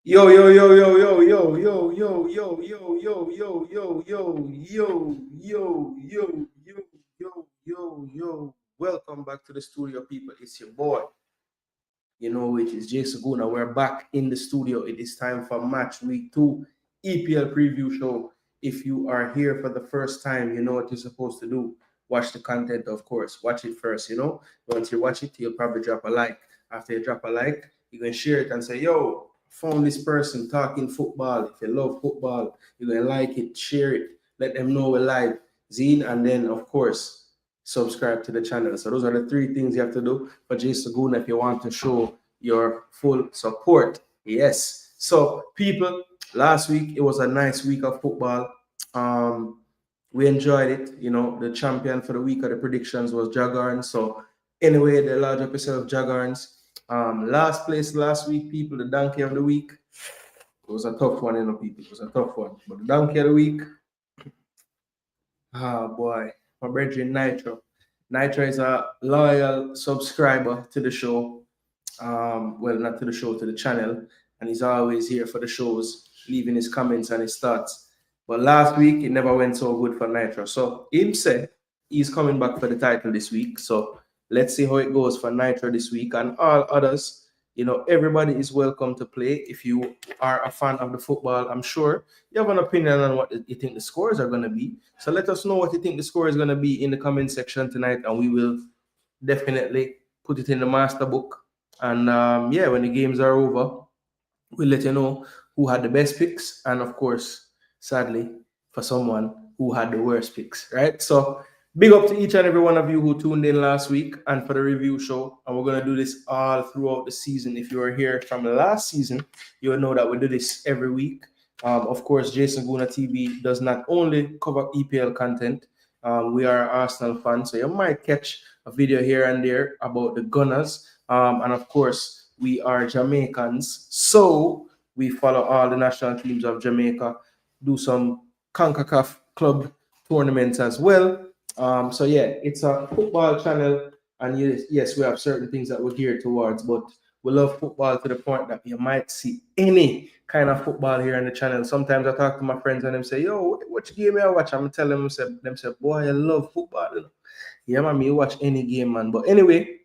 Yo, yo, yo, yo, yo, yo, yo, yo, yo, yo, yo, yo, yo, yo, yo, yo. Welcome back to the studio, people. It's your boy, which is Jason Gooner. We're back in the studio. It is time for match week 2 EPL preview show. If you are here for the first time, you know what you're supposed to do. Watch the content, of course. Watch it first, Once you watch it, you'll probably drop a like. After you drop a like, you can share it and say, yo, found this person talking football. If you love football, you're going to like it, share it, let them know we're live. Zine, and then, of course, subscribe to the channel. So those are the 3 things you have to do for Jason Saguna if you want to show your full support. Yes. So people, last week it was a nice week of football. We enjoyed it. The champion for the week of the predictions was Jaguars. So anyway, the large episode of Jaguars. Last place last week, people, the donkey of the week. It was a tough one, people. It was a tough one. But the donkey of the week, boy, my brethren Nitro. Nitro is a loyal subscriber to the show. Well, not to the show, to the channel. And he's always here for the shows, leaving his comments and his thoughts. But last week, it never went so good for Nitro. So him said he's coming back for the title this week. So let's see how it goes for Nitro this week. And all others, everybody is welcome to play. If you are a fan of the football, I'm sure you have an opinion on what you think the scores are going to be. So let us know what you think the score is going to be in the comment section tonight, and we will definitely put it in the master book. And when the games are over, we'll let you know who had the best picks, and of course, sadly, for someone who had the worst picks, right? So big up to each and every one of you who tuned in last week and for the review show. And we're going to do this all throughout the season. If you were here from the last season, you will know that we do this every week. Of course, Jason Gooner TV does not only cover EPL content. We are Arsenal fans, so you might catch a video here and there about the Gunners. And of course, we are Jamaicans, so we follow all the national teams of Jamaica, do some CONCACAF club tournaments as well. So yeah, it's a football channel, and yes, we have certain things that we're geared towards, but we love football to the point that you might see any kind of football here on the channel. Sometimes I talk to my friends and them say, yo, which game I watch? I'm telling them, say, boy, I love football. Yeah, man, me watch any game, man. But anyway,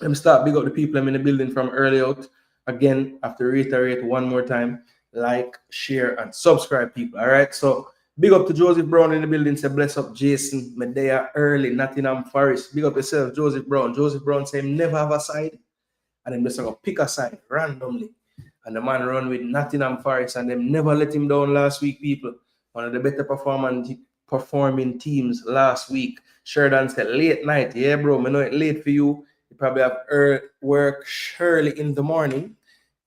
let me start big up the people I'm in the building from early out. Again, I have to reiterate one more time, like, share, and subscribe, people. All right. So big up to Joseph Brown in the building. Say bless up Jason Medea early, Nottingham Forest. Big up yourself, Joseph Brown. Joseph Brown say never have a side. And then just gonna pick a side randomly. And the man run with Nottingham Forest, and them never let him down last week, people. One of the better performing teams last week. Sheridan said late night. Yeah, bro, I know it's late for you. You probably have work early in the morning.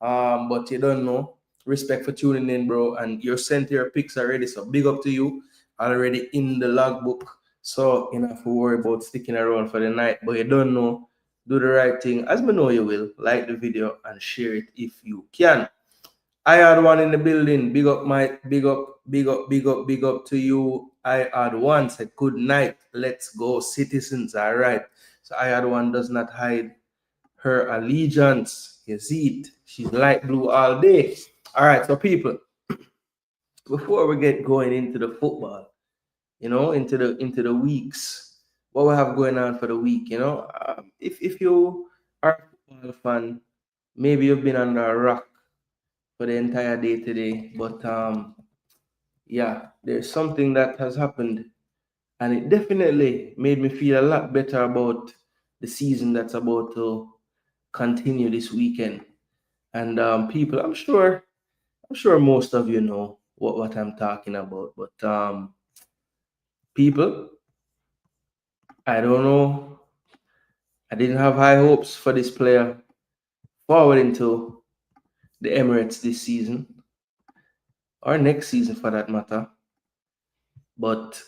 But you don't know. Respect for tuning in, bro. And you're sent your picks already. So big up to you. Already in the logbook. So you don't have to worry about sticking around for the night. But you don't know. Do the right thing, as we know you will. Like the video and share it if you can. I had one in the building. Big up, Mike. Big up, big up, big up, big up to you. I had one. Said good night. Let's go, citizens. All right. So I had one does not hide her allegiance. You see it. She's light blue all day. All right. So people, before we get going into the football, into the weeks, what we have going on for the week, if you are a football fan, maybe you've been under a rock for the entire day today, but yeah, there's something that has happened, and it definitely made me feel a lot better about the season that's about to continue this weekend. And people, I'm sure most of you know what I'm talking about, but people, I don't know. I didn't have high hopes for this player forward into the Emirates this season, or next season for that matter. But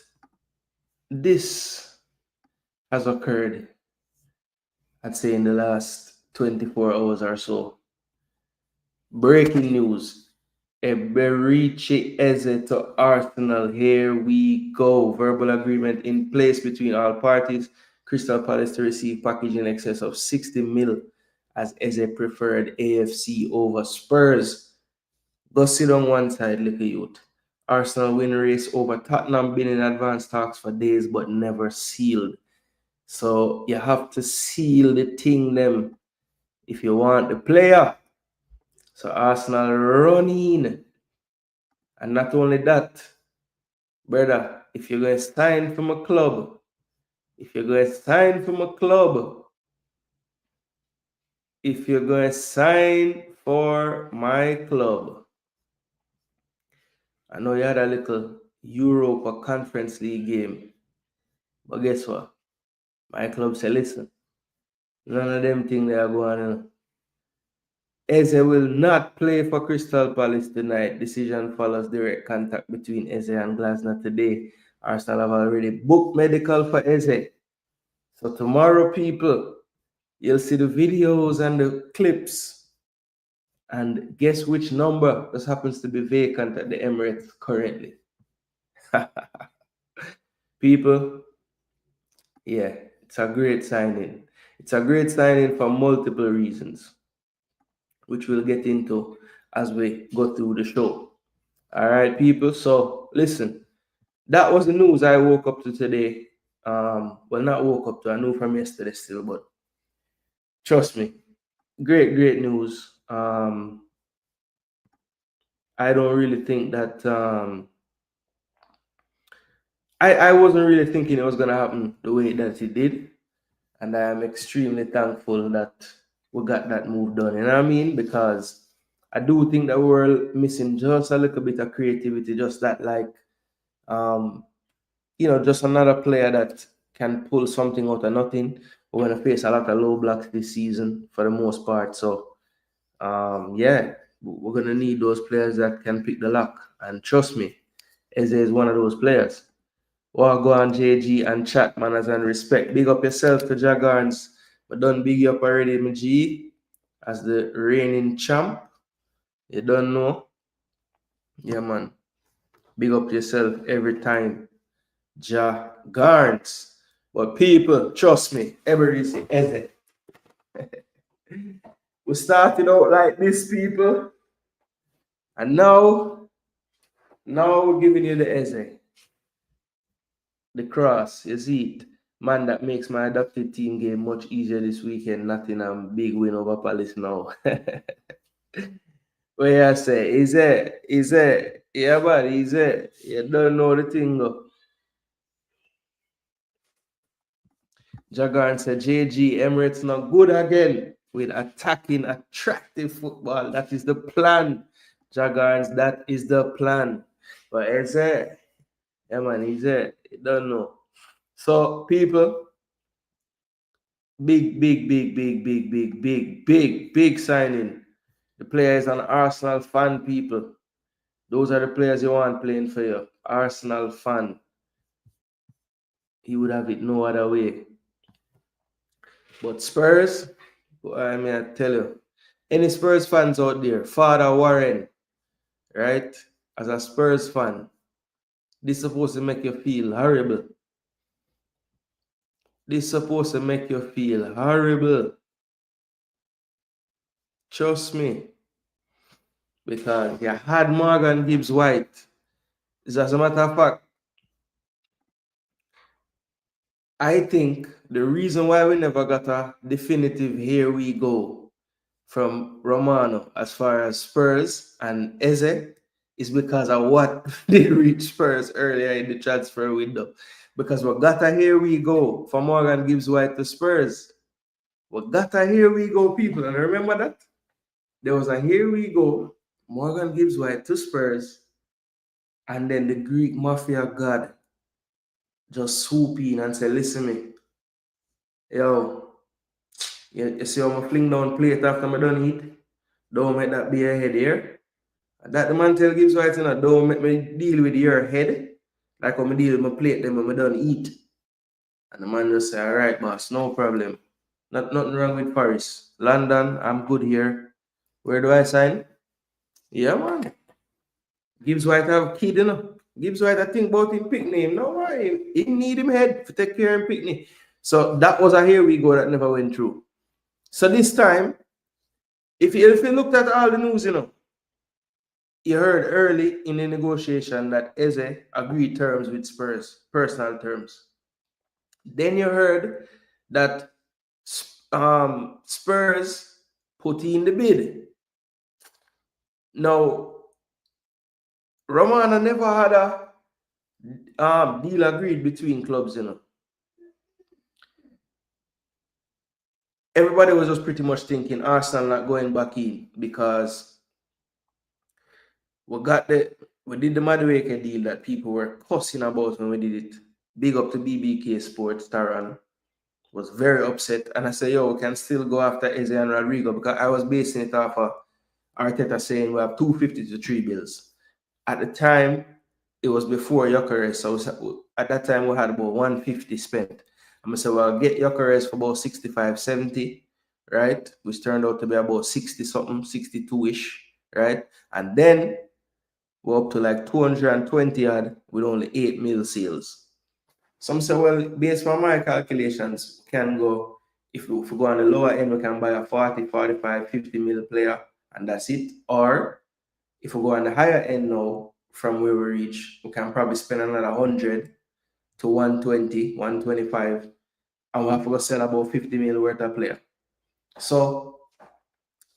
this has occurred, I'd say, in the last 24 hours or so. Breaking news. Eberici Eze to Arsenal. Here we go. Verbal agreement in place between all parties. Crystal Palace to receive package in excess of 60 mil as Eze preferred AFC over Spurs. Go sit on one side, little youth. Arsenal win race over Tottenham, been in advanced talks for days but never sealed. So you have to seal the thing them if you want the player. So Arsenal running. And not only that, brother, if you're going to sign from a club, if you're going to sign from a club, if you're going to sign for my club, I know you had a little Europa Conference League game, but guess what? My club said, listen, none of them things they are going on. Eze will not play for Crystal Palace tonight. Decision follows direct contact between Eze and Glasner today. Arsenal have already booked medical for Eze. So tomorrow, people, you'll see the videos and the clips. And guess which number just happens to be vacant at the Emirates currently? People, yeah, it's a great signing. It's a great signing for multiple reasons, which we'll get into as we go through the show. All right, people. So listen, that was the news I woke up to today. Well, not woke up to, I knew from yesterday still, but trust me, great news. I don't really think that I wasn't really thinking it was gonna happen the way that it did. And I am extremely thankful that we got that move done. You know what I mean? Because I do think that we're missing just a little bit of creativity, just that just another player that can pull something out of nothing. We're gonna face a lot of low blocks this season for the most part. So yeah, we're gonna need those players that can pick the lock. And trust me, Eze is one of those players. Well, go on JG and chat, manners and respect. Big up yourself to Jagarns. But don't big you up already, my G, as the reigning champ. You don't know? Yeah, man. Big up yourself every time. Jagarns. But people, trust me, everybody say Eze. We started out like this, people. And now we're giving you the Eze. The cross, you see it. Man, that makes my adopted team game much easier this weekend. Nottingham, big win over Palace now. What you say? Is it? Yeah, but is it? You don't know the thing though. Jagan said, JG, Emirates not good again with attacking, attractive football. That is the plan. Jagans, that is the plan. But is it? Yeah, man, is it? You don't know. So, people, big signing. The player is an Arsenal fan, people. Those are the players you want playing for you. Arsenal fan. He would have it no other way. But Spurs, I mean, I tell you, any Spurs fans out there, Father Warren, right? As a Spurs fan, this is supposed to make you feel horrible. This is supposed to make you feel horrible. Trust me. Because you had Morgan Gibbs White. As a matter of fact, I think the reason why we never got a definitive here we go from Romano as far as Spurs and Eze is because of what they reached Spurs earlier in the transfer window. Because we got a here we go from Morgan Gibbs White to Spurs. We got a here we go, people. And remember that? There was a here we go, Morgan Gibbs White to Spurs, and then the Greek Mafia God just swoop in and say, listen me, yo, you see how I fling down plate after I done eat? Don't make that be a head here. That the man tell Gibbs White, don't make me deal with your head. Like when I deal with my plate, then when I done eat. And the man just say, all right, boss, no problem. Nothing wrong with Paris. London, I'm good here. Where do I sign? Yeah, man. Gibbs White have kid, Gibbs White, I think about him picnic. No worry. He need him head to take care of him picnic. So that was a here we go that never went through. So this time, if you looked at all the news, You heard early in the negotiation that Eze agreed terms with Spurs, personal terms. Then you heard that Spurs put in the bid. Now, Romana never had a deal agreed between clubs, you know. Everybody was just pretty much thinking Arsenal not going back in because we did the Madueke deal that people were cussing about when we did it. Big up to BBK Sports, Taran was very upset, and I said, yo, we can still go after Eze and Rodrigo because I was basing it off of Arteta saying we have 250 to 3 bills. At the time, it was before Gyökeres, so at that time we had about 150 spent. I'm say, well, get Gyökeres for about 65, 70, right? Which turned out to be about 60 something, 62-ish, right? And then we're up to like 220 odd with only 8 mil sales. Some say, well, based on my calculations, can go, if we go on the lower end, we can buy a 40, 45, 50 mil player, and that's it. Or if we go on the higher end now, from where we reach, we can probably spend another 100 to 120, 125, and we'll have to go sell about 50 mil worth of player. So,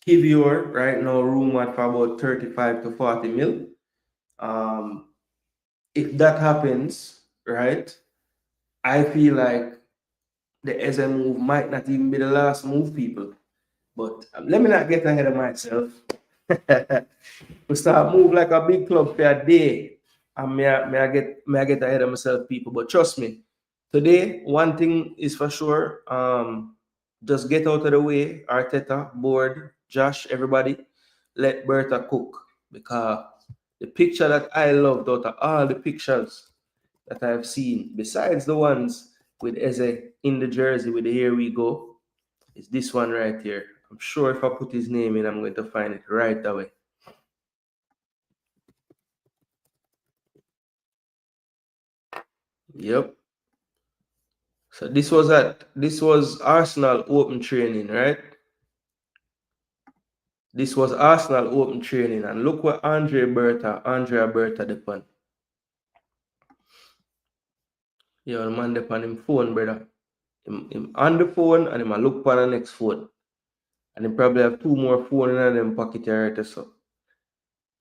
Kivior right now rumored for about 35 to 40 mil. If that happens, right, I feel like the Eze move might not even be the last move, people. But let me not get ahead of myself. We start move like a big club for a day, and may I get ahead of myself, people. But trust me, today one thing is for sure. Just get out of the way. Arteta, Board, Josh, everybody, let Berta cook, because the picture that I loved out of all the pictures that I've seen, besides the ones with Eze in the jersey with the "Here we go," is this one right here. I'm sure if I put his name in, I'm going to find it right away. Yep. So this was Arsenal open training, right? This was Arsenal open training, and look what Andrea Berta depend. Yeah, the man depend him phone, brother. Him on the phone, and him a look for the next phone. And he probably have 2 more phone in them pocket right, so.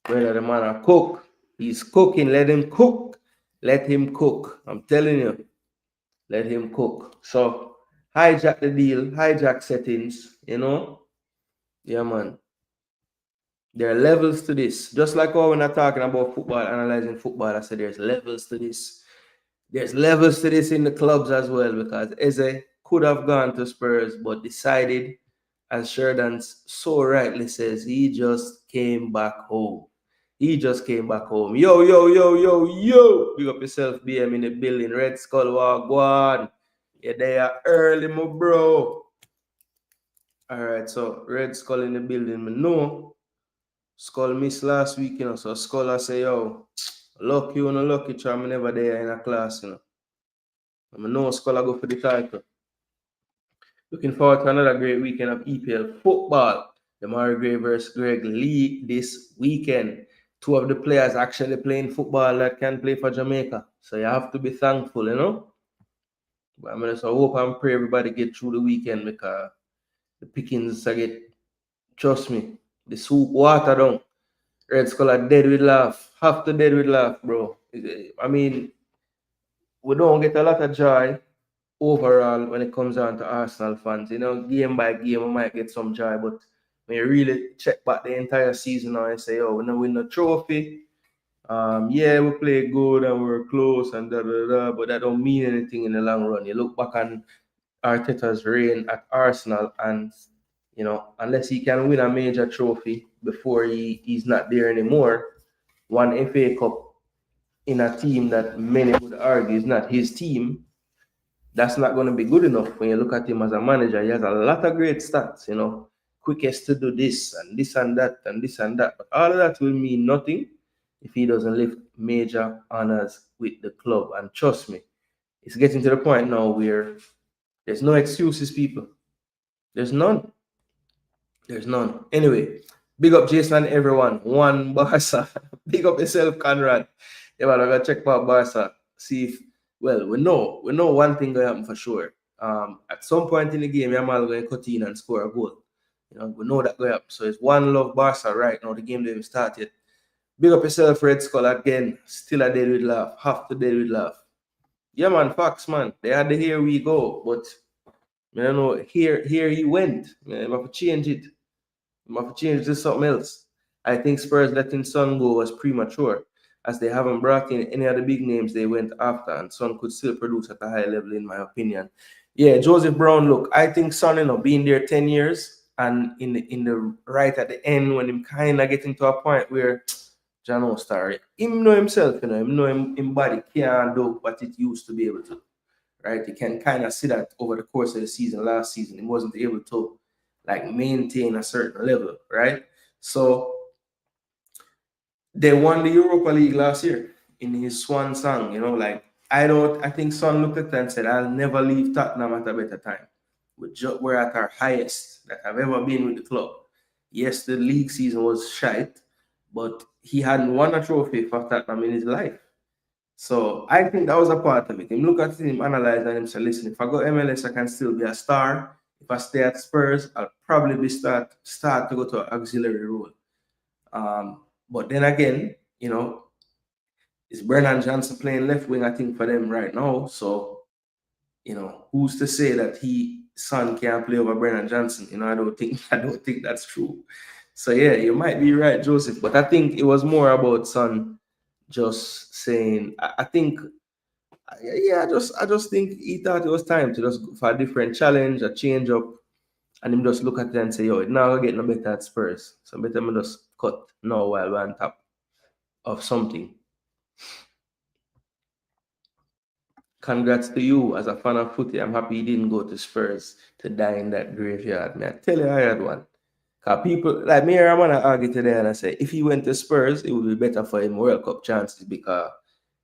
Whether the man a cook, he's cooking, let him cook. Let him cook. I'm telling you. Let him cook. So hijack the deal, hijack settings, you know. Yeah, man. There are levels to this. Just like when I'm talking about football, analyzing football, I said there's levels to this. There's levels to this in the clubs as well, because Eze could have gone to Spurs, but decided, as Sheridan so rightly says, he just came back home. He just came back home. Yo, yo, yo, yo, yo. Big up yourself, BM in the building. Red Skull, Wagwan. Yeah, they are early, my bro. All right, so Red Skull in the building. No, Skull missed last week, you know. So Skull, I say, yo, lucky, you know, lucky, try me never there in a class, you know. I know Skull, I go for the title. Looking forward to another great weekend of EPL football. Demari Gray versus Greg Lee this weekend. 2 of the players actually playing football that can play for Jamaica. So you have to be thankful, you know. But I'm just hope and pray everybody get through the weekend, because the pickings I get, trust me, the soup water down. Red Skull are dead with laugh. Have to dead with laugh, bro. I mean, we don't get a lot of joy overall when it comes down to Arsenal fans. You know, game by game, we might get some joy, but when you really check back the entire season now and say, oh, we don't win the trophy. Yeah, we play good and we're close and da da da, but that don't mean anything in the long run. You look back on Arteta's reign at Arsenal, and you know, unless he can win a major trophy before he's not there anymore, one FA Cup in a team that many would argue is not his team, that's not going to be good enough. When you look at him as a manager, he has a lot of great stats, you know, quickest to do this and this and that and this and that. But all of that will mean nothing if he doesn't lift major honors with the club. And trust me, it's getting to the point now where there's no excuses, people. There's none. There's none. Anyway, Big up Jason and everyone. One Barca. Big up yourself, Conrad. Yeah, man, I'm gonna check about Barca. See if we know one thing gonna happen for sure. At some point in the game, Yamal gonna cut in and score a goal. We know that gonna happen. So it's one love Barca right now. The game didn't even start yet. Big up yourself, Red Skull again. Still a dead with laugh. Have to dead with laugh. Yeah, man, facts, man. They had the here we go, but I don't know. Here he went. Man, I have to change it. I have to change to something else. I think Spurs letting Son go was premature, as they haven't brought in any of the big names they went after, and Son could still produce at a high level, in my opinion. Yeah, Joseph Brown. Look, I think Son, being there 10 years and in the right at the end when him kind of getting to a point where Jano Star, him know himself, him know him body can't do what it used to be able to. Right? You can kind of see that over the course of the season. Last season, he wasn't able to like maintain a certain level, right? So they won the Europa League last year in his swan song, I think Son looked at that and said, I'll never leave Tottenham at a better time. We're at our highest that I've ever been with the club. Yes, the league season was shite, but he hadn't won a trophy for Tottenham in his life. So I think that was a part of it. Him look at him, analyze, and him say, listen, if I go MLS, I can still be a star. If I stay at Spurs, I'll probably be start to go to an auxiliary role. But then again, it's Brennan Johnson playing left wing, I think, for them right now. So, who's to say that Son can't play over Brennan Johnson? I don't think that's true. So yeah, you might be right, Joseph. But I think it was more about Son just saying, I think, yeah, I just think he thought it was time to just go for a different challenge, a change up, and him just look at it and say, yo, it now get no better at Spurs. So better me just cut now while we're on top of something. Congrats to you as a fan of footy. I'm happy he didn't go to Spurs to die in that graveyard, man. I tell you, I had one. Because people, like me, I'm going to argue today and I say, if he went to Spurs, it would be better for him World Cup chances because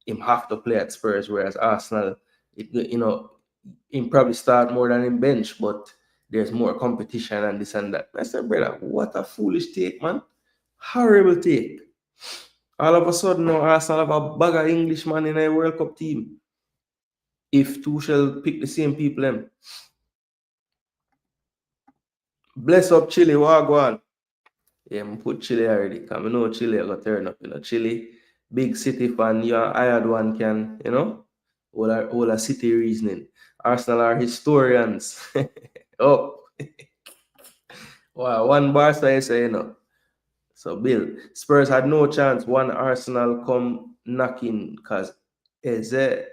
him have to play at Spurs, whereas Arsenal, him probably start more than him bench, but there's more competition and this and that. I said, brother, what a foolish take, man. Horrible take. All of a sudden, now Arsenal have a bag of Englishman in a World Cup team. If Tuchel pick the same people, them. Bless up Chile, Wagwan. Yeah, I put Chile already. Because I know Chile are going to turn up. Chile, big city fan. I had one can, all a city reasoning. Arsenal are historians. Oh. Wow, one Barca you say, So, Bill, Spurs had no chance. One Arsenal come knocking because Eze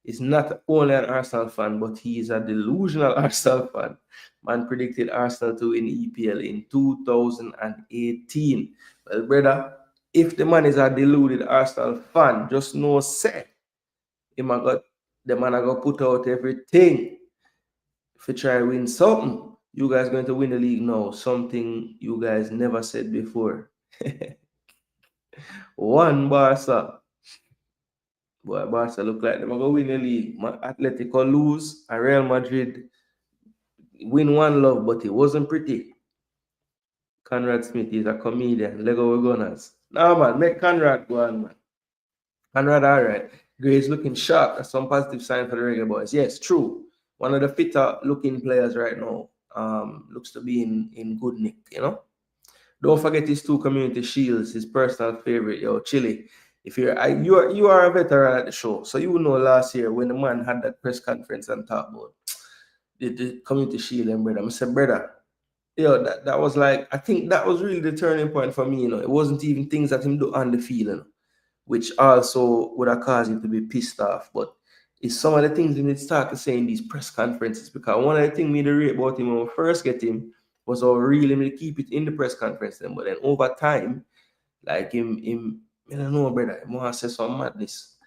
is not only an Arsenal fan, but he is a delusional Arsenal fan. Man predicted Arsenal to win EPL in 2018. Well, brother, if the man is a deluded Arsenal fan, just know, say, the man going to put out everything if you try to win something. You guys going to win the league now. Something you guys never said before. One Barca. Boy, Barca look like they're going to win the league. Atletico lose, and Real Madrid win one love, but it wasn't pretty. Conrad Smith is a comedian. Lego Gunners. No, man, make Conrad go on, man. Conrad, all right. Gray's looking sharp. That's some positive sign for the Reggae Boys. Yes, true. One of the fitter looking players right now. Looks to be in good nick, Don't forget his 2 community shields, his personal favorite, Chile. If you are a veteran at the show, so you know last year when the man had that press conference and talk about the community shield and brother. I said, brother, that was like, I think that was really the turning point for me, It wasn't even things that him do on the field, which also would have caused him to be pissed off. But it's some of the things he need to start to say in these press conferences, because one of the things me to rate about him when we first get him was how really me keep it in the press conference then. But then over time, like him I don't know, brother, I want to say some madness.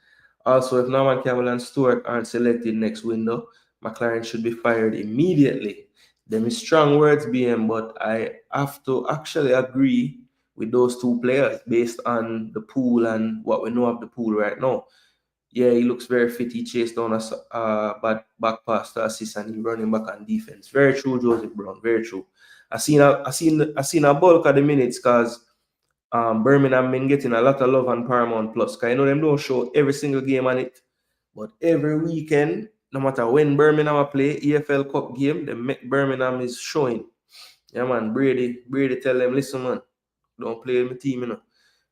Also, if Norman Campbell and Stewart aren't selected next window, McLaren should be fired immediately. Them is strong words, BM, but I have to actually agree with those 2 players based on the pool and what we know of the pool right now. Yeah, he looks very fit. He chased down a back pass to assist and he running back on defense. Very true, Joseph Brown. Very true. I seen a bulk of the minutes because Birmingham been getting a lot of love on Paramount Plus. Cause them don't show every single game on it, but every weekend, no matter when Birmingham play EFL Cup game, Birmingham is showing. Yeah man, Brady tell them, listen man, don't play my team,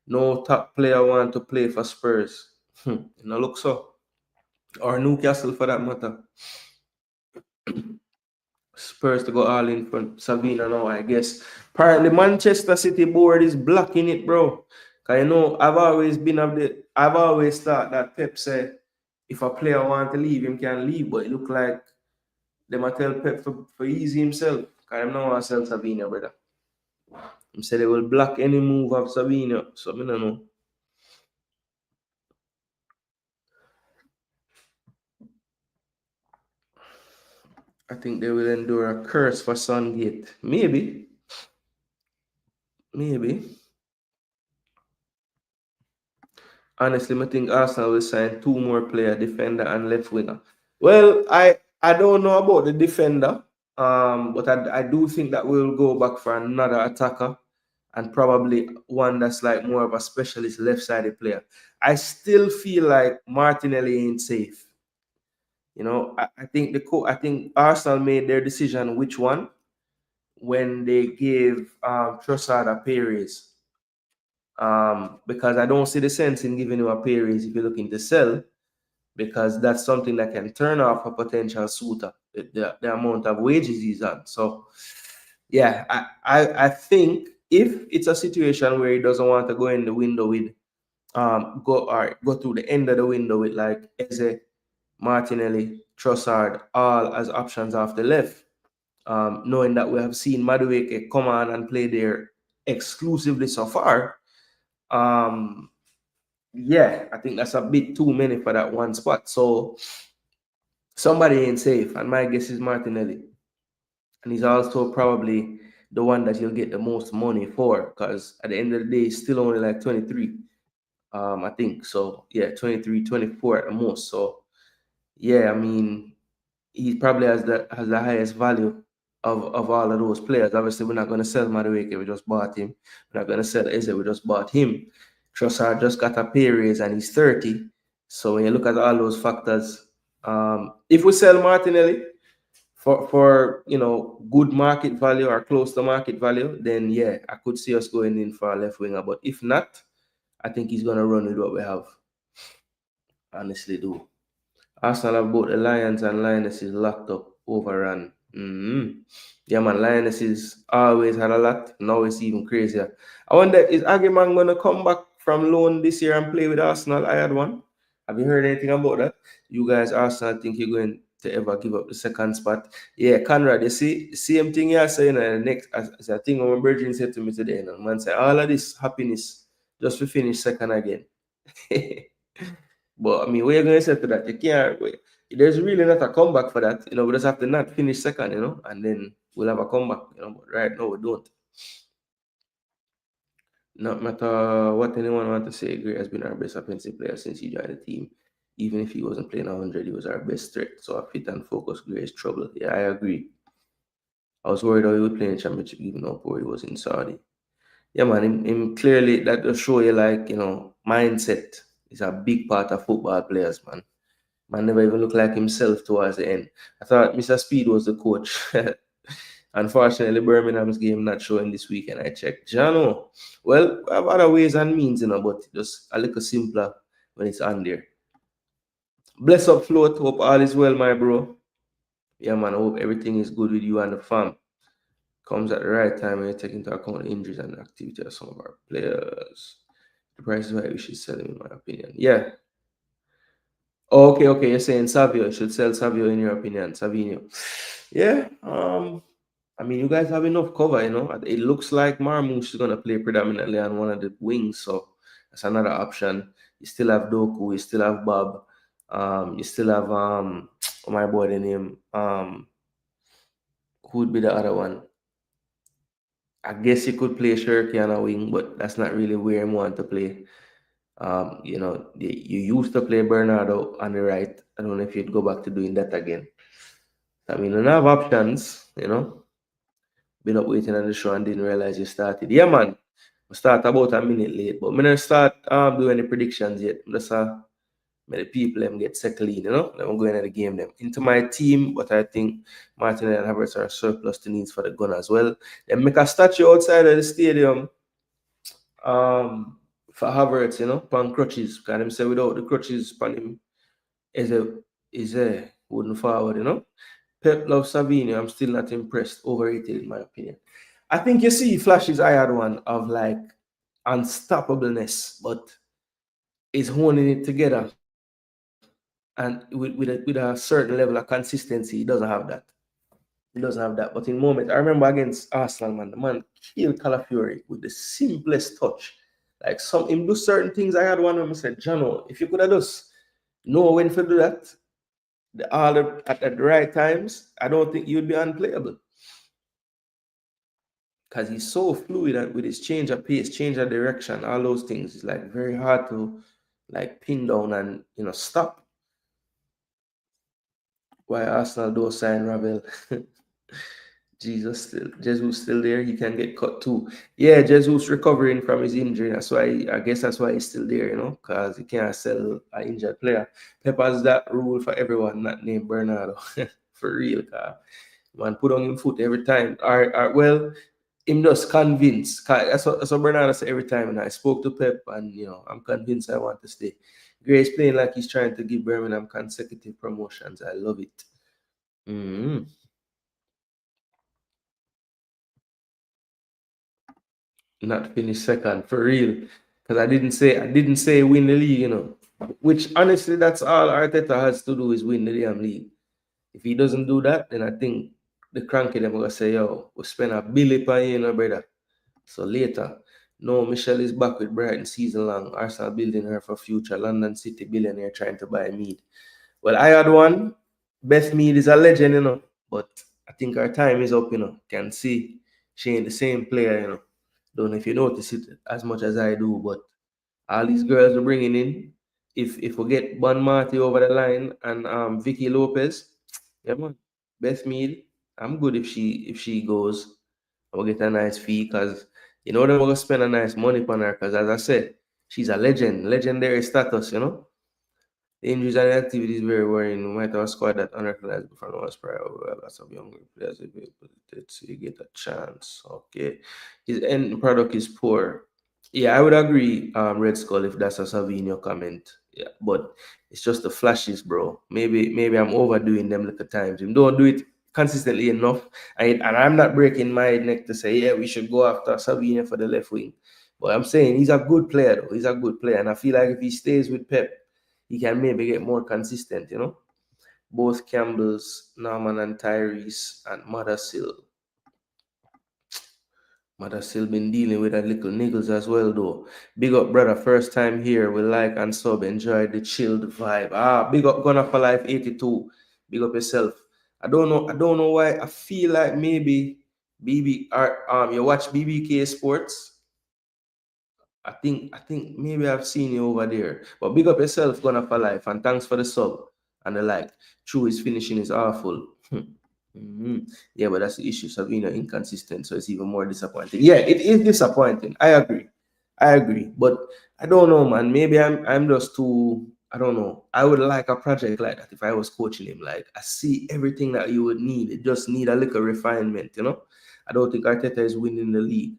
No top player want to play for Spurs. Look so. Or Newcastle for that matter. Spurs to go all in for Savina now, I guess. Apparently, Manchester City board is blocking it, bro. Cause I've always thought that Pep said if a player want to leave, him can leave. But it look like they might tell Pep for easy himself. Cause I'm not want to sell Savina, brother. He said they will block any move of Savina. So I don't know. I think they will endure a curse for Sungate. Maybe. Honestly, I think Arsenal will sign two more players, defender and left winger. Well, I don't know about the defender, but I do think that we'll go back for another attacker and probably one that's like more of a specialist left-sided player. I still feel like Martinelli ain't safe. I think Arsenal made their decision which one when they gave Trossard a pay raise. Because I don't see the sense in giving him a pay raise if you're looking to sell, because that's something that can turn off a potential suitor, the amount of wages he's on. So, yeah, I think if it's a situation where he doesn't want to go in the window with, go through the end of the window with like Eze, Martinelli, Trossard, all as options off the left, knowing that we have seen Madueke come on and play there exclusively so far. Yeah, I think that's a bit too many for that one spot. So somebody ain't safe, and my guess is Martinelli. And he's also probably the one that you'll get the most money for, because at the end of the day, he's still only like 23. I think so. Yeah, 23, 24 at the most. So yeah, I mean, he probably has the highest value of all of those players. Obviously, we're not going to sell Madueke, we just bought him. We're not going to sell Eze, we just bought him. Trossard just got a pay raise and he's 30. So when you look at all those factors, if we sell Martinelli for good market value or close to market value, then yeah, I could see us going in for a left winger. But if not, I think he's gonna run with what we have. Honestly, do. Arsenal have both the Lions and Lionesses locked up, overrun. Yeah, man, Lionesses always had a lot. Now it's even crazier. I wonder, is Agiman going to come back from loan this year and play with Arsenal? I had one. Have you heard anything about that? You guys, Arsenal, think you're going to ever give up the second spot? Yeah, Conrad, you see, the same thing you're saying. The next, as I think my Virgin said to me today, and man said, all of this happiness just to finish second again. But I mean, what are you going to say to that? You can't. There's really not a comeback for that. We just have to not finish second, and then we'll have a comeback. But right now we don't. No matter what anyone want to say, Gray has been our best offensive player since he joined the team. Even if he wasn't playing 100, he was our best threat. So a fit and focus, Gray is trouble. Yeah, I agree. I was worried how he would play in championship, even though he was in Saudi. Yeah, man, him clearly that will show you mindset is a big part of football players, man. Man never even looked like himself towards the end. I thought Mr. Speed was the coach. Unfortunately, Birmingham's game not showing this weekend. I checked. Jano. Well, I have other ways and means, but just a little simpler when it's on there. Bless up, float. Hope all is well, my bro. Yeah, man. I hope everything is good with you and the fam. Comes at the right time when you take into account the injuries and the activity of some of our players. The price is why we should sell him, in my opinion. Yeah. Okay. You're saying Savio. You should sell Savio in your opinion. Savinho. Yeah. I mean, you guys have enough cover, It looks like Marmoush is gonna play predominantly on one of the wings, so that's another option. You still have Doku, you still have Bob, you still have my boy the name. Who would be the other one? I guess you could play Shirky on a wing, but that's not really where you want to play. You used to play Bernardo on the right. I don't know if you'd go back to doing that again. I mean, you have options, been up waiting on the show and didn't realize you started. Yeah, man. I start about a minute late, but I don't start doing any predictions yet. I'm just let the people them get settled in, Then I'm going to the game them into my team, but I think Martinelli and Havertz are surplus to needs for the gun as well. Then make a statue outside of the stadium for Havertz, on crutches. Because them say without the crutches on him is a wooden forward. Pep loves Savinho. I'm still not impressed. Overrated in my opinion. I think you see flashes I had one of like unstoppableness, but is holding it together. And with a certain level of consistency, he doesn't have that. He doesn't have that. But in moment, I remember against Arsenal, man, the man killed Calafiori with the simplest touch. Like him do certain things. I had one of them said, Jono, if you could have just know when to do that, at the right times, I don't think you'd be unplayable. Because he's so fluid with his change of pace, change of direction, all those things. It's like very hard to like pin down and stop. Why Arsenal don't sign Ravel? Jesus still there. He can get cut too. Yeah, Jesus recovering from his injury. That's why I guess that's why he's still there, because he can't sell an injured player. Pep has that rule for everyone, not named Bernardo. For real, man, put on him foot every time. Well, him just convinced. That's what Bernardo said every time. And I spoke to Pep, and I'm convinced I want to stay. Gray's playing like he's trying to give Birmingham consecutive promotions. I love it. Not finish second for real, because I didn't say win the league, which honestly that's all Arteta has to do is win the damn league. If he doesn't do that, then I think the cranky them gonna say, yo, we spend $1 billion per year, brother. So later, no, Michelle is back with Brighton season long. Arsenal building her for future. London City billionaire trying to buy Mead. Well, I had one. Beth Mead is a legend, but I think her time is up, Can see she ain't the same player, Don't know if you notice it as much as I do, but all these girls are bringing in. If we get Bon Marty over the line and Vicky Lopez, yeah man, Beth Mead, I'm good if she goes. I'll get a nice fee because they're gonna spend a nice money on her because as I said, she's a legendary status, The injuries and the activities very worrying. We might have a squad that unrecognized before no one's prior. Lots of young players, so you get a chance. Okay. His end product is poor. Yeah, I would agree, Red Skull, if that's a Savinho comment. Yeah, but it's just the flashes, bro. Maybe I'm overdoing them like at times. You don't do it consistently enough. And I'm not breaking my neck to say, yeah, we should go after Savinho for the left wing. But I'm saying he's a good player, though. He's a good player. And I feel like if he stays with Pep, he can maybe get more consistent, Both Campbell's, Norman and Tyrese and Mothersill been dealing with a little niggles as well, though. Big up, brother. First time here. We like and sub. Enjoy the chilled vibe. Big up, Gonna for Life 82. Big up yourself. I don't know why. I feel like maybe you watch BBK Sports. I think maybe I've seen you over there. But big up yourself, Gonna for Life, and thanks for the sub and the like. True, his finishing is awful. Yeah, but that's the issue. Sabina inconsistent, so it's even more disappointing. Yeah, it is disappointing. I agree. But I don't know, man. Maybe I'm just too. I don't know. I would like a project like that if I was coaching him. Like I see everything that you would need. It just need a little refinement, I don't think Arteta is winning the league.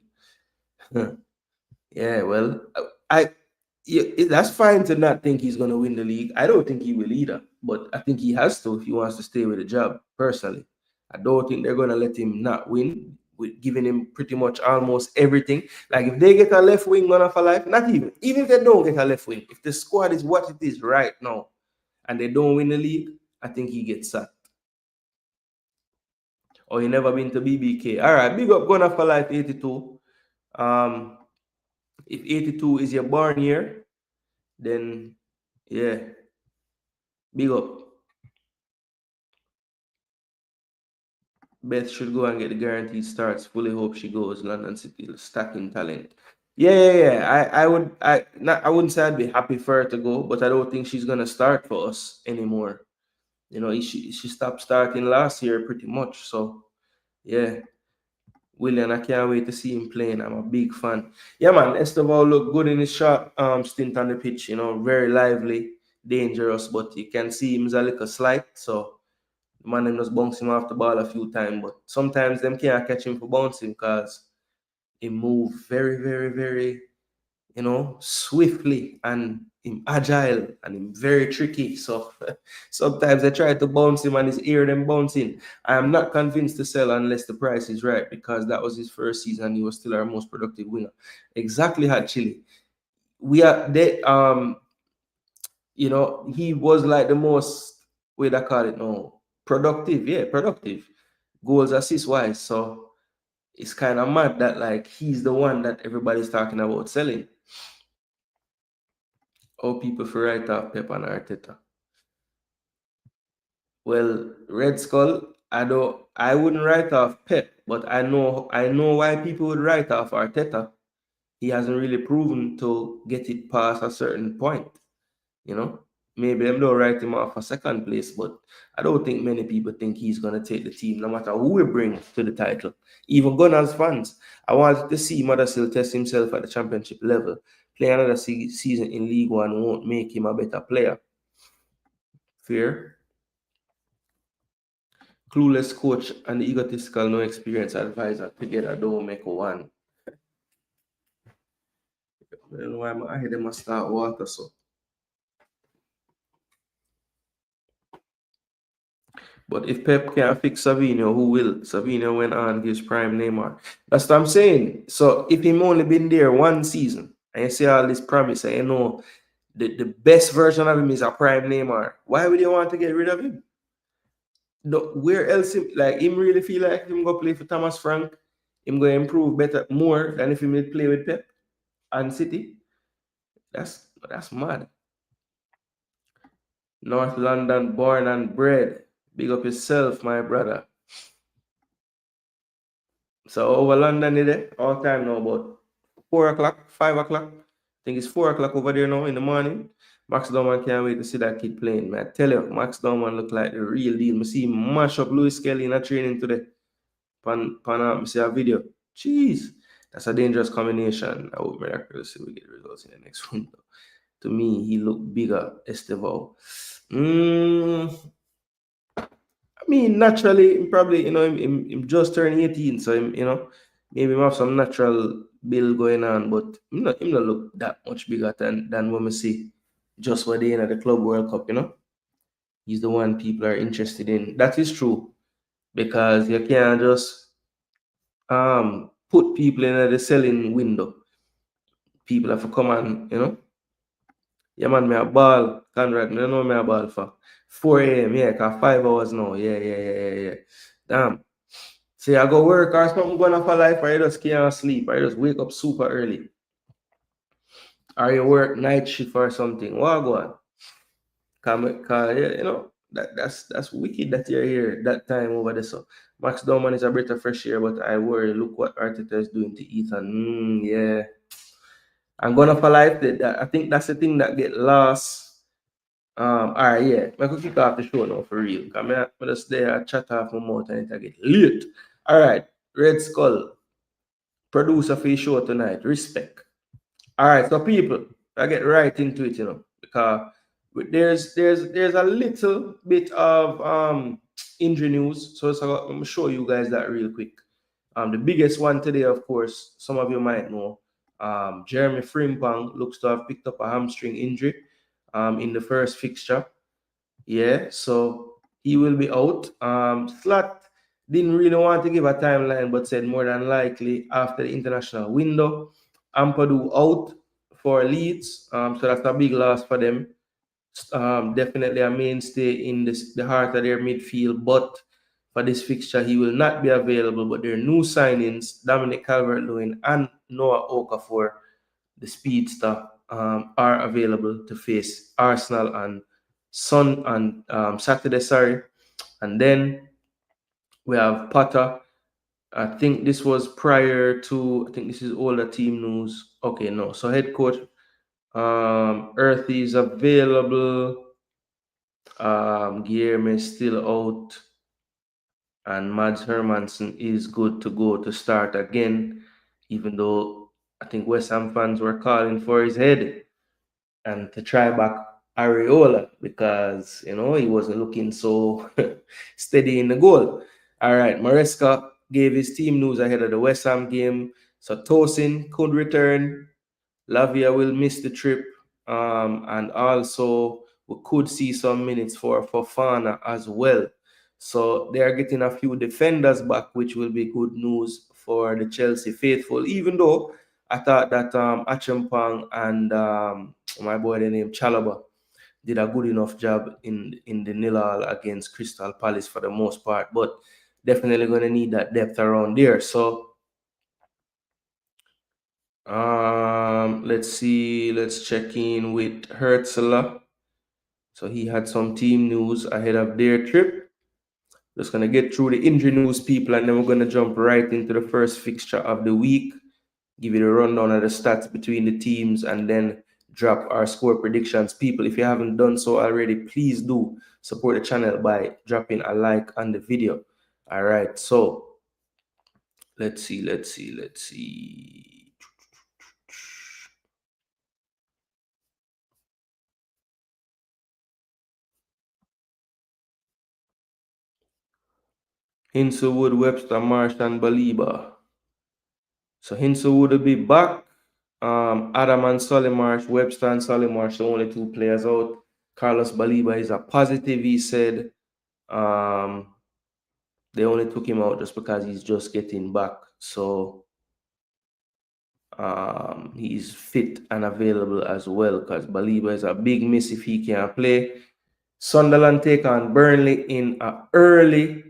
Yeah, well, that's fine to not think he's going to win the league. I don't think he will either, but I think he has to if he wants to stay with the job, personally. I don't think they're going to let him not win with giving him pretty much almost everything. Like if they get a left wing runner for life, not even if they don't get a left wing, if the squad is what it is right now and they don't win the league, I think he gets sacked. Or he never been to BBK. All right, big up Gunner for Life 82. If 82 is your born year, then yeah, big up. Beth should go and get the guaranteed starts. Fully hope she goes. London City stacking talent. Yeah. I wouldn't say I'd be happy for her to go, but I don't think she's gonna start for us anymore. She stopped starting last year pretty much. So yeah, William, I can't wait to see him playing. I'm a big fan. Yeah, man, Esteval looked good in his short stint on the pitch, very lively, dangerous, but you can see him's a little slight, so the man them just bounce him off the ball a few times, but sometimes them can't catch him for bouncing because he move very, very, very, swiftly and him agile and him very tricky. So sometimes I try to bounce him and his ear them bouncing. I am not convinced to sell unless the price is right because that was his first season. He was still our most productive winger. Exactly, actually. We are they he was like the most way I call it now productive. Yeah, productive. Goals assist wise. So it's kind of mad that like he's the one that everybody's talking about selling. How people for write off Pep and Arteta. Well, Red Skull, I wouldn't write off Pep, but I know why people would write off Arteta. He hasn't really proven to get it past a certain point. Maybe them don't write him off for second place, but I don't think many people think he's gonna take the team, no matter who we bring to the title. Even Gunners fans, I wanted to see Mothersill test himself at the championship level. Play another season in League One won't make him a better player. Fair. Clueless coach and the egotistical no experience advisor together don't make one. I don't know why my head must start water so. But if Pep can't fix Savinho, who will? Savinho went on his prime Neymar. That's what I'm saying. So if him only been there one season, and you see all this promise, and the best version of him is a prime Neymar, why would you want to get rid of him? No, where else him really feel like him go play for Thomas Frank? Him go improve better more than if he would play with Pep and City? That's mad. North London, born and bred. Big up yourself, my brother. So over London today, all time now, about 4 o'clock, 5 o'clock. I think it's 4 o'clock over there now in the morning. Max Dorman can't wait to see that kid playing, man. I tell you, Max Dorman look like the real deal. I see him mash up Lewis Kelly in a training today. I see a video. Jeez, that's a dangerous combination. I hope miraculously we get results in the next window. To me, he looked bigger, Esteval. I mean, naturally, probably, him just turned 18, so maybe him have some natural build going on, but him not look that much bigger than what we see just for the end of the Club World Cup, He's the one people are interested in. That is true, because you can't just put people in the selling window. People have to come and, yeah, man, me a ball, Conrad, me know me a ball for 4 a.m., yeah, cause 5 hours now, yeah. Damn. See, I go work or something going on for life, or you just can't sleep, or you just wake up super early. Or you work night shift or something. What go on? Cause that's wicked that you're here that time over there. So Max Dorman is a breath of fresh air, but I worry, look what Arteta is doing to Ethan. Yeah. I'm gonna for life. I think that's the thing that get lost. All right, yeah. I could kick off the show now for real. Cause I just there chat off my mouth and it get late. All right, Red Skull, producer for your show tonight. Respect. All right, so people, I get right into it, because there's a little bit of injury news. So I'm gonna show you guys that real quick. The biggest one today, of course, some of you might know. Jeremy Frimpong looks to have picked up a hamstring injury in the first fixture. Yeah, so he will be out. Slot didn't really want to give a timeline, but said more than likely after the international window. Ampadu out for Leeds, so that's a big loss for them. Definitely a mainstay in the heart of their midfield, but for this fixture, he will not be available. But their new signings, Dominic Calvert-Lewin and Noah Okafor, the speedster, are available to face Arsenal on Saturday. Sorry, and then we have Potter. I think this was prior to. I think this is all the team news. Okay, no. So head coach, Earthy is available. Guillermo is still out. and Mads Hermansen is good to go to start again, even though I think West Ham fans were calling for his head and to try back Areola because he wasn't looking so steady in the goal. All right, Maresca gave his team news ahead of the West Ham game. So Tosin could return. Lavia will miss the trip. And also we could see some minutes for Fofana as well. So they are getting a few defenders back, which will be good news for the Chelsea faithful, even though I thought that Achampong and my boy the name Chalaba did a good enough job in the nil-all against Crystal Palace for the most part, but definitely going to need that depth around there. So let's see. Let's check in with Hertzler. So he had some team news ahead of their trip. Just going to get through the injury news, people, and then we're going to jump right into the first fixture of the week. Give you the rundown of the stats between the teams, and then drop our score predictions. People, if you haven't done so already, please do support the channel by dropping a like on the video. All right, so let's see. Hinselwood, Webster, Marsh, and Baliba. So Hinselwood will be back. Adam and Solimarsh, Webster and Solimarsh, the only two players out. Carlos Baliba is a positive, he said. They only took him out just because he's just getting back. So he's fit and available as well, because Baliba is a big miss if he can't play. Sunderland take on Burnley in an early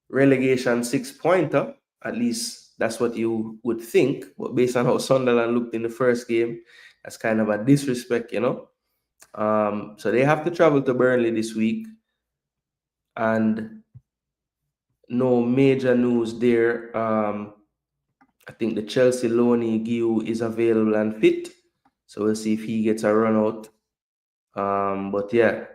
relegation 6-pointer. At least that's what you would think. But based on how Sunderland looked in the first game, that's kind of a disrespect, So they have to travel to Burnley this week. And no major news there. I think the Chelsea loanee Guiu is available and fit. So we'll see if he gets a run out. But yeah,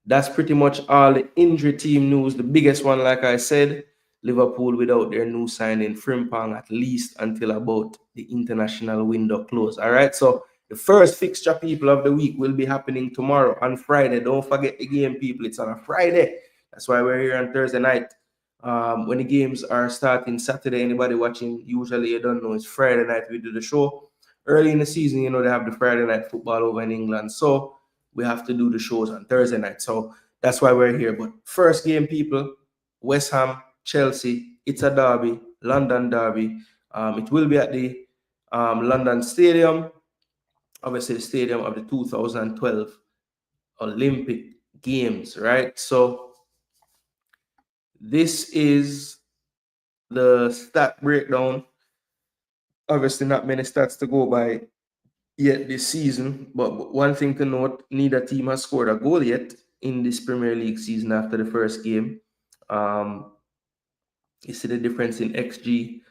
that's pretty much all the injury team news. The biggest one, like I said, Liverpool without their new signing Frimpong at least until about the international window close. All right, so the first fixture, people, of the week will be happening tomorrow on Friday. Don't forget the game, people. It's on a Friday. That's why we're here on Thursday night. When the games are starting Saturday, anybody watching, usually you don't know, it's Friday night we do the show. Early in the season, they have the Friday night football over in England. So we have to do the shows on Thursday night. So that's why we're here. But first game, people, West Ham, Chelsea. It's a derby, London derby. It will be at the London Stadium, obviously the stadium of the 2012 Olympic Games, right? So this is the stat breakdown. Obviously, not many stats to go by yet this season, but one thing to note, neither team has scored a goal yet in this Premier League season after the first game. You see the difference in XG.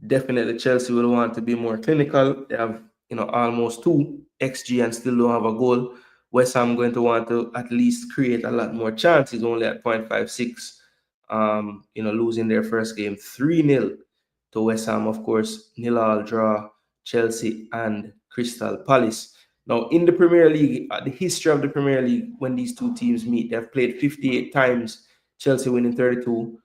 Definitely Chelsea will want to be more clinical. They have almost 2 XG and still don't have a goal. West Ham going to want to at least create a lot more chances, only at 0.56. Losing their first game 3-0 to West Ham, of course, 0-0 draw Chelsea and Crystal Palace. Now, in the Premier League, the history of the Premier League, when these two teams meet, they've played 58 times, Chelsea winning 32,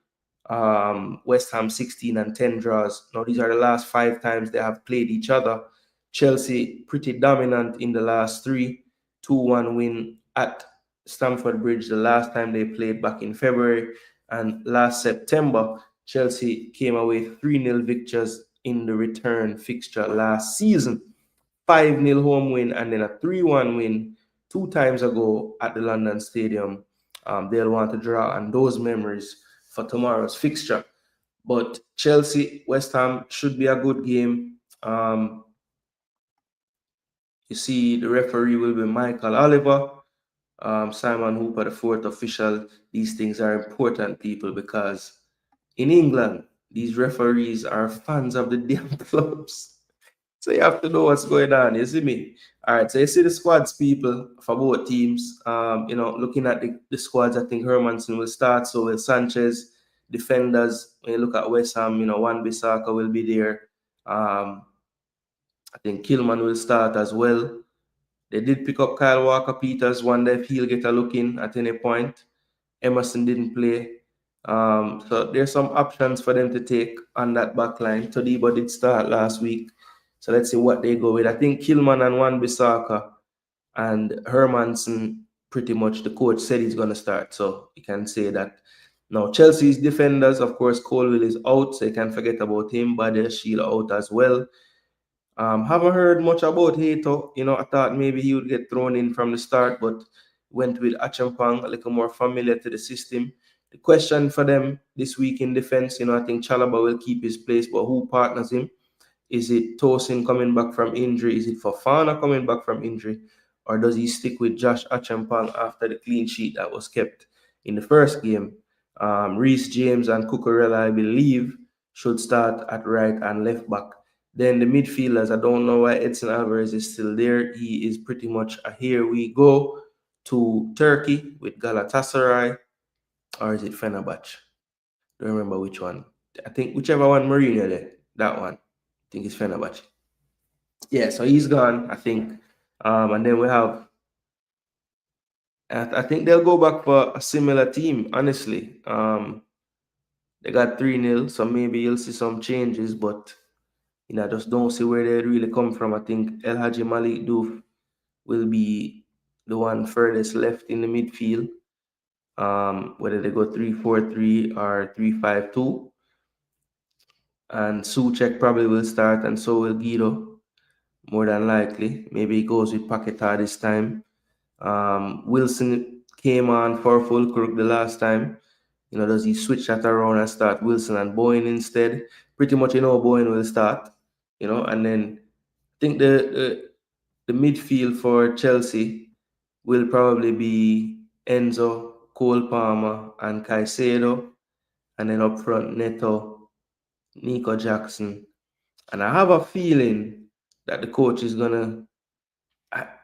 West Ham 16 and 10 draws. Now, these are the last 5 times they have played each other. Chelsea pretty dominant in the last 3, 2-1 win at Stamford Bridge the last time they played back in February. And last September, Chelsea came away 3-0 victors in the return fixture last season. 5-0 home win and then a 3-1 win 2 times ago at the London Stadium. They'll want to draw on those memories for tomorrow's fixture. But Chelsea, West Ham should be a good game. You see, the referee will be Michael Oliver. Simon Hooper, the 4th official. These things are important, people, because in England, these referees are fans of the damn clubs. So you have to know what's going on, you see me? All right, so you see the squads, people, for both teams. Looking at the squads, I think Hermansen will start, so will Sanchez. defenders, when you look at West Ham, Wan Bissaka will be there. I think Kilman will start as well. They did pick up Kyle Walker-Peters. Wonder if he'll get a look in at any point. Emerson didn't play. So there's some options for them to take on that back line. Todibo did start last week. So let's see what they go with. I think Kilman and Wan Bissaka and Hermanson, pretty much the coach said he's going to start. So you can say that. Now, Chelsea's defenders, of course, Colwill is out, so you can forget about him. Badia Sheila out as well. Haven't heard much about Hato. I thought maybe he would get thrown in from the start, but went with Achampang, a little more familiar to the system. The question for them this week in defense, I think Chalaba will keep his place, but who partners him? Is it Tosin coming back from injury? Is it Fofana coming back from injury? Or does he stick with Josh Achampang after the clean sheet that was kept in the first game? Reece James and Cucurella, I believe, should start at right and left back. Then the midfielders, I don't know why Edson Alvarez is still there. He is pretty much a here we go to Turkey with Galatasaray. Or is it Fenerbahce? Don't remember which one. I think whichever one Mourinho there, that one. I think it's Fenerbahce. Yeah, so he's gone, I think. And then we have, I think they'll go back for a similar team, honestly. They got 3-0, so maybe you'll see some changes, but I just don't see where they really come from. I think El Hadji Malik Diouf will be the one furthest left in the midfield. Whether they go 3-4-3 or 3-5-2. And Suchek probably will start, and so will Guido, more than likely. Maybe he goes with Paquetá this time. Wilson came on for Fulkrug the last time. Does he switch that around and start Wilson and Bowen instead? Pretty much, Bowen will start. And then I think the midfield for Chelsea will probably be Enzo, Cole Palmer, and Caicedo. And then up front, Neto, Nico Jackson. And I have a feeling that the coach is going to,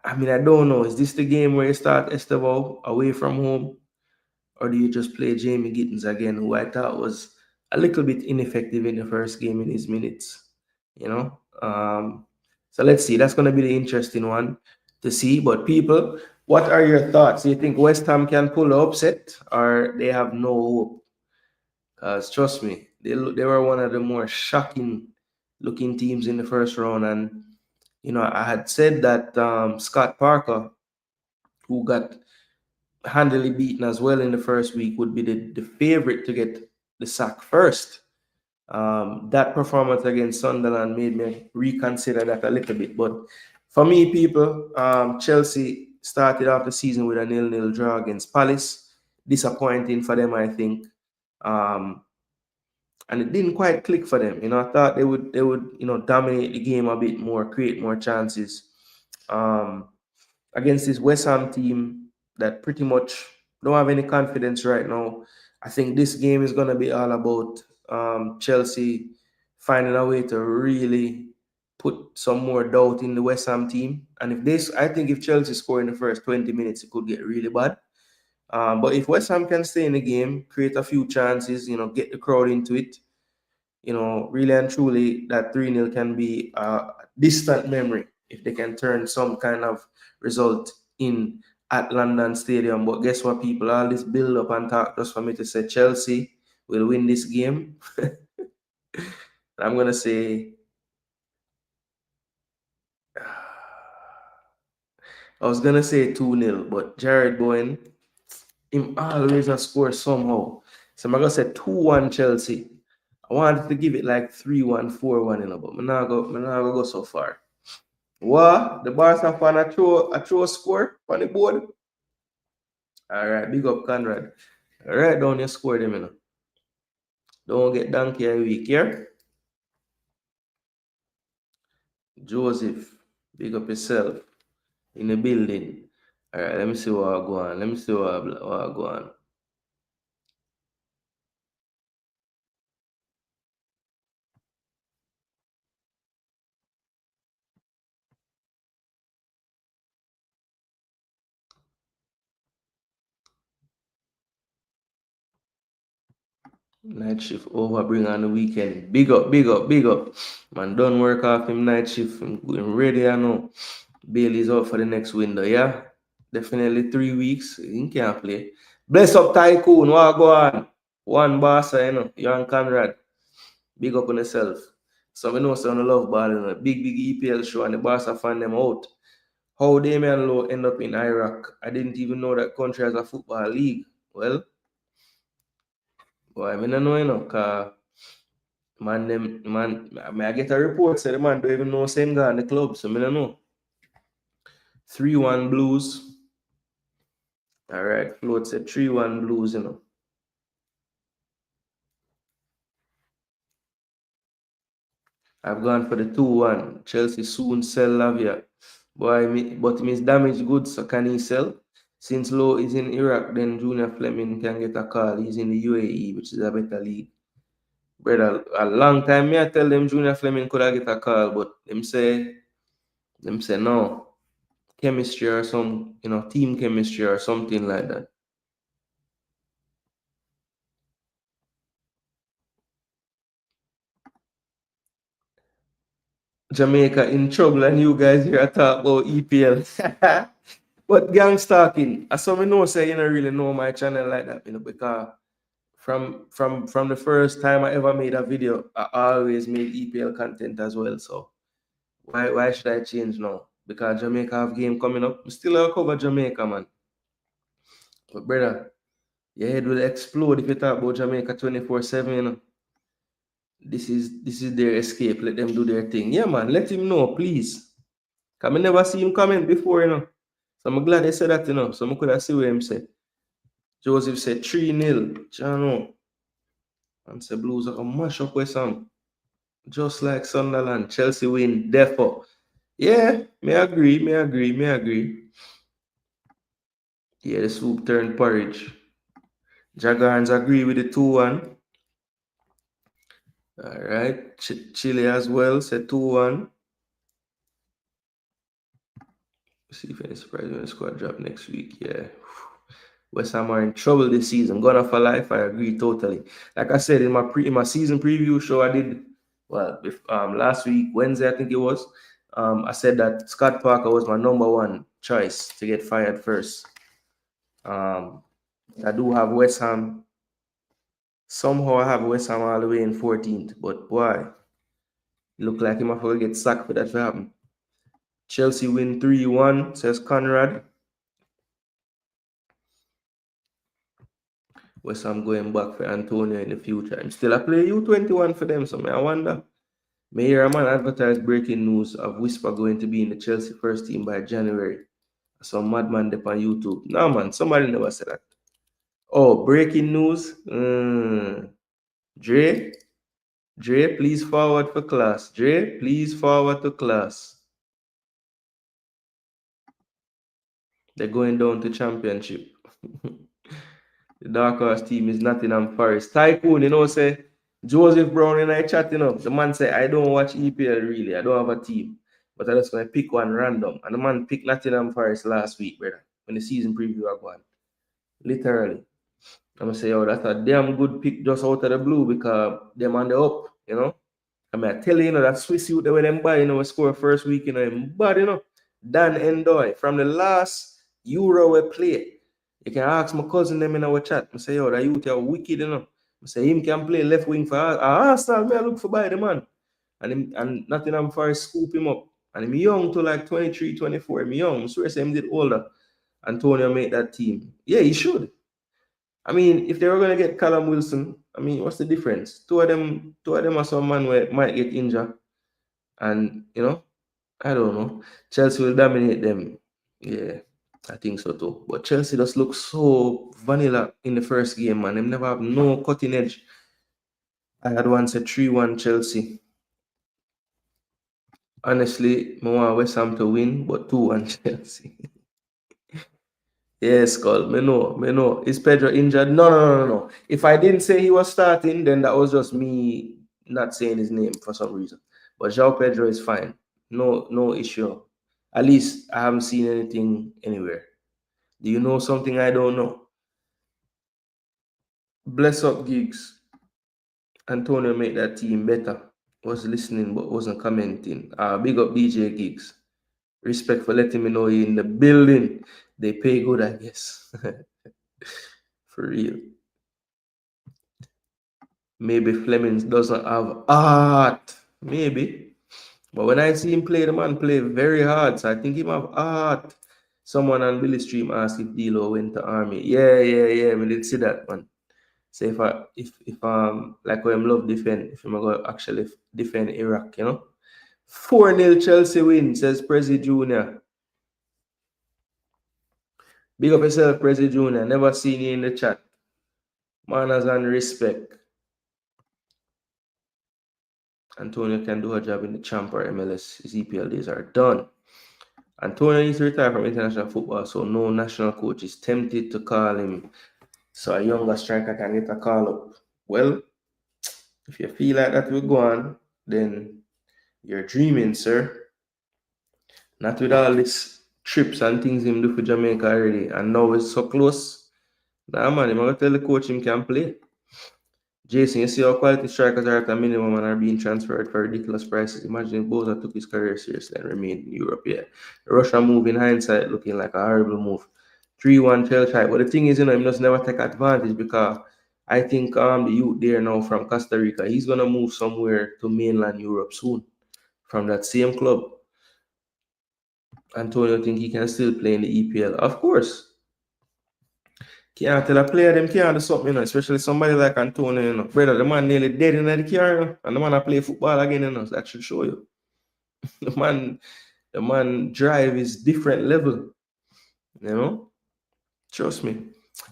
I mean, I don't know. Is this the game where you start Estevao away from home? Or do you just play Jamie Gittins again, who I thought was a little bit ineffective in the first game in his minutes? So let's see. That's going to be the interesting one to see. But people, what are your thoughts? Do you think West Ham can pull the upset, or they have no hope? Because trust me, they were one of the more shocking looking teams in the first round. And, I had said that Scott Parker, who got handily beaten as well in the first week, would be the favorite to get the sack first. That performance against Sunderland made me reconsider that a little bit. But for me, people, Chelsea started off the season with a 0-0 draw against Palace. Disappointing for them, I think. And it didn't quite click for them. I thought they would dominate the game a bit more, create more chances. Against this West Ham team that pretty much don't have any confidence right now. I think this game is going to be all about Chelsea finding a way to really put some more doubt in the West Ham team. And I think if Chelsea score in the first 20 minutes, it could get really bad. But if West Ham can stay in the game, create a few chances, get the crowd into it, really and truly, that 3-0 can be a distant memory if they can turn some kind of result in at London Stadium. But guess what, people? All this build up and talk just for me to say Chelsea will win this game. I'm going to say, I was going to say 2-0, but Jared Bowen, him always a score somehow. So I'm going to say 2-1 Chelsea. I wanted to give it like 3-1, 4-1, but I'm not going to go so far. What? The Barca fan a throw score on the board? All right, big up Conrad. Write down your score them, Don't get donkey a week here. Joseph, big up yourself in the building. All right, let me see what I go on. Let me see what I go on. Night shift over, bring on the weekend. Big up, big up, big up. Man, don't work off him night shift. I'm going ready, I know. Bailey's out for the next window, yeah? Definitely 3 weeks. He can't play. Bless up Tycoon, what go on? One boss, you know. You and Conrad. Big up on yourself. So we know some love ball, you know. Big EPL show and the boss fan them out. How Damian Lowe end up in Iraq? I didn't even know that country has a football league. Well, boy, I mean, I know, you know, cause I get a report say the man don't even know same guy in the club, so I don't know. 3-1 Blues. All right, float said 3-1 Blues, you know. I've gone for the 2-1. Chelsea soon sell Lavia. Boy, but means damage goods, so can he sell? Since Lowe is in Iraq, then Junior Fleming can get a call. He's in the UAE, which is a better league. Brother, a long time me I tell them Junior Fleming could have get a call, but them say no. Chemistry or some, you know, team chemistry or something like that. Jamaica in trouble and you guys here talk about EPL. But gang stalking, as some know say you don't really know my channel like that, you know, because from the first time I ever made a video, I always made EPL content as well. So why should I change now? Because Jamaica have game coming up. We still have cover Jamaica, man. But brother, your head will explode if you talk about Jamaica 24/7, you know. This is their escape. Let them do their thing. Yeah, man. Let him know, please. Cause I never see him comment before, you know. So I'm glad they said that, you know. So I could have see what him said. Joseph said 3-0. Jano. And say Blues are gonna mash up with some. Just like Sunderland. Chelsea win. Therefore. Yeah, may agree, may agree, may agree. Yeah, the soup turned porridge. Jagans agree with the 2-1. All right. Chile as well said 2-1. See if any surprise when the squad drop next week. Yeah. West Ham are in trouble this season. Gonna for life. I agree totally. Like I said in my season preview show, I did last week Wednesday I think it was. I said that Scott Parker was my number one choice to get fired first. I do have West Ham. Somehow I have West Ham all the way in 14th, but why? Look like he might get sacked for that to happen. Chelsea win 3-1, says Conrad. West Ham going back for Antonio in the future. I'm still a play U21 for them, so I wonder. May hear a man advertise breaking news of Whisper going to be in the Chelsea first team by January. Some madman up on YouTube. No man, somebody never said that. Oh, breaking news. Dre, please forward for class. Dre, please forward to class. They're going down to championship. The dark horse team is Nottingham Forest. Tycoon, you know, say Joseph Brown and I chatting up. The man say, I don't watch EPL really. I don't have a team. But I just going to pick one random. And the man picked Nottingham Forest last week, brother. When the season preview are going. Literally. I'm going to say, oh, that's a damn good pick just out of the blue because them on the up, you know. I mean, I tell you, that Swiss youth that when them buy, we score first week, but, Dan Endoy, from the last Euro we play, you can ask my cousin them in our chat. I say, yo, that youth are wicked, I say, him can play left wing for Arsenal, me I look for by the man. And Nottingham Forest scoop him up. And him young to like 23, 24. Him young. I swear him did older. Antonio made that team. Yeah, he should. I mean, if they were going to get Callum Wilson, I mean, what's the difference? Two of them are some man where might get injured. And, I don't know. Chelsea will dominate them. Yeah, I think so too. But Chelsea just looks so vanilla in the first game, man. They never have no cutting edge. I had once a 3-1 Chelsea. Honestly, I want West Ham to win, but 2-1 Chelsea. Yes, Skull. Me know. Is Pedro injured? No. If I didn't say he was starting, then that was just me not saying his name for some reason. But João Pedro is fine. No issue. At least I haven't seen anything anywhere. Do you know something I don't know? Bless up, gigs. Antonio make that team better. Was listening but wasn't commenting. Big up DJ Gigs. Respect for letting me know you in the building. They pay good, I guess. For real. Maybe Flemings doesn't have art. Maybe. But when I see him play, the man play very hard. So I think he have art. Someone on Billy Stream asked if D'Lo went to Army. Yeah. We did see that, man. So if like when I'm love defend, if I'm gonna actually defend Iraq, 4-0 Chelsea win, says Prezi Jr. Big up yourself, Prezi Jr. Never seen you in the chat. Manners and respect. Antonio can do a job in the champ or MLS. His EPL days are done. Antonio needs to retire from international football, so no national coach is tempted to call him so a younger striker can get a call up. Well, if you feel like that will go on, then you're dreaming, sir. Not with all these trips and things him do for Jamaica already, and now it's so close. Nah, man, I'm going to tell the coach him can play. Jason, you see how quality strikers are at a minimum and are being transferred for ridiculous prices. Imagine if Boza took his career seriously and remained in Europe. Yeah. The Russia move in hindsight looking like a horrible move. 3-1 tail type. But the thing is, he must never take advantage because I think the youth there now from Costa Rica, he's gonna move somewhere to mainland Europe soon from that same club. Antonio think he can still play in the EPL. Of course. Can't tell a player them can't do something, especially somebody like Antonio, Brother, the man nearly dead in the car, and the man play football again, so that should show you. the man drive is different level. Trust me.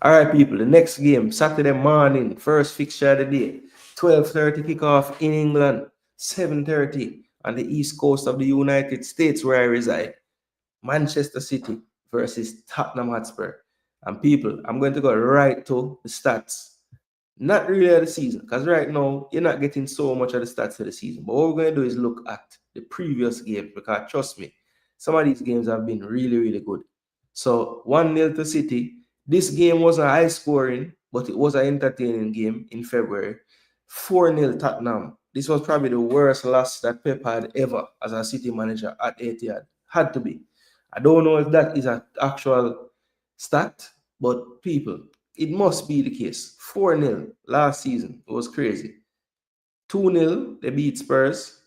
All right, people. The next game, Saturday morning, first fixture of the day, 12:30 kickoff in England, 7:30 on the east coast of the United States where I reside. Manchester City versus Tottenham Hotspur. And people, I'm going to go right to the stats. Not really of the season, because right now, you're not getting so much of the stats of the season. But what we're going to do is look at the previous games, because trust me, some of these games have been really, really good. So 1-0 to City. This game wasn't high scoring, but it was an entertaining game in February. 4-0 Tottenham. This was probably the worst loss that Pep had ever as a City manager at Etihad. Had to be. I don't know if that is an actual stat, but people, it must be the case. 4-0 last season. It was crazy. 2-0, they beat Spurs.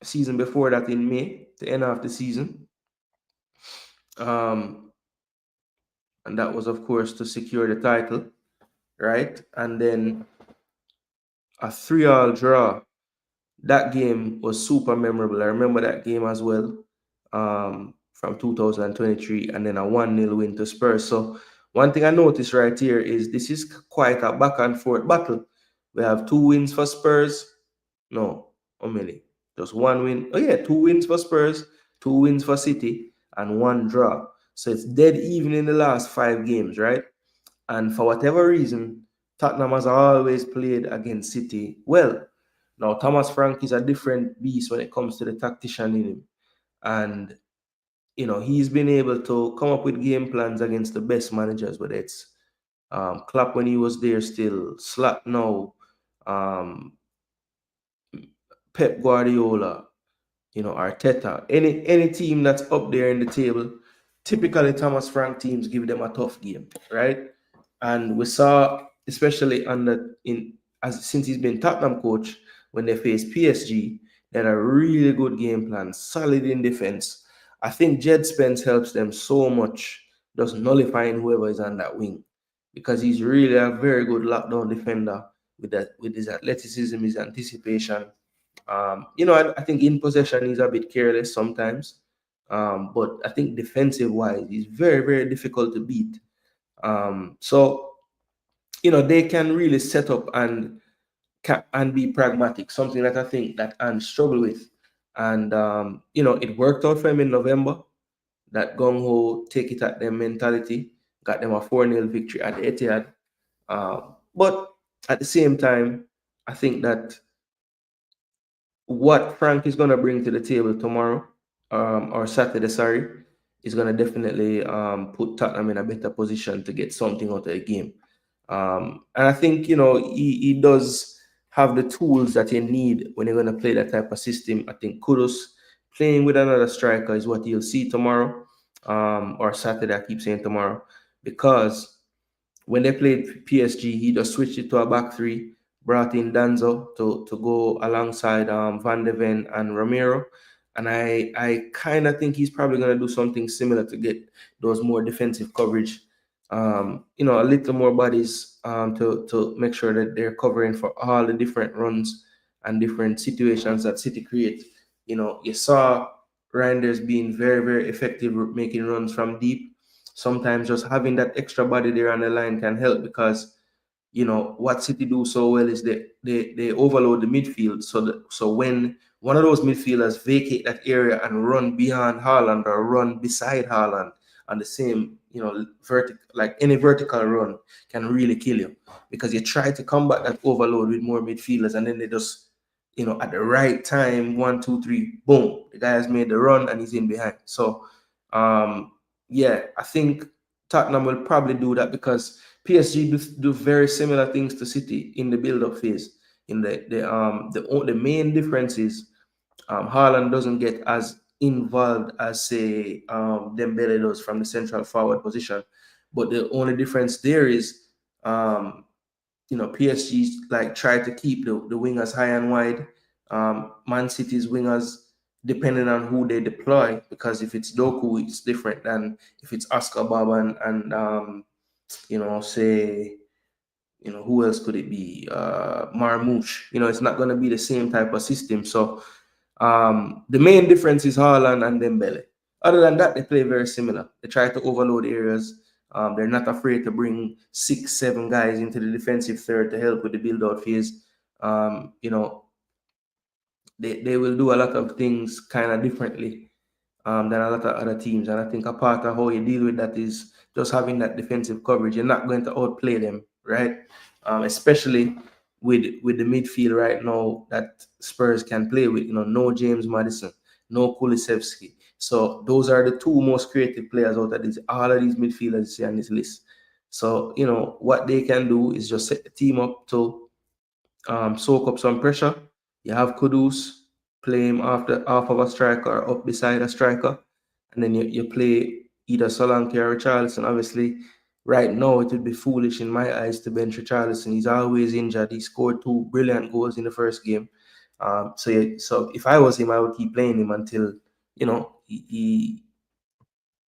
Season before that in May, the end of the season. And that was, of course, to secure the title, right? And then a 3-3 draw. That game was super memorable. I remember that game as well. From 2023, and then a 1-0 win to Spurs. So one thing I noticed right here is this is quite a back and forth battle. We have 2 wins for Spurs. No, how many? Just 1 win. Oh yeah, 2 wins for Spurs, 2 wins for City, and 1 draw. So it's dead even in the last 5 games, right? And for whatever reason, Tottenham has always played against City well. Now, Thomas Frank is a different beast when it comes to the tactician in him. And he's been able to come up with game plans against the best managers, whether it's Klopp when he was there still, Slot now, Pep Guardiola, Arteta, any team that's up there in the table, typically Thomas Frank teams give them a tough game, right? And we saw, especially since he's been Tottenham coach, when they faced PSG, they had a really good game plan, solid in defense. I think Jed Spence helps them so much, just nullifying whoever is on that wing, because he's really a very good lockdown defender with his athleticism, his anticipation. I think in possession he's a bit careless sometimes, but I think defensive-wise he's very, very difficult to beat. So they can really set up and be pragmatic, something that I think that Ant struggle with. And it worked out for him in November. That gung-ho, take it at them mentality got them a 4-0 victory at the Etihad. But at the same time, I think that what Frank is going to bring to the table tomorrow, or Saturday, sorry, is going to definitely put Tottenham in a better position to get something out of the game. And I think, he does have the tools that you need when you're going to play that type of system. I think Kudus playing with another striker is what you'll see tomorrow, or Saturday. I keep saying tomorrow, because when they played PSG, he just switched it to a back three, brought in Danzo to go alongside Van de Ven and Romero. And I kind of think he's probably going to do something similar to get those more defensive coverage. A little more bodies to make sure that they're covering for all the different runs and different situations that City create. You saw Reinders being very, very effective making runs from deep. Sometimes just having that extra body there on the line can help, because what City do so well is they overload the midfield. So when one of those midfielders vacate that area and run beyond Haaland or run beside Haaland on the same vertical, like any vertical run can really kill you, because you try to combat that overload with more midfielders, and then they just at the right time, 1, 2, 3, boom, the guy has made the run and he's in behind. So yeah, I think Tottenham will probably do that, because PSG do very similar things to City in the build-up phase. In the main difference is Haaland doesn't get as involved as, say, Dembele does from the central forward position. But the only difference there is PSG's like try to keep the wingers high and wide. Man City's wingers, depending on who they deploy, because if it's Doku, it's different than if it's Oscar Bob and say, who else could it be? Marmouche. It's not going to be the same type of system. So the main difference is Haaland and Dembele. Other than that, they play very similar. They try to overload areas. They're not afraid to bring 6, 7 guys into the defensive third to help with the build-out phase. They will do a lot of things kind of differently than a lot of other teams. And I think a part of how you deal with that is just having that defensive coverage. You're not going to outplay them, right? Especially with the midfield right now that Spurs can play with. No James Maddison, no Kulusevski. So those are the two most creative players out of all of these midfielders you see on this list. So, what they can do is just set the team up to soak up some pressure. You have Kudus play him off of a striker or up beside a striker, and then you play either Solanke or Richarlison. Obviously, right now it would be foolish in my eyes to bench Richarlison. He's always injured. He scored 2 brilliant goals in the first game. So if I was him, I would keep playing him until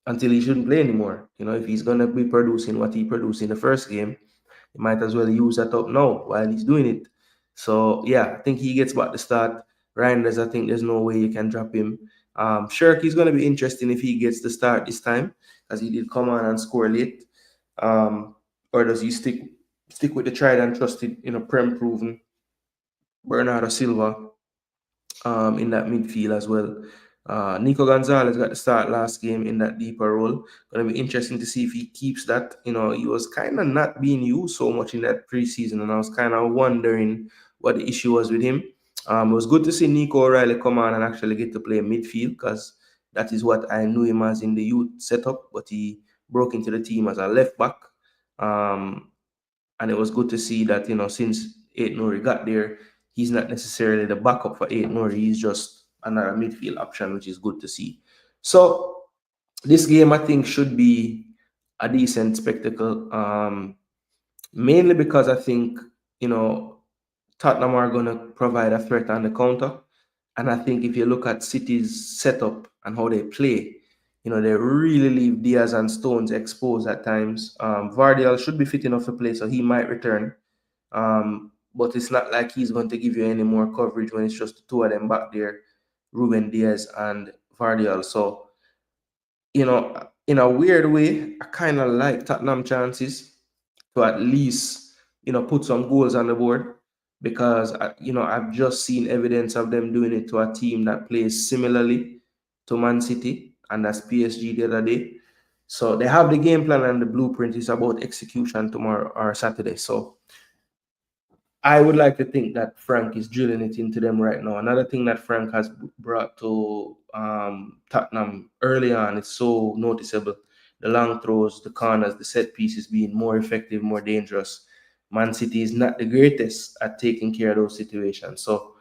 until he shouldn't play anymore. If he's gonna be producing what he produced in the first game, you might as well use that up now while he's doing it. So yeah, I think he gets back to start. Reinders, I think there's no way you can drop him. Shirk is going to be interesting if he gets the start this time, because he did come on and score late. Or does he stick with the tried and trusted, Prem proven Bernardo Silva in that midfield as well. Nico Gonzalez got the start last game in that deeper role. Going to be interesting to see if he keeps that. He was kind of not being used so much in that preseason, and I was kind of wondering what the issue was with him. It was good to see Nico O'Reilly come on and actually get to play midfield, because that is what I knew him as in the youth setup, but he broke into the team as a left back. And it was good to see that, since Aït-Nouri got there, he's not necessarily the backup for Aït-Nouri. He's just another midfield option, which is good to see. So this game, I think, should be a decent spectacle, mainly because I think, Tottenham are going to provide a threat on the counter. And I think if you look at City's setup and how they play, they really leave Diaz and Stones exposed at times. Vardiel should be fit enough to play, so he might return. But it's not like he's going to give you any more coverage when it's just the two of them back there, Ruben Diaz and Vardiel. So, in a weird way, I kind of like Tottenham chances to at least, put some goals on the board, because, I've just seen evidence of them doing it to a team that plays similarly to Man City, and that's PSG the other day. So they have the game plan and the blueprint is about execution tomorrow or Saturday. So I would like to think that Frank is drilling it into them right now. Another thing that Frank has brought to Tottenham early on, it's so noticeable. The long throws, the corners, the set pieces being more effective, more dangerous. Man City is not the greatest at taking care of those situations. So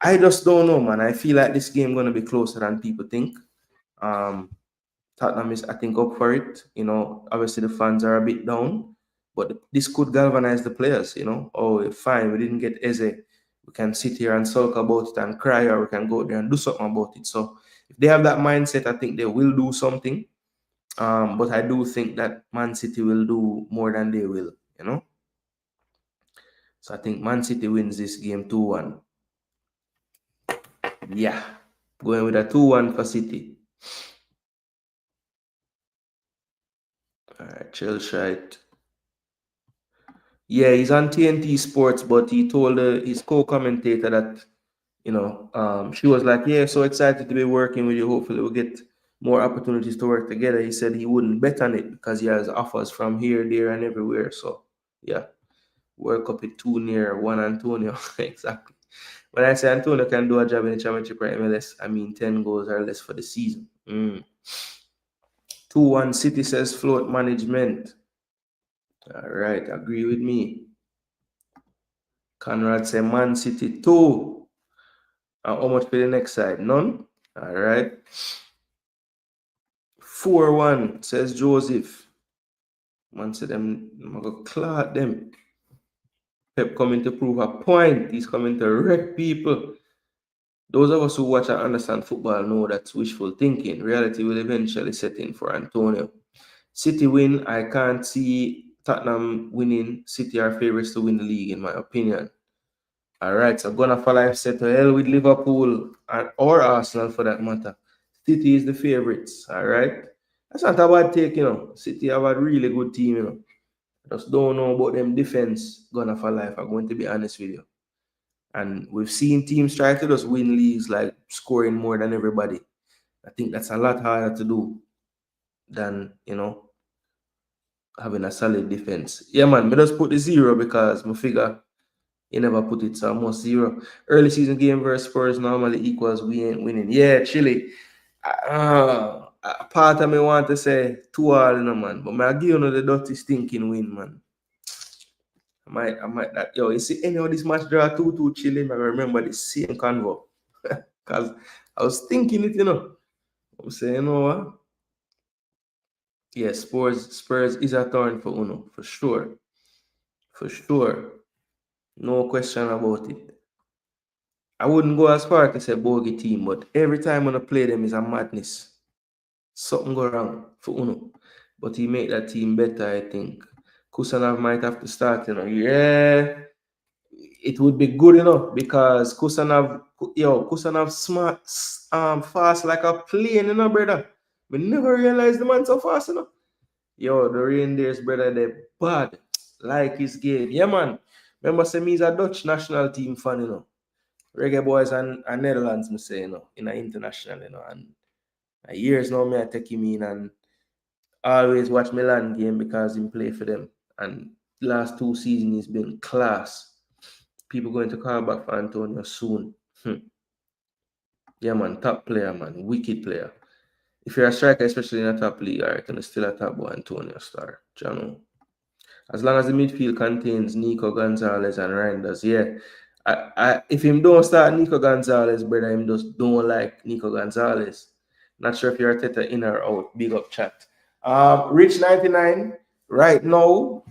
I just don't know, man. I feel like this game gonna be closer than people think. Um, Tottenham is, I think, up for it. Obviously the fans are a bit down, but this could galvanize the players. Oh, fine, we didn't get Eze. We can sit here and sulk about it and cry, or we can go there and do something about it. So if they have that mindset, I think they will do something. But I do think that Man City will do more than they will. So I think Man City wins this game 2-1. Yeah, going with a 2-1 for City. All right, Chelsea. Yeah, he's on TNT Sports, but he told his co-commentator that, she was like, yeah, so excited to be working with you. Hopefully we'll get more opportunities to work together. He said he wouldn't bet on it because he has offers from here, there, and everywhere. So, yeah, World Cup is too near one Antonio. Exactly. When I say Antonio can do a job in the championship or MLS, I mean 10 goals or less for the season. 2-1 City says float management. All right, agree with me. Conrad say Man City 2. And how much for the next side? None? All right. 4-1 says Joseph. Man said them, I'm going to clot them. Pep coming to prove a point. He's coming to wreck people. Those of us who watch and understand football know that's wishful thinking. Reality will eventually set in for Antonio. City win. I can't see Tottenham winning. City are favorites to win the league, in my opinion. All right, so gonna for life said to hell with Liverpool or Arsenal for that matter. City is the favorites. All right, that's not a bad take. City have a really good team. Just don't know about them defense. Gonna for life. I'm going to be honest with you. And we've seen teams try to just win leagues like scoring more than everybody. I think that's a lot harder to do than having a solid defense. Yeah, man. Me just put the 0 because my figure. You never put it, so almost 0. Early season game versus Spurs normally equals we ain't winning. Yeah, Chile. Part of me want to say 2-all, man. But I give you the dirty stinking win, man. I might that. Yo, you see any of this match draw 2-2 Chile, I remember the same convo. Because I was thinking it. I'm saying, you know what? Yeah, Spurs is a turn for Uno, for sure. For sure. No question about it. I wouldn't go as far to say bogey team, but every time when I play them is a madness. Something go wrong for Uno. But he made that team better, I think. Kusanov might have to start. Yeah, it would be good, because Kusanov smart, fast like a plane, brother. We never realized the man so fast. Yo, the reindeers, brother, they bad. Like his game. Yeah, man. Remember, say me is a Dutch national team fan. Reggae boys and Netherlands, me say, in an international, and years now me I take him in and always watch Milan game because him play for them. And last 2 seasons he's been class. People going to call back for Antonio soon. Yeah, man, top player, man, wicked player. If you're a striker, especially in a top league, alright, and still a top boy, Antonio Star, Jano. As long as the midfield contains Nico Gonzalez and Reinders, yeah. If him don't start Nico Gonzalez, brother, him just don't like Nico Gonzalez. Not sure if you're Teta in or out. Big up chat. Rich 99, right now,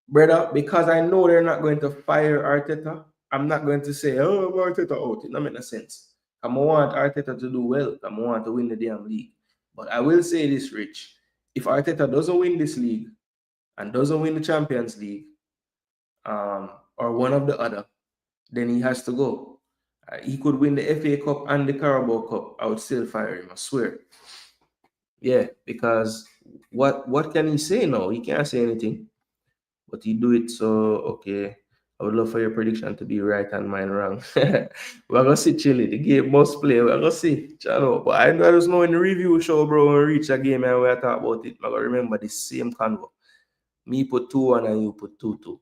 brother, because I know they're not going to fire Arteta, I'm not going to say, oh, Arteta out. It don't make no sense. I want Arteta to do well. I want to win the damn league. But I will say this, Rich. If Arteta doesn't win this league and doesn't win the Champions League, or one of the other, then he has to go. He could win the FA Cup and the Carabao Cup. I would still fire him, I swear. Yeah, because what can he say now? He can't say anything. But he do it, so okay. I would love for your prediction to be right and mine wrong. We're gonna see Chile. The game must play. We're gonna see. Channel. But I just know in the review show, bro, when we reach a game and we talk about it, I'm gonna remember the same convo. Me put 2-1 and you put 2-2.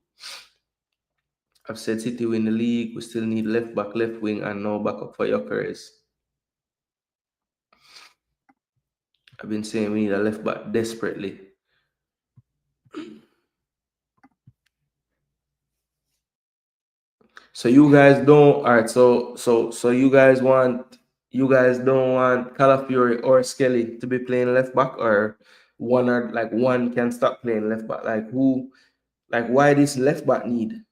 I've said City win the league. We still need left back, left wing, and no backup for Gyökeres. I've been saying we need a left back desperately. So you guys don't. All right. So you guys don't want Calafiori or Skelly to be playing left back, or one can stop playing left back. Like who? Like why this left back need?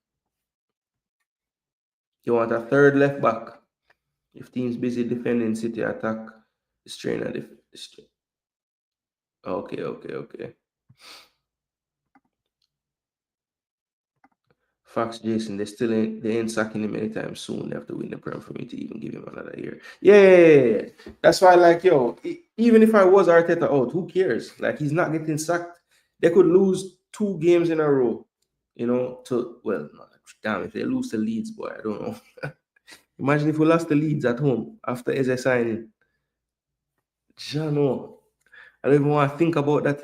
You want a third left back if teams busy defending City attack. Strain at the. Okay. Okay. Fox Jason, they ain't sacking him anytime soon. They have to win the Prem for me to even give him another year. Yeah. That's why, like, even if I was Arteta out, who cares? Like, he's not getting sacked. They could lose 2 games in a row, damn, if they lose to Leeds, boy, I don't know. Imagine if we lost the Leeds at home after Eze signing. No. I don't even want to think about that.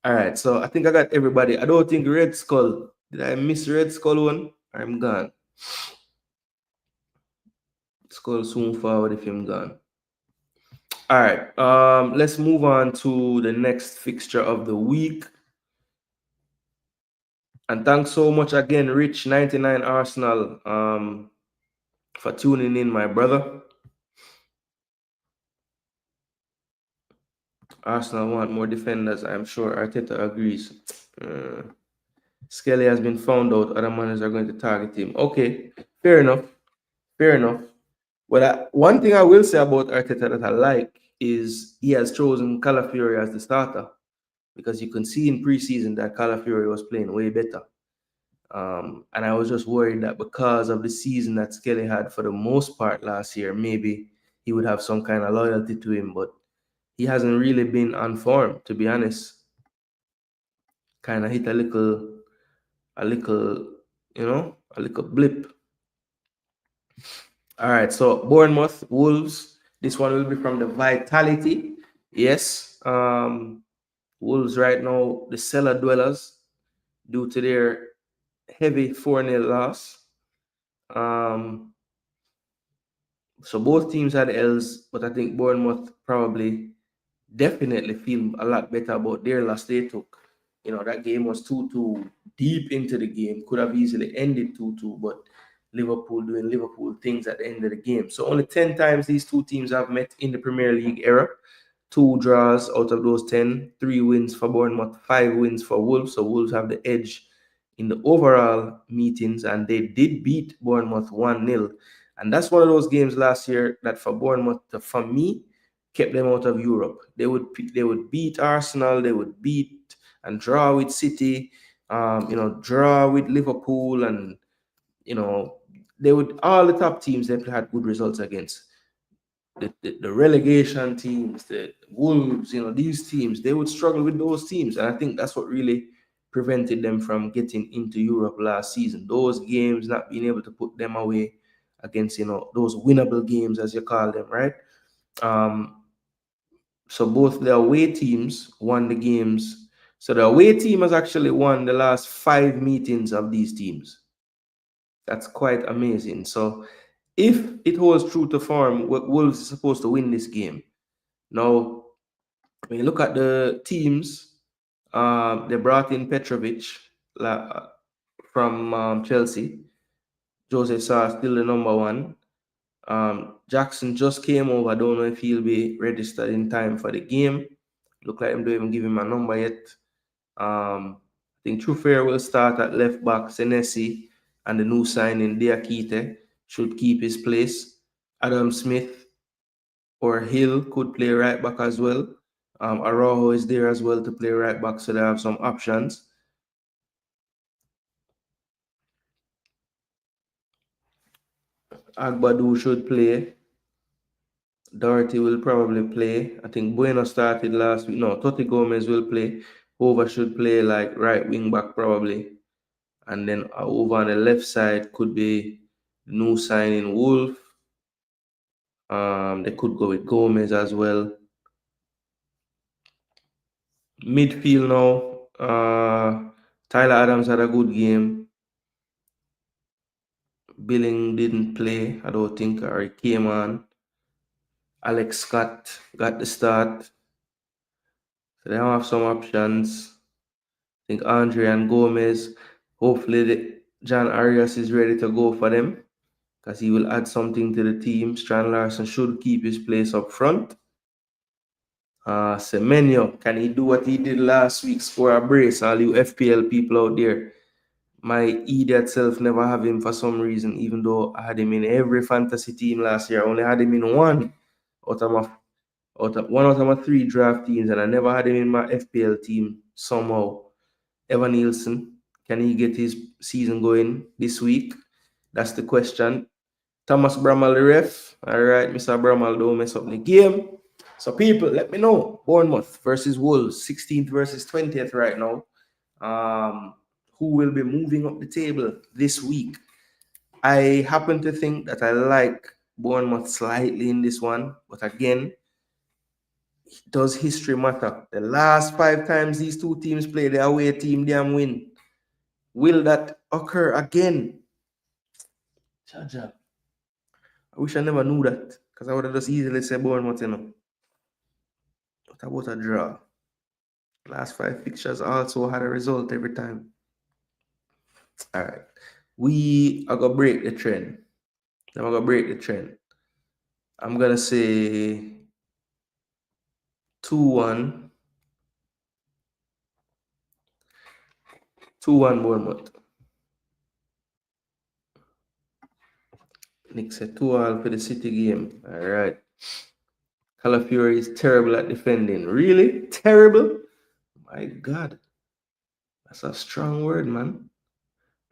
All right, so I think I got everybody. I don't think Red Skull. Did I miss Red Skull one? I'm gone. Skull soon forward if I'm gone. All right, let's move on to the next fixture of the week. And thanks so much again, Rich99 Arsenal, for tuning in, my brother. Arsenal want more defenders. I'm sure Arteta agrees. Skelly has been found out. Other managers are going to target him. Okay, fair enough. Well, one thing I will say about Arteta that I like is he has chosen Calafiori as the starter, because you can see in preseason that Calafiori was playing way better. And I was just worried that because of the season that Skelly had for the most part last year, maybe he would have some kind of loyalty to him, but he hasn't really been on form, to be honest. Kind of hit a little blip. All right, so Bournemouth, Wolves. This one will be from the Vitality. Yes. Wolves right now, the cellar dwellers, due to their heavy 4-0 loss. So both teams had L's, but I think Bournemouth probably definitely feel a lot better about their loss they took. That game was 2-2 deep into the game. Could have easily ended 2-2, but Liverpool doing Liverpool things at the end of the game. So only 10 times these two teams have met in the Premier League era. 2 draws out of those 10, 3 wins for Bournemouth, 5 wins for Wolves. So Wolves have the edge in the overall meetings, and they did beat Bournemouth 1-0. And that's one of those games last year that for Bournemouth, for me, kept them out of Europe. They would beat Arsenal, they would beat and draw with City, draw with Liverpool, and they would, all the top teams they had good results against. The relegation teams, the Wolves, these teams, they would struggle with those teams. And I think that's what really prevented them from getting into Europe last season. Those games, not being able to put them away against, those winnable games, as you call them, right? So both the away teams won the games. So the away team has actually won the last 5 meetings of these teams. That's quite amazing. So if it holds true to form, Wolves is supposed to win this game. Now, when you look at the teams, they brought in Petrovic from Chelsea. Jose Sarr still the number 1. Jackson just came over. I don't know if he'll be registered in time for the game. Look like I'm don't even give him a number yet. I think Trufair will start at left back. Senesi and the new signing Diakite should keep his place. Adam Smith or Hill could play right back as well. Araujo is there as well to play right back, so they have some options. Agbadu should play. Doherty will probably play. I think Bueno started last week. No, Totti Gomez will play. Hova should play like right wing back probably. And then over on the left side could be new signing Wolf. They could go with Gomez as well. Midfield now. Tyler Adams had a good game. Billing didn't play, I don't think, or he came on. Alex Scott got the start. So they have some options. I think Andre and Gomez, hopefully John Arias is ready to go for them because he will add something to the team. Strand Larson should keep his place up front. Semenyo, can he do what he did last week? Score a brace, all you FPL people out there. My idiot self never have him for some reason, even though I had him in every fantasy team last year. I only had him in one out of my 3 draft teams, and I never had him in my FPL team somehow. Evan Nielsen, can he get his season going this week? That's the question. Thomas Bramall, the ref. All right, Mr. Bramall, don't mess up the game. So, people, let me know. Bournemouth versus Wolves, 16th versus 20th right now. Who will be moving up the table this week? I happen to think that I like Bournemouth slightly in this one, but again, does history matter? The last 5 times these two teams play, the away team damn win. Will that occur again? Chaja. I wish I never knew that, because I would have just easily said Bournemouth, you know. What about a draw? Last 5 fixtures also had a result every time. All right. We are going to break the trend. I'm going to break the trend. I'm going to say 2-1. 2-1 Bournemouth. Nick said 2-1 for the City game. All right. Calafiori is terrible at defending. Really? Terrible? My God. That's a strong word, man.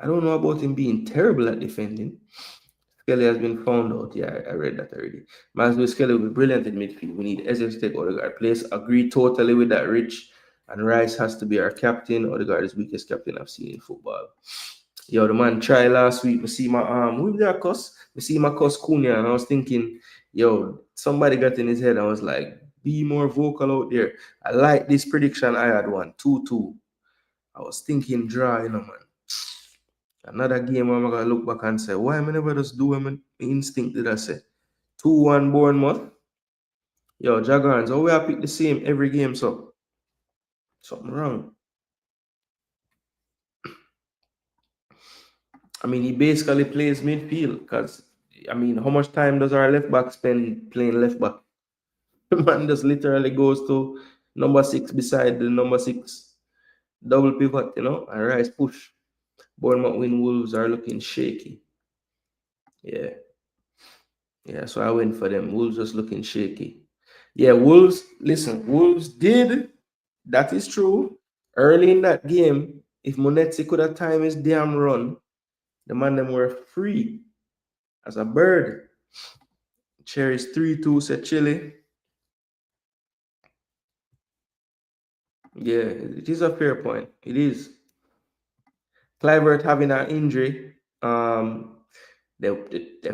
I don't know about him being terrible at defending. Skelly has been found out. Yeah, I read that already. Maslow Skelly will be brilliant in midfield. We need Ezra to take Odegaard place. Agree totally with that, Rich. And Rice has to be our captain. Odegaard is the weakest captain I've seen in football. Yo, the man tried last week. I see my who did I cuss? I see my cuss Cunha, and I was thinking, yo, somebody got in his head. I was like, be more vocal out there. I like this prediction. I had one 2-2. I was thinking draw, you know, man. Another game where I'm gonna look back and say, why am I never just do what my instinct did I say? 2-1 Bournemouth. Yo, Jaguars, how we have pick the same every game, so something wrong. I mean, he basically plays midfield because, I mean, how much time does our left back spend playing left back? The man just literally goes to number 6 beside the number 6 double pivot, you know, and Rice push. Bournemouth win. Wolves are looking shaky. Yeah. Yeah, so I went for them. Wolves just looking shaky. Yeah, Wolves, listen, Wolves did, that is true. Early in that game, if Monetsi could have timed his damn run, the man them were free as a bird. Cherries 3-2 said Chile. Yeah, it is a fair point. It is. Clivert having an injury. They're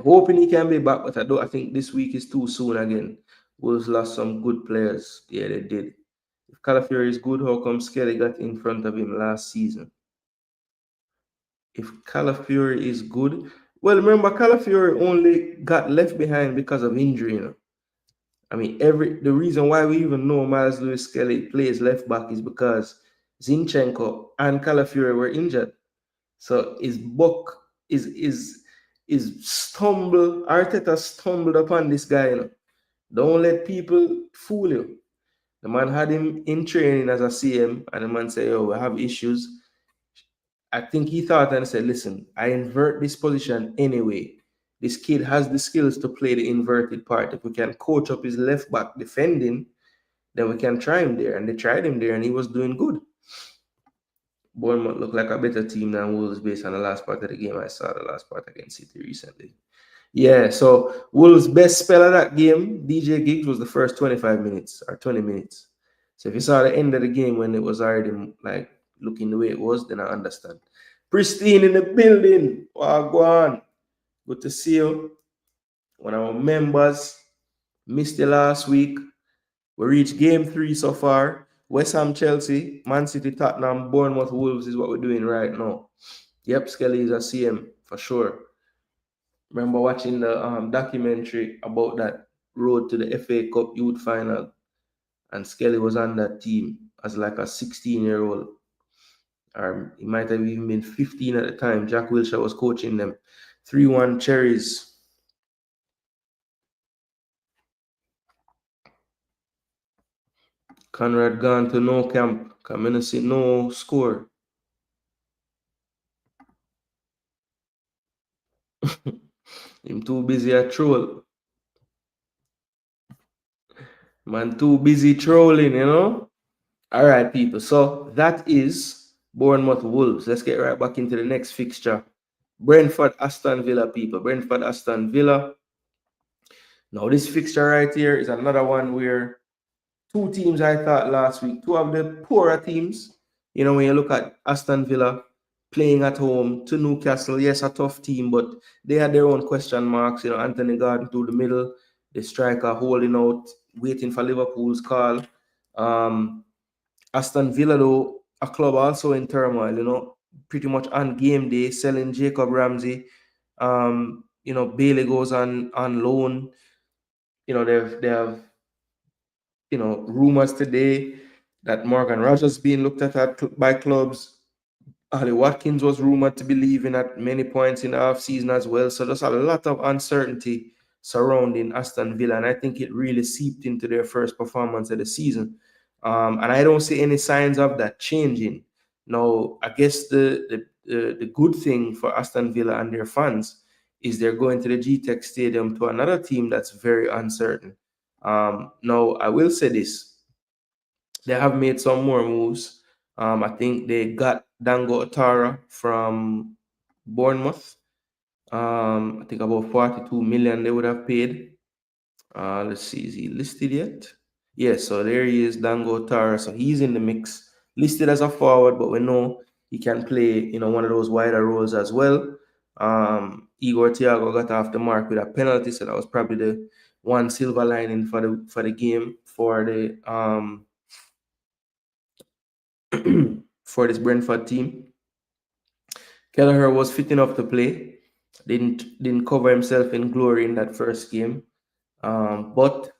hoping he can be back, but I think this week is too soon again. Wolves lost some good players. Yeah, they did. If Calafiori is good, how come Skelly got in front of him last season? If Calafiori is good, well, remember Calafiori only got left behind because of injury, you know. I mean, the reason why we even know Miles Lewis Skelly plays left back is because Zinchenko and Calafiori were injured. So his buck is stumble. Arteta stumbled upon this guy, you know. Don't let people fool you. The man had him in training as a CM, and the man said, "Oh, we have issues." I think he thought and said, "Listen, I invert this position anyway. This kid has the skills to play the inverted part. If we can coach up his left back defending, then we can try him there." And they tried him there, and he was doing good. Bournemouth looked like a better team than Wolves based on the last part of the game. I saw the last part against City recently. Yeah, so Wolves' best spell of that game, DJ Giggs, was the first 25 minutes or 20 minutes. So if you saw the end of the game when it was already like looking the way it was, then I understand. Pristine in the building. Wow, go on. Good to see you. One of our members missed you last week. We reached game 3 so far. West Ham, Chelsea, Man City, Tottenham, Bournemouth, Wolves is what we're doing right now. Yep, Skelly is a CM for sure. Remember watching the documentary about that road to the FA Cup Youth Final, and Skelly was on that team as like a 16-year-old. or he might have even been 15 at the time. Jack Wilshere was coaching them. 3-1 Cherries. Conrad gone to no camp. Coming to see no score. Him too busy at troll. Man, too busy trolling, you know? All right, people. So that is Bournemouth Wolves. Let's get right back into the next fixture. Brentford Aston Villa, people. Brentford Aston Villa. Now, this fixture right here is another one where two teams I thought last week, two of the poorer teams. You know, when you look at Aston Villa playing at home to Newcastle, yes, a tough team, but they had their own question marks. You know, Anthony Gordon through the middle, the striker holding out, waiting for Liverpool's call. Aston Villa, though, a club also in turmoil, you know, pretty much on game day, selling Jacob Ramsey. You know, Bailey goes on loan. You know, they have rumors today that Morgan Rogers being looked at by clubs. Ali Watkins was rumored to be leaving at many points in the offseason as well. So there's a lot of uncertainty surrounding Aston Villa, and I think it really seeped into their first performance of the season. And I don't see any signs of that changing. Now, I guess the good thing for Aston Villa and their fans is they're going to the GTEC Stadium to another team that's very uncertain. Now, I will say this. They have made some more moves. I think they got Dango Otara from Bournemouth. I think about 42 million they would have paid. Let's see, is he listed yet? Yes, so there he is, Dango Otara. So he's in the mix, listed as a forward, but we know he can play, one of those wider roles as well. Igor Thiago got off the mark with a penalty, so that was probably the one silver lining for the game for the for this Brentford team. Kelleher was fit enough to play. Didn't cover himself in glory in that first game. But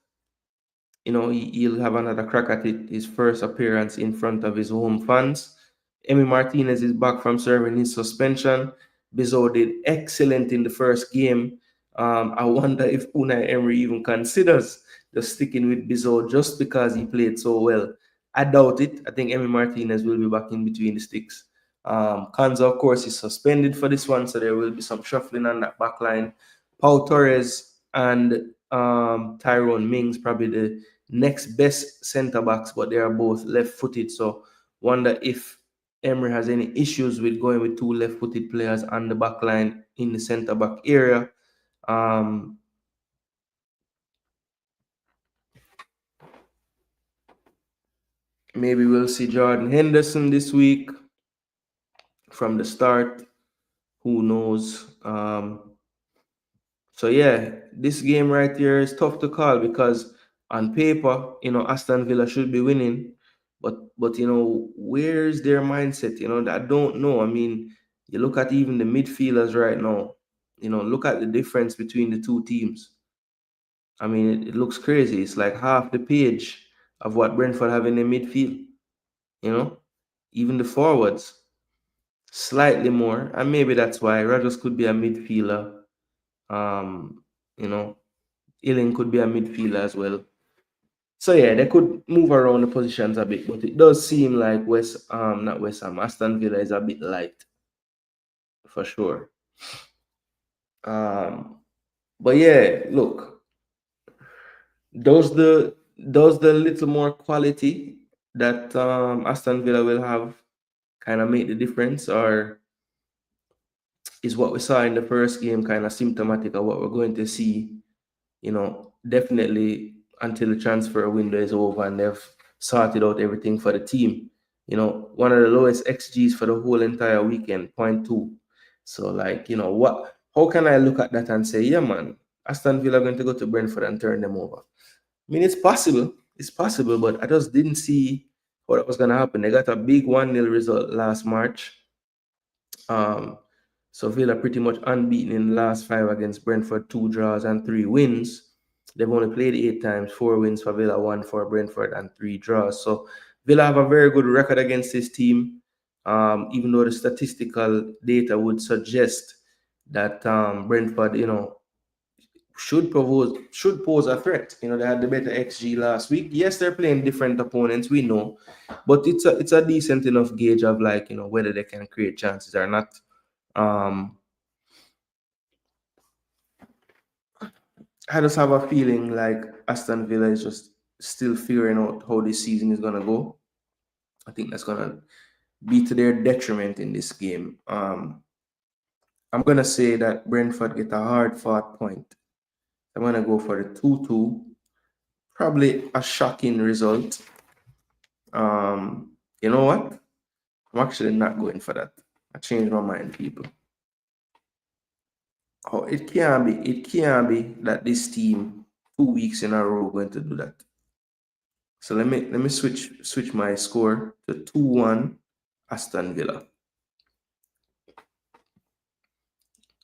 he'll have another crack at it, his first appearance in front of his home fans. Emi Martinez is back from serving his suspension. Bizot did excellent in the first game. I wonder if Unai Emery even considers just sticking with Bizot just because he played so well. I doubt it. I think Emi Martinez will be back in between the sticks. Kanza, of course, is suspended for this one, so there will be some shuffling on that back line. Pau Torres and Tyrone Mings, probably the next best centre backs, but they are both left-footed. So wonder if Emery has any issues with going with two left-footed players on the back line in the centre back area. Maybe we'll see Jordan Henderson this week from the start. Who knows? So yeah, this game right here is tough to call because on paper, Aston Villa should be winning, but where's their mindset? I don't know. I mean, you look at even the midfielders right now. Look at the difference between the two teams. I mean, it looks crazy. It's like half the page of what Brentford have in the midfield. Even the forwards, slightly more, and maybe that's why Rogers could be a midfielder. Ealing could be a midfielder as well. So yeah, they could move around the positions a bit, but it does seem like Aston Villa is a bit light for sure. But yeah, look, does the little more quality that Aston Villa will have kind of make the difference, or is what we saw in the first game kind of symptomatic of what we're going to see? Definitely until the transfer window is over and they've sorted out everything for the team. One of the lowest XGs for the whole entire weekend, 0.2. So, how can I look at that and say, yeah, man, Aston Villa are going to go to Brentford and turn them over? I mean, it's possible. It's possible, but I just didn't see what was going to happen. They got a big 1-0 result last March. So Villa pretty much unbeaten in the last 5 against Brentford, 2 draws and 3 wins. They've only played 8 times, 4 wins for Villa, 1 for Brentford, and 3 draws. So Villa have a very good record against this team. even though the statistical data would suggest that Brentford, should pose a threat. They had the better XG last week. Yes, they're playing different opponents, we know, but it's a decent enough gauge of whether they can create chances or not. I just have a feeling like Aston Villa is just still figuring out how this season is gonna go. I think that's gonna be to their detriment in this game. I'm gonna say that Brentford get a hard fought point. I'm gonna go for the 2-2. Probably a shocking result. You know what? I'm actually not going for that. I changed my mind, people. Oh, it can't be. It can't be that this team 2 weeks in a row going to do that. So let me switch my score to 2-1 Aston Villa.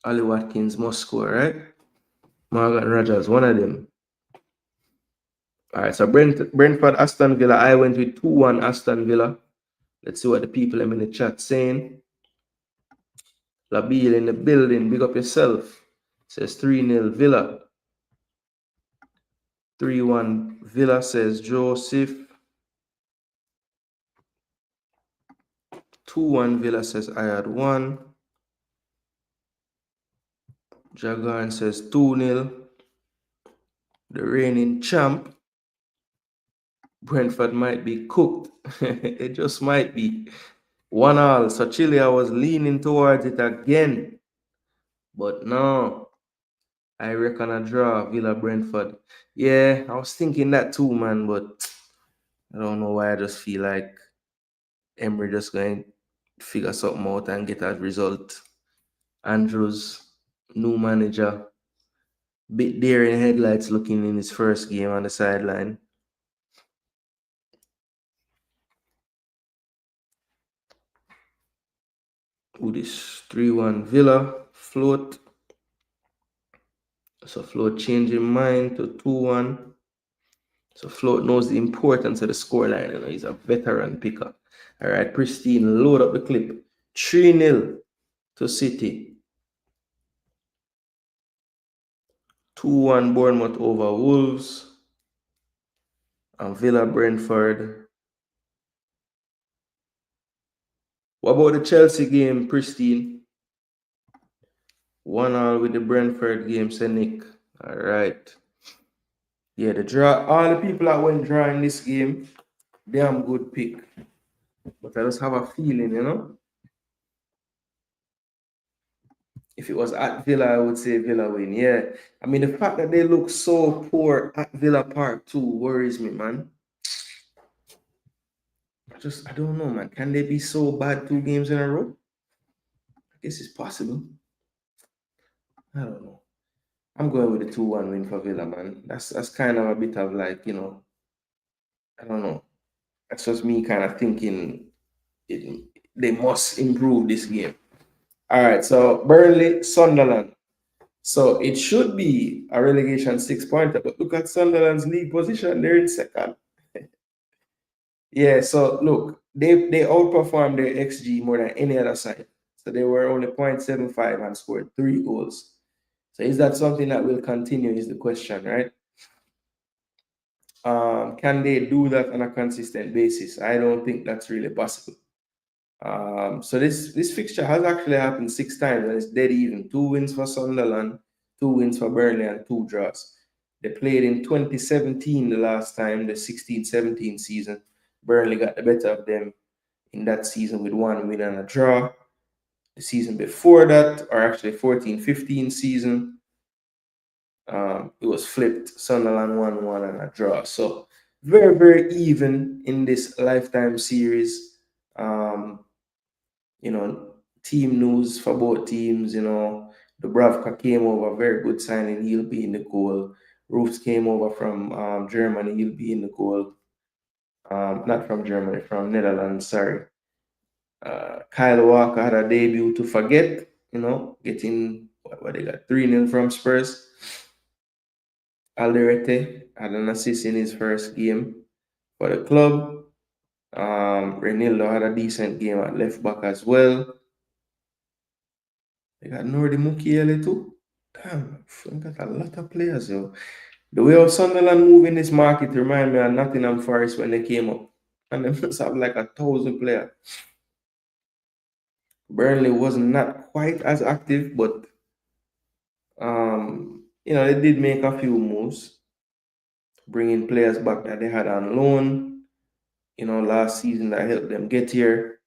Ali Watkins must score, right? Morgan Rogers, one of them. All right, so Brentford, Aston Villa. I went with 2-1 Aston Villa. Let's see what the people in the chat saying. Labil in the building, big up yourself. Says 3-0 Villa. 3-1 Villa, says Joseph. 2-1 Villa, says I had one. Jagan says 2-0. The reigning champ. Brentford might be cooked. It just might be. 1-1. So Chile, I was leaning towards it again. But no. I reckon a draw, Villa Brentford. Yeah, I was thinking that too, man. But I don't know why. I just feel like Emery just going to figure something out and get a result. Andrews, new manager. Bit there in headlights looking in his first game on the sideline. Who this 3-1 Villa float. So float changing mind to 2-1. So float knows the importance of the scoreline. He's a veteran picker. All right, Pristine, load up the clip. 3-0 to City. 2-1 Bournemouth over Wolves. And Villa Brentford. What about the Chelsea game, Pristine? 1-1 with the Brentford game, say Nick. All right. Yeah, the draw. All the people that went draw in this game, damn good pick. But I just have a feeling, if it was at Villa, I would say Villa win. Yeah. I mean, the fact that they look so poor at Villa Park too worries me, man. I don't know, man. Can they be so bad 2 games in a row? I guess it's possible. I don't know. I'm going with the 2-1 win for Villa, man. That's kind of a bit of like, I don't know. That's just me kind of thinking they must improve this game. All right, so Burnley, Sunderland. So it should be a relegation 6-pointer, but look at Sunderland's league position. They're in second. Yeah, so look, they outperformed their XG more than any other side. So they were only 0.75 and scored 3 goals. So is that something that will continue is the question, right? Can they do that on a consistent basis? I don't think that's really possible. So this fixture has actually happened 6 times and it's dead even. 2 wins for Sunderland, 2 wins for Burnley, and 2 draws. They played in 2017 the last time, the 16-17 season. Burnley got the better of them in that season with 1 win and a draw. The season before that, or actually 14-15 season, it was flipped. Sunderland 1-1 and a draw. So very, very even in this lifetime series. Team news for both teams. Dubravka came over, very good signing. He'll be in the goal. Roofs came over from Germany. He'll be in the goal. Not from Germany, from Netherlands. Sorry. Kyle Walker had a debut to forget. Getting what they got 3-0 from Spurs. Alderete had an assist in his first game for the club. Renildo had a decent game at left back as well. They got Nordi Mukiele too. Damn, we got a lot of players, yo. The way of Sunderland moving this market remind me of Nottingham Forest when they came up. And they must have like 1,000 players. Burnley was not quite as active, but they did make a few moves, bringing players back that they had on loan, last season that helped them get here.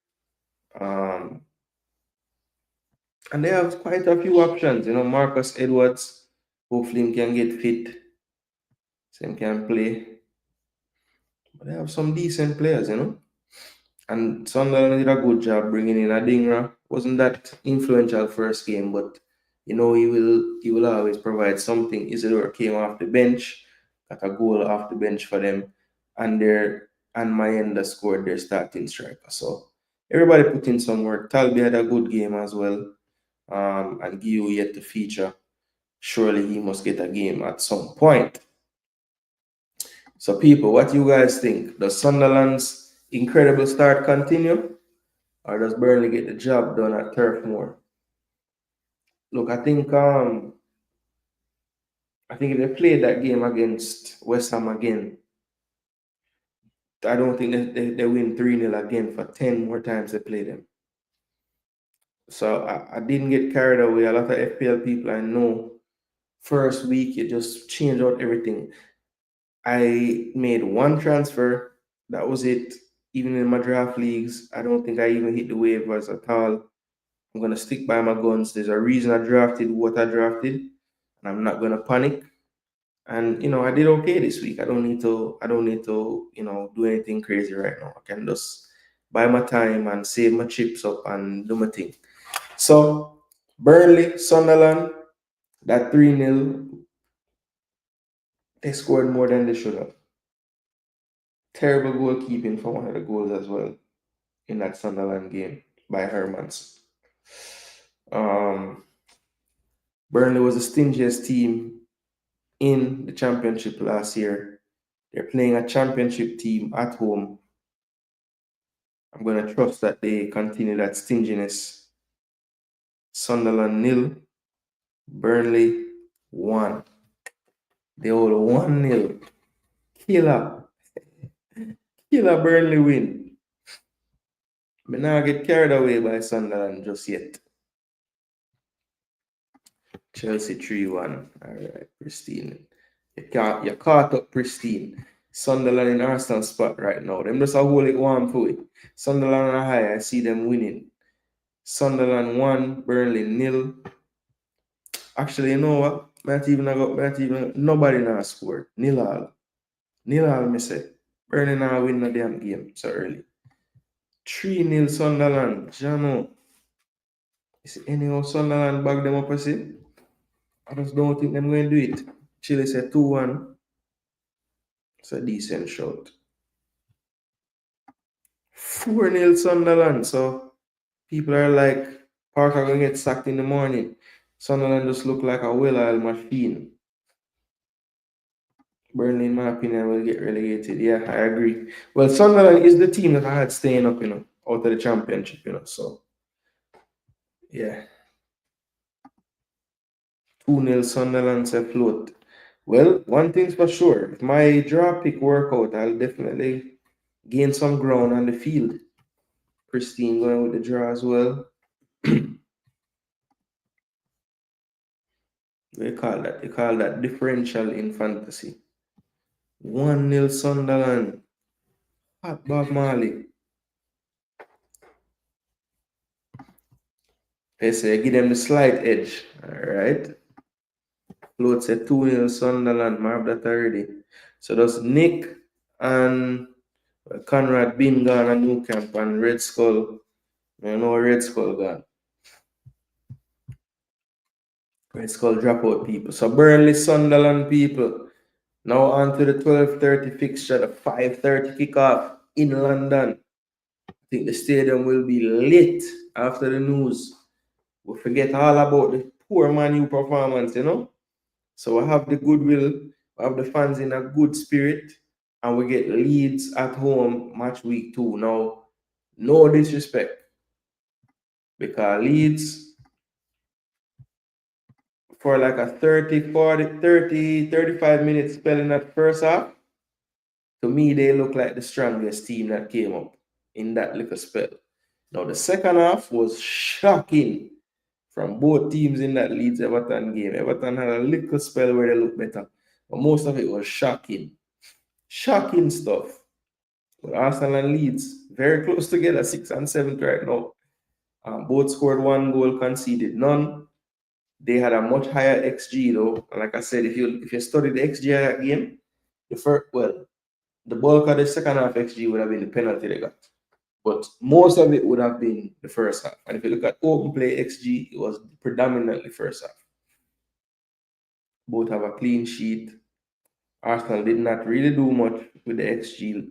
And they have quite a few options. Marcus Edwards, hopefully he can get fit, so he can play. But they have some decent players, And Sunderland did a good job bringing in Adingra. Wasn't that influential first game, but he will always provide something. Isidore came off the bench, got a goal off the bench for them, and Mayenda scored their starting striker. So everybody put in some work. Talby had a good game as well. And Gio yet to feature. Surely he must get a game at some point. So people, what you guys think? Does Sunderland's incredible start continue? Or does Burnley get the job done at Turf Moor? Look, I think if they played that game against West Ham again, I don't think they win 3-0 again for 10 more times they play them. So I didn't get carried away. A lot of FPL people I know, first week, you just change out everything. I made one transfer. That was it. Even in my draft leagues, I don't think I even hit the waivers at all. I'm going to stick by my guns. There's a reason I drafted what I drafted, and I'm not going to panic. And I did okay this week. I don't need to do anything crazy right now. I can just buy my time and save my chips up and do my thing. So Burnley, Sunderland, that 3-0, they scored more than they should have. Terrible goalkeeping for one of the goals as well in that Sunderland game by Hermans. Burnley was the stingiest team in the championship last year. They're playing a championship team at home. I'm going to trust that they continue that stinginess. Sunderland 0, Burnley 1. They hold 1-0. Killer Burnley win. But now I get carried away by Sunderland just yet. Chelsea 3-1. All right, pristine. You caught up pristine. Sunderland in Arsenal spot right now. Them just a hold it warm for it. Sunderland are high. I see them winning. Sunderland 1, Burnley 0. Actually, you know what? Nobody now scored. 0-0. 0-0, me say. Burnley now win the damn game so early. 3-0 Sunderland. Jano. Is anyhow Sunderland back them up, I see? I just don't think them going to do it. Chile said 2-1. It's a decent shot. 4-0 Sunderland. So people are like, Parker going to get sacked in the morning. Sunderland just look like a well-oiled machine. Burnley, in my opinion, will get relegated. Yeah, I agree. Well, Sunderland is the team that I had staying up, out of the championship, So, yeah. 2-0 Sunderland's afloat. Well, one thing's for sure. If my draw pick work out, I'll definitely gain some ground on the field. Pristine going with the draw as well. They call that differential in fantasy. 1-0 Sunderland. Hot Bob Marley. They say give them the slight edge. All right. Float say 2-0 Sunderland. Mark that already. So that's Nick and Conrad been gone and New Camp and Red Skull. Red Skull gone. Red Skull dropout people. So Burnley, Sunderland people. Now on to the 12:30 fixture, the 5:30 kickoff in London. I think the stadium will be lit after the news. We forget all about the poor Man U performance, So we have the goodwill, we have the fans in a good spirit. and we get Leeds at home match week 2. Now, no disrespect, because Leeds, for like a 30, 40, 30, 35 minute spell in that first half, to me, they look like the strongest team that came up in that little spell. Now, the second half was shocking from both teams in that Leeds Everton game. Everton had a little spell where they looked better, but most of it was shocking. Shocking stuff. But Arsenal and Leeds, very close together, 6th and 7th right now. Both scored 1 goal, conceded none. They had a much higher XG though. And like I said, if you study the XG of that game, the bulk of the second half XG would have been the penalty they got. But most of it would have been the first half. And if you look at open play XG, it was predominantly first half. Both have a clean sheet. Arsenal did not really do much with the XG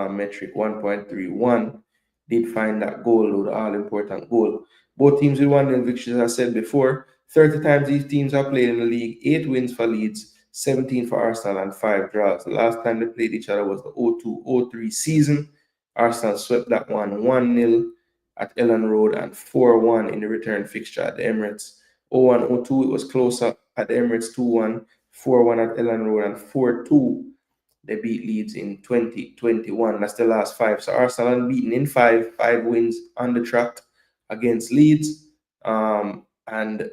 metric 1.31. Did find that goal, though, the all-important goal. Both teams with 1-0 victories, as I said before. 30 times these teams have played in the league. 8 wins for Leeds, 17 for Arsenal, and 5 draws. The last time they played each other was the 02-03 season. Arsenal swept that one 1-0 at Ellen Road and 4-1 in the return fixture at the Emirates. 01-02, it was closer at the Emirates 2-1, 4-1 at Ellen Road, and 4-2 they beat Leeds in 2021. That's the last 5. So Arsenal unbeaten in 5 wins on the track against Leeds. And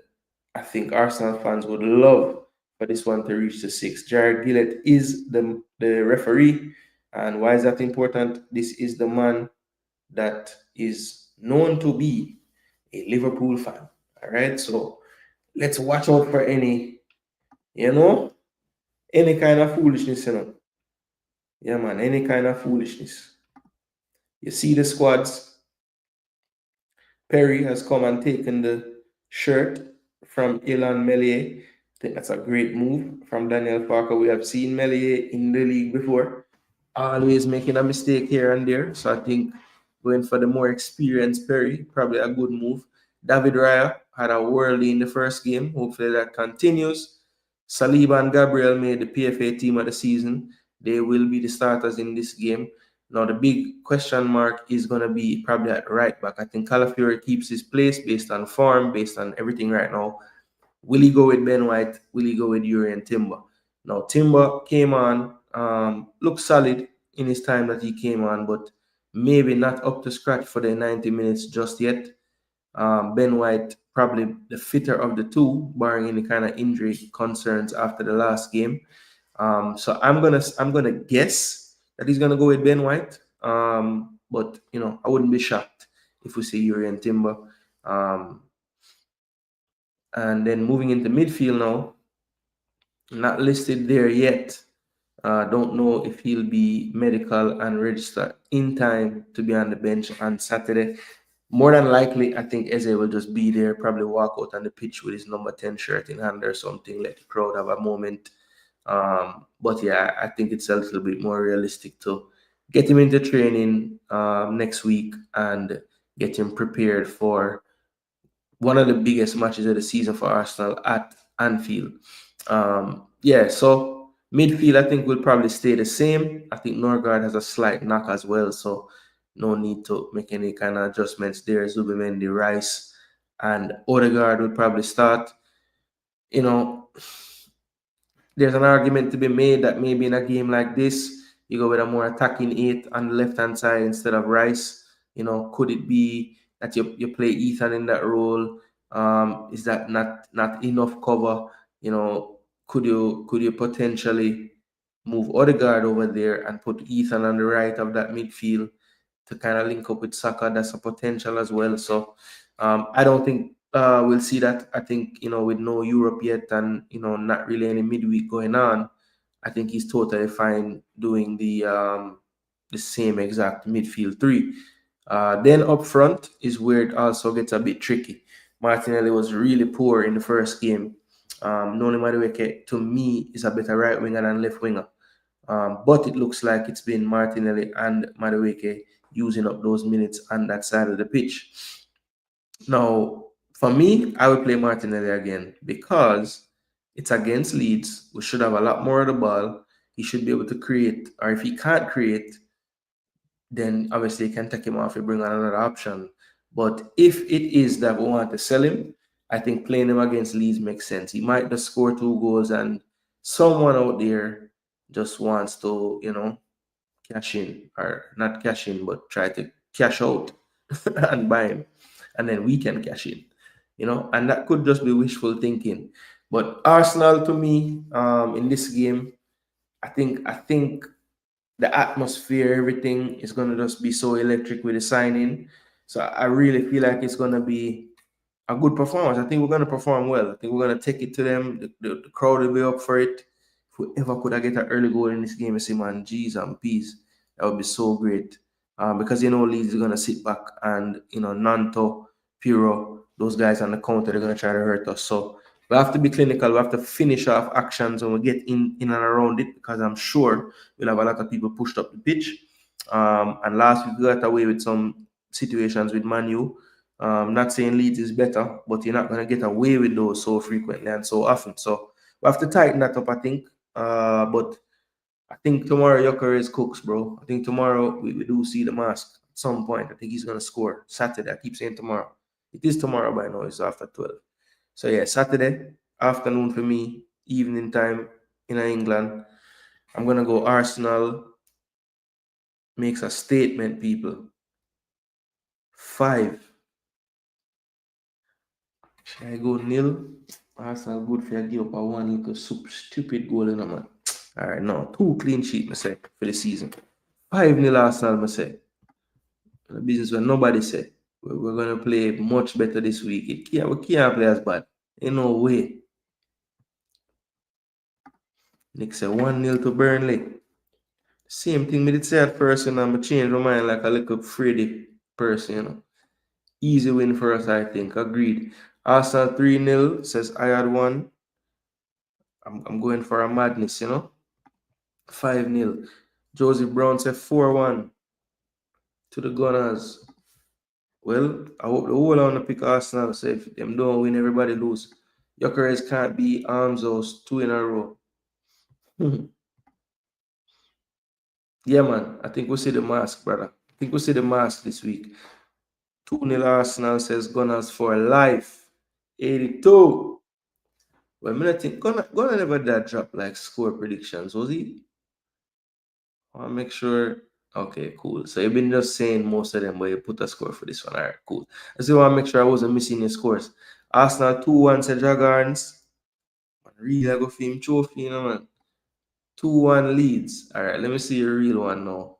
I think Arsenal fans would love for this one to reach the 6. Jared Gillett is the referee. And why is that important? This is the man that is known to be a Liverpool fan. All right. So let's watch out for any kind of foolishness, Yeah, man, any kind of foolishness. You see the squads. Perry has come and taken the shirt from Ilan Meslier. I think that's a great move from Daniel Parker. We have seen Meslier in the league before, always making a mistake here and there. So I think going for the more experienced Perry, probably a good move. David Raya had a worldie in the first game. Hopefully that continues. Saliba and Gabriel made the PFA team of the season. They will be the starters in this game. Now, the big question mark is going to be probably at right back. I think Calafiori keeps his place based on form, based on everything right now. Will he go with Ben White? Will he go with Urian Timber? Now, Timber came on, looked solid in his time that he came on, but maybe not up to scratch for the 90 minutes just yet. Ben White, probably the fitter of the two, barring any kind of injury concerns after the last game. So I'm gonna guess that he's gonna go with Ben White. But I wouldn't be shocked if we see Urian Timber. And then moving into midfield now, not listed there yet. Don't know if he'll be medical and registered in time to be on the bench on Saturday. More than likely, I think Eze will just be there, probably walk out on the pitch with his number 10 shirt in hand or something, let the crowd have a moment. But yeah, I think it's a little bit more realistic to get him into training next week and get him prepared for one of the biggest matches of the season for Arsenal at Anfield. So midfield, I think, will probably stay the same. I think Norgard has a slight knock as well, so no need to make any kind of adjustments there. Zubimendi, Rice, and Odegaard will probably start. There's an argument to be made that maybe in a game like this, you go with a more attacking 8 on the left-hand side instead of Rice. Could it be that you play Ethan in that role? Is that not enough cover? Could you potentially move Odegaard over there and put Ethan on the right of that midfield to kind of link up with Saka? That's a potential as well. So I don't think we'll see that. I think, with no Europe yet and, not really any midweek going on, I think he's totally fine doing the same exact midfield 3. Then up front is where it also gets a bit tricky. Martinelli was really poor in the first game. Noni Madueke, to me, is a better right winger than left winger. But it looks like it's been Martinelli and Madueke using up those minutes on that side of the pitch. Now, for me, I would play Martinelli again because it's against Leeds. We should have a lot more of the ball. he should be able to create. Or if he can't create, then obviously you can take him off and bring on another option. But if it is that we want to sell him, I think playing him against Leeds makes sense. He might just score 2 goals and someone out there just wants to, cash in, or not cash in, but try to cash out and buy him. And then we can cash in, and that could just be wishful thinking. But Arsenal, to me, in this game, I think the atmosphere, everything is gonna just be so electric with the signing. So I really feel like it's gonna be a good performance. I think we're gonna perform well. I think we're gonna take it to them. The crowd will be up for it. If we ever could have get an early goal in this game, I say, man, G's and P's, that would be so great. Because Leeds is gonna sit back and Nanto, Piro, those guys on the counter, they're gonna try to hurt us. So we have to be clinical. We have to finish off actions when we get in and around it, because I'm sure we'll have a lot of people pushed up the pitch. And last week we got away with some situations with Manu. Not saying Leeds is better, but you're not going to get away with those so frequently and so often. So we have to tighten that up, I think. But I think tomorrow Gyökeres cooks, bro. I think tomorrow we do see the mask at some point. I think he's going to score. Saturday, I keep saying tomorrow. It is tomorrow by now. It's after 12. So yeah, Saturday afternoon for me, evening time in England. I'm going to go Arsenal. Makes a statement, people. 5. Should I go nil? Arsenal good for you give up a one little stupid goal in a man. Alright, no. 2 clean sheet, I say, for the season. 5-0 Arsenal, I say. The business where nobody say. We're going to play much better this week. We can't play as bad. Ain't no way. Nick say 1-0 to Burnley. Same thing me did say at first, and I'm changed my mind like a little Freddy person, Easy win for us, I think. Agreed. Arsenal 3-0, says I had one. I'm going for a madness, 5-0. Josie Brown said 4-1 to the Gunners. Well, I hope the whole on the pick Arsenal. So if them don't win, everybody lose. Gyökeres can't be arms house 2 in a row. Yeah, man. I think we'll see the mask, brother. I think we'll see the mask this week. 2-0 Arsenal, says Gunners for life. 82. Well, I think Gunner never did drop like score predictions, was he? I want to make sure. Okay, cool. So you've been just saying most of them, but you put a score for this one. All right, cool. I still want to make sure I wasn't missing your scores. Arsenal 2-1 said Jaguars. Really, I go for him trophy, man. 2-1 Leeds. All right, let me see your real one now.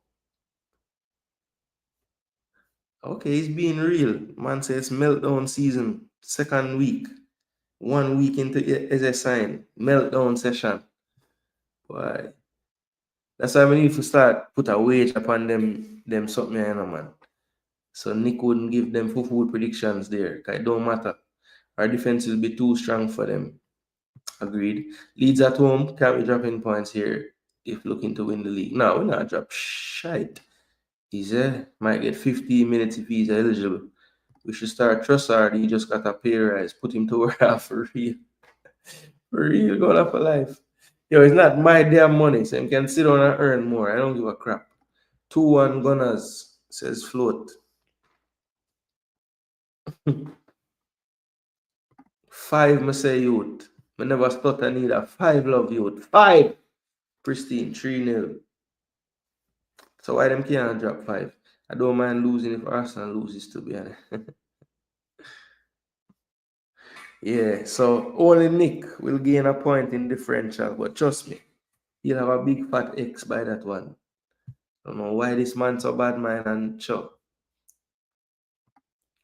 Okay, he's being real. Man says meltdown season, 2nd week. 1 week into it as a sign. Meltdown session. Why? That's why we need to start put a wage upon them something, man. So Nick wouldn't give them food predictions there. It don't matter. Our defense will be too strong for them. Agreed. Leeds at home, can't be dropping points here if looking to win the league. No, we're not drop shite. He's might get 15 minutes if he's eligible. We should start Trossard. He just got a pay rise. Put him to work for real. For real, going up for life. Yo, it's not my damn money, so you can sit down and earn more. I don't give a crap. 2-1 Gunners, says Float. 5, I say youth. I never stutter neither. 5 love youth. 5. Pristine. 3-0. So why them can't drop 5? I don't mind losing if Arsenal loses, to be honest. Yeah, so only Nick will gain a point in differential, but trust me, he'll have a big fat X by that one. I don't know why this man's so bad, man, and sure.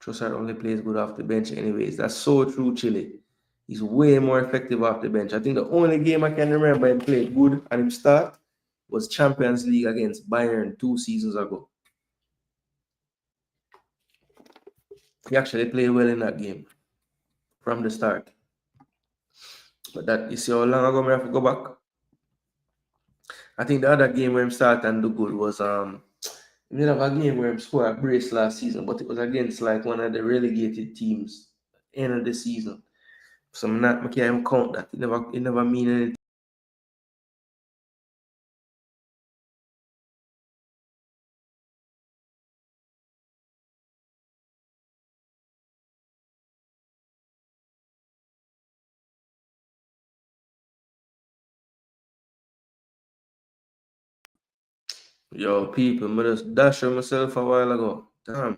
Trossard only plays good off the bench anyways. That's so true, Chile. He's way more effective off the bench. I think the only game I can remember him played good and him start was Champions League against Bayern 2 seasons ago. He actually played well in that game from the start. But that, you see how long ago I have to go back? I think the other game where he started and do good was we did have a game where he scored a brace last season, but it was against like one of the relegated teams end of the season. So I can't even count that. It never mean anything. Yo, people, I just dashed myself a while ago. Damn.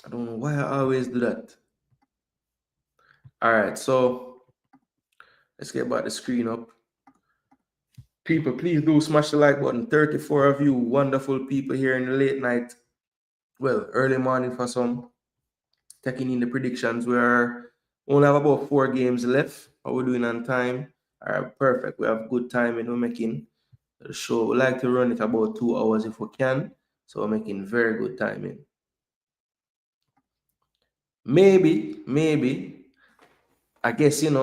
I don't know why I always do that. All right, so let's get back the screen up. People, please do smash the like button. 34 of you, wonderful people here in the late night. Well, early morning for some. Taking in the predictions. We're only have about 4 games left. How we doing on time? All right, perfect. We have good timing. We're making the show. We like to run it about 2 hours if we can. So we're making very good timing. Maybe. I guess he is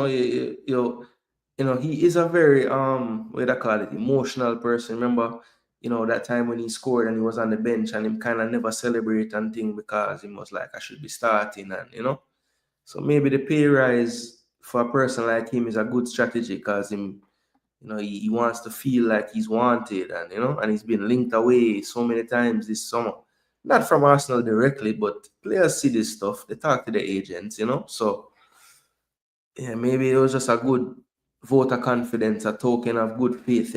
a very what do I call it, emotional person. Remember, that time when he scored and he was on the bench and him kind of never celebrate and thing because he was like, I should be starting, and. So maybe the pay rise for a person like him is a good strategy because he wants to feel like he's wanted, and he's been linked away so many times this summer. Not from Arsenal directly, but players see this stuff. They talk to the agents. So yeah, maybe it was just a good vote of confidence, a token of good faith.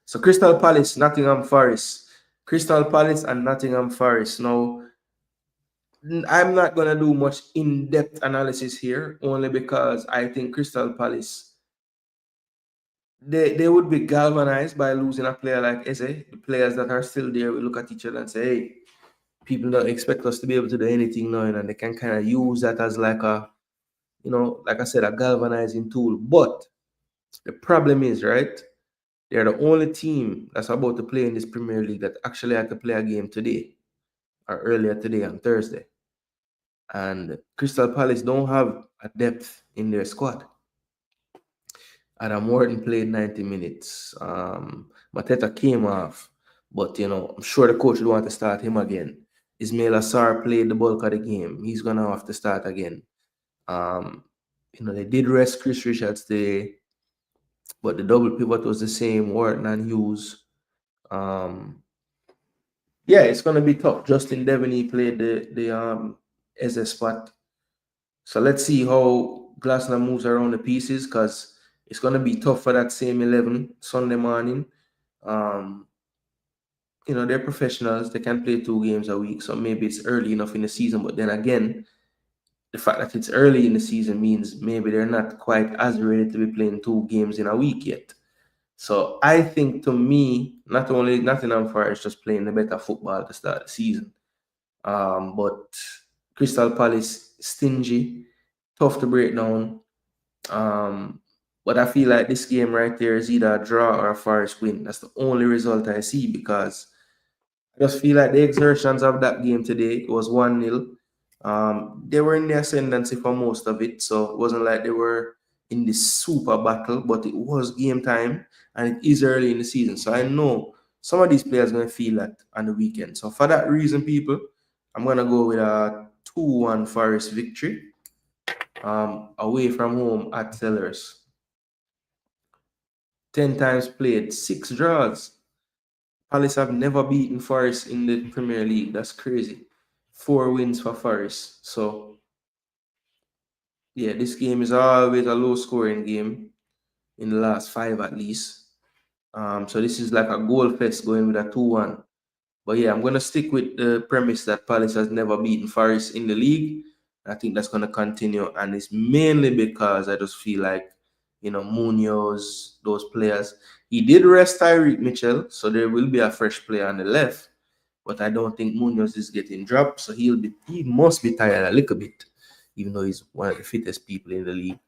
So Crystal Palace, Nottingham Forest. Crystal Palace and Nottingham Forest. Now, I'm not going to do much in-depth analysis here, only because I think Crystal Palace, they would be galvanized by losing a player like Eze. The players that are still there will look at each other and say, hey, people don't expect us to be able to do anything now, and they can kind of use that as like like I said, a galvanizing tool. But the problem is, right, they're the only team that's about to play in this Premier League that actually had to play a game today or earlier today on Thursday. And Crystal Palace don't have a depth in their squad. Adam Morton played 90 minutes. Mateta came off, but I'm sure the coach would want to start him again. Ismail Assar played the bulk of the game. He's gonna have to start again. They did rest Chris Richards today, but the double pivot was the same, Wharton and Hughes. Yeah, it's gonna be tough. Justin Devaney played the SS spot. So let's see how Glasner moves around the pieces because it's going to be tough for that same 11 Sunday morning. They're professionals. They can play 2 games a week. So maybe it's early enough in the season. But then again, the fact that it's early in the season means maybe they're not quite as ready to be playing 2 games in a week yet. So I think, to me, not only Nottingham Forest just playing the better football to start the season, but Crystal Palace stingy, tough to break down. But I feel like this game right there is either a draw or a Forest win. That's the only result I see because I just feel like the exertions of that game today, it was 1-0. They were in the ascendancy for most of it, so it wasn't like they were in this super battle, but it was game time and it is early in the season. So I know some of these players are going to feel that on the weekend. So for that reason, people, I'm going to go with a 2-1 Forest victory away from home at Sellers. 10 times played, 6 draws. Palace have never beaten Forest in the Premier League. That's crazy. 4 wins for Forest. So, yeah, this game is always a low-scoring game in the last 5 at least. So this is like a goal fest going with a 2-1. But yeah, I'm going to stick with the premise that Palace has never beaten Forest in the league. I think that's going to continue. And it's mainly because I just feel like, Munoz, those players. He did rest Tyreek Mitchell, so there will be a fresh player on the left. But I don't think Munoz is getting dropped. So he must be tired a little bit, even though he's one of the fittest people in the league.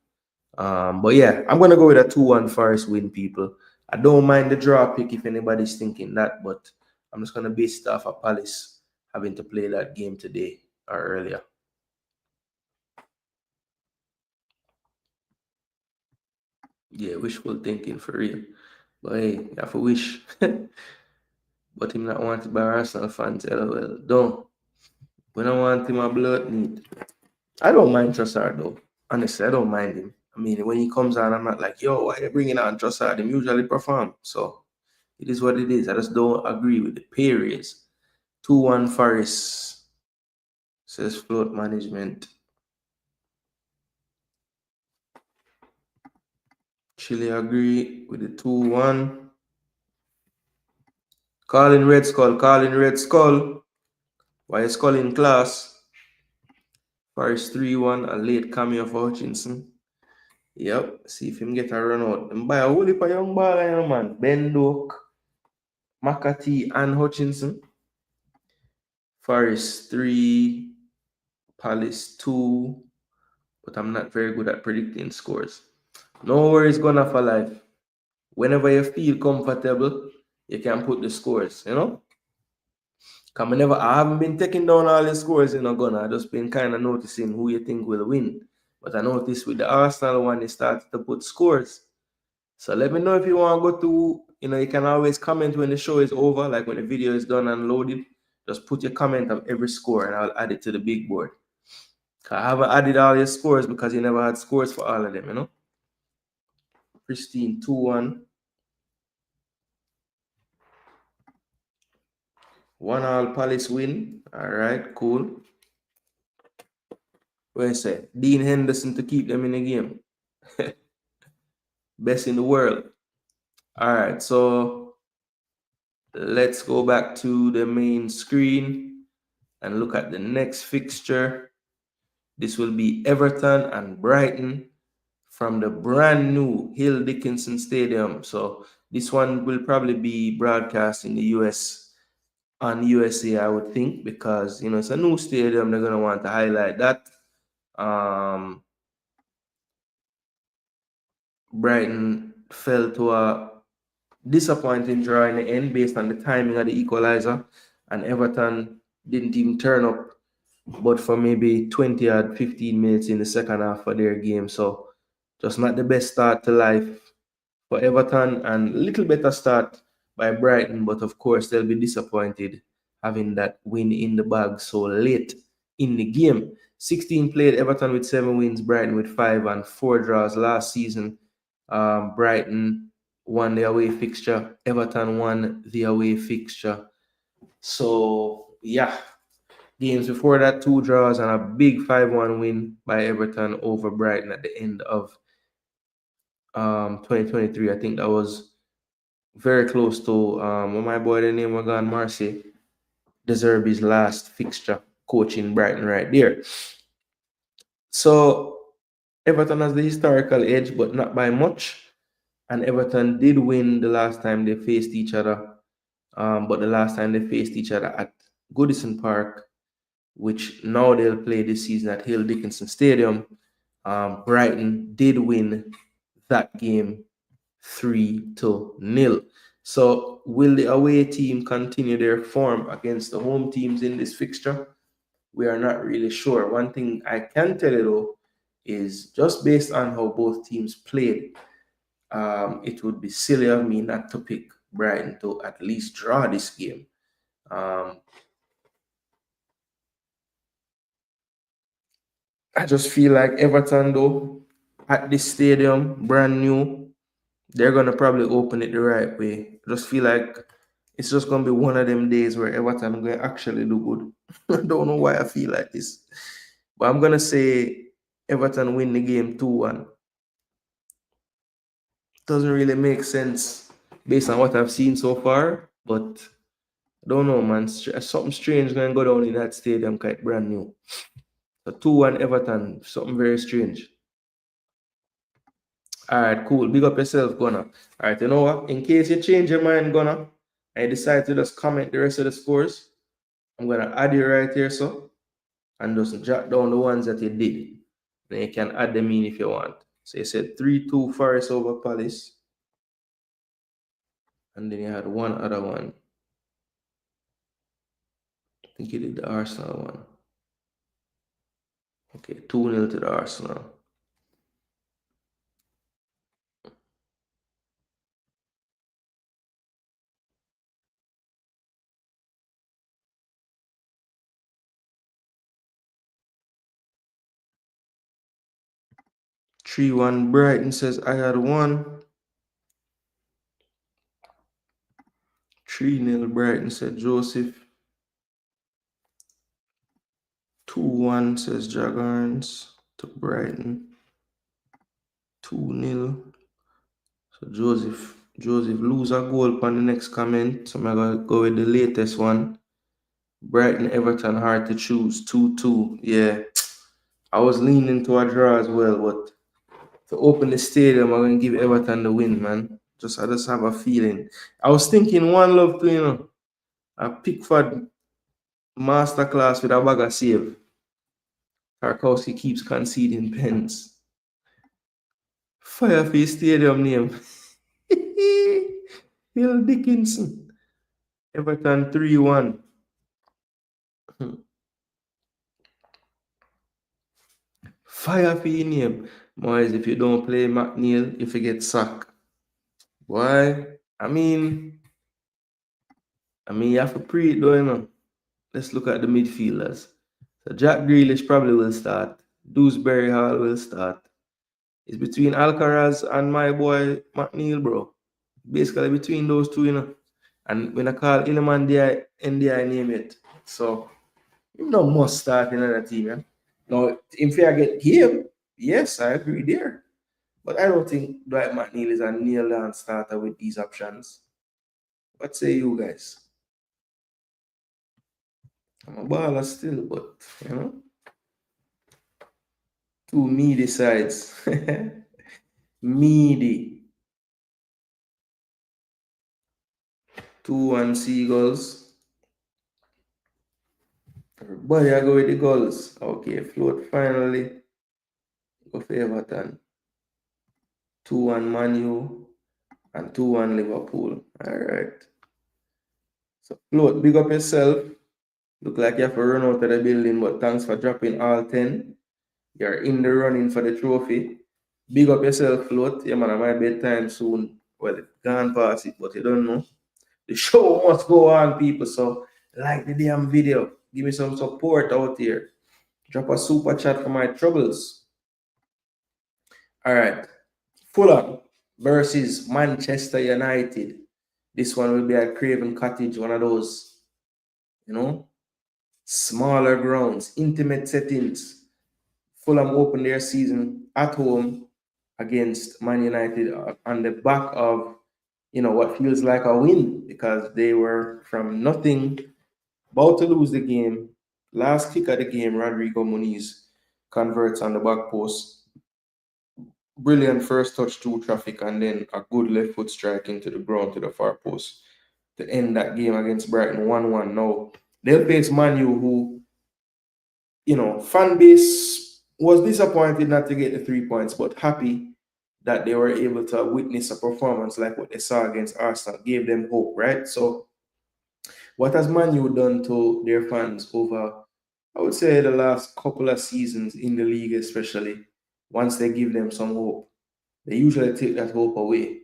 But yeah, I'm going to go with a 2-1 Forest win, people. I don't mind the draw pick if anybody's thinking that, but I'm just going to base it off of Palace having to play that game today or earlier. Yeah, wishful thinking for real. But hey, you have to wish. But him not wanted by Arsenal fans, LOL. Don't. We don't want him a blood need. I don't mind Trossard though. Honestly, I don't mind him. I mean, when he comes on, I'm not like, yo, why are you bringing on Trossard? He usually perform. So it is what it is. I just don't agree with the pay raise. 2-1 Forest, says float management. Chile agree with the 2-1. Calling Red Skull, calling Red Skull. Why is Skull in class? Forest 3-1, a late cameo for Hutchinson. Yep, see if him get a run out. And buy a whole heap of young ball, you know, man. Ben Doak, McAtee, and Hutchinson. Forest 3, Palace 2. But I'm not very good at predicting scores. No worries, gonna for life. Whenever you feel comfortable, you can put the scores, you know? I haven't been taking down all the scores, you know, Gunner. I just been kind of noticing who you think will win. But I noticed with the Arsenal one, they started to put scores. So let me know if you want to go to, you know, you can always comment when the show is over, like when the video is done and loaded. Just put your comment of every score and I'll add it to the big board. I haven't added all your scores because you never had scores for all of them, you know? Pristine 2-1. 1-1 Palace win. All right, cool. What you say? Dean Henderson to keep them in the game. Best in the world. All right, so let's go back to the main screen and look at the next fixture. This will be Everton and Brighton from the brand new Hill Dickinson Stadium. So this one will probably be broadcast in the US on USA, I would think, because you know it's a new stadium. They're gonna want to highlight that. Brighton fell to a disappointing draw in the end based on the timing of the equalizer, and Everton didn't even turn up, but for maybe 20 or 15 minutes in the second half of their game. So just not the best start to life for Everton, and a little better start by Brighton, but of course they'll be disappointed having that win in the bag so late in the game. 16 played, Everton with 7 wins, Brighton with 5 and 4 draws last season. Brighton won the away fixture, Everton won the away fixture. So yeah, games before that, 2 draws and a big 5-1 win by Everton over Brighton at the end of 2023. I think that was very close to my boy, the name was gone, Marcy, deserve his last fixture coaching Brighton right there. So Everton has the historical edge, but not by much. And Everton did win the last time they faced each other. But the last time they faced each other at Goodison Park, which now they'll play this season at Hill Dickinson Stadium, Brighton did win that game 3-0. So will the away team continue their form against the home teams in this fixture? We are not really sure. One thing I can tell you though is just based on how both teams played, it would be silly of me not to pick Brighton to at least draw this game. I just feel like Everton though, at this stadium, brand new, they're gonna probably open it the right way. I just feel like it's just gonna be one of them days where Everton going to actually do good. I don't know why I feel like this, but I'm gonna say Everton win the game 2-1. Doesn't really make sense based on what I've seen so far, but I don't know, man. Something strange gonna go down in that stadium, quite brand new. So 2-1 Everton, something very strange. All right, cool. Big up yourself, Gunner. All right, you know what? In case you change your mind, Gunner, and you decide to just comment the rest of the scores, I'm gonna add you right here, so, and just jot down the ones that you did. Then you can add them in if you want. So you said 3-2 Forest over Palace, and then you had one other one. I think you did the Arsenal one. Okay, 2-0 to the Arsenal. Three one Brighton says I had one. 3-0 Brighton said Joseph. 2-1 says Jaguars to Brighton. 2-0. So Joseph Joseph lose a goal on the next comment. So I'm gonna go with the latest one. Brighton Everton hard to choose. 2-2. Yeah. I was leaning to a draw as well, but to open the stadium, I'm gonna give Everton the win, man. I just have a feeling. I was thinking 1-0 to a Pickford masterclass with a bag of save. Tarkowski keeps conceding pens. Fire for his stadium name. Hill Dickinson. Everton 3-1. Fire for your name. Boys, if you don't play McNeil, you forget sack. Why? I mean, you have to pre it though, Let's look at the midfielders. So Jack Grealish probably will start. Dewsbury Hall will start. It's between Alcaraz and my boy McNeil, bro. Basically between those two, And when I call Iliman NDI name it. So you no must start in another team, man. Now, if I get game, yes, I agree there. But I don't think Dwight McNeil is a nail-down starter with these options. What say you guys? I'm a baller still, but two meaty sides. Meaty. 2-1 Seagulls. Everybody I go with the Gulls. Okay, float finally. Go for Everton. 2-1 Man U and 2-1 Liverpool. Alright. So float, big up yourself. Look like you have to run out of the building, but thanks for dropping all 10. You're in the running for the trophy. Big up yourself, float. Yeah, man, I might bedtime soon. Well, it's gone past it, but you don't know. The show must go on, people. So like the damn video. Give me some support out here. Drop a super chat for my troubles. All right. Fulham versus Manchester United. This one will be at Craven Cottage, one of those, smaller grounds, intimate settings. Fulham opened their season at home against Man United on the back of, what feels like a win because they were from nothing, about to lose the game. Last kick of the game, Rodrigo Muniz converts on the back post. Brilliant first touch to traffic and then a good left foot strike into the ground to the far post to end that game against Brighton 1-1. Now, they'll face Man U who, fan base was disappointed not to get the 3 points, but happy that they were able to witness a performance like what they saw against Arsenal, gave them hope, right? So, what has Man U done to their fans over, I would say, the last couple of seasons in the league, especially, once they give them some hope? They usually take that hope away.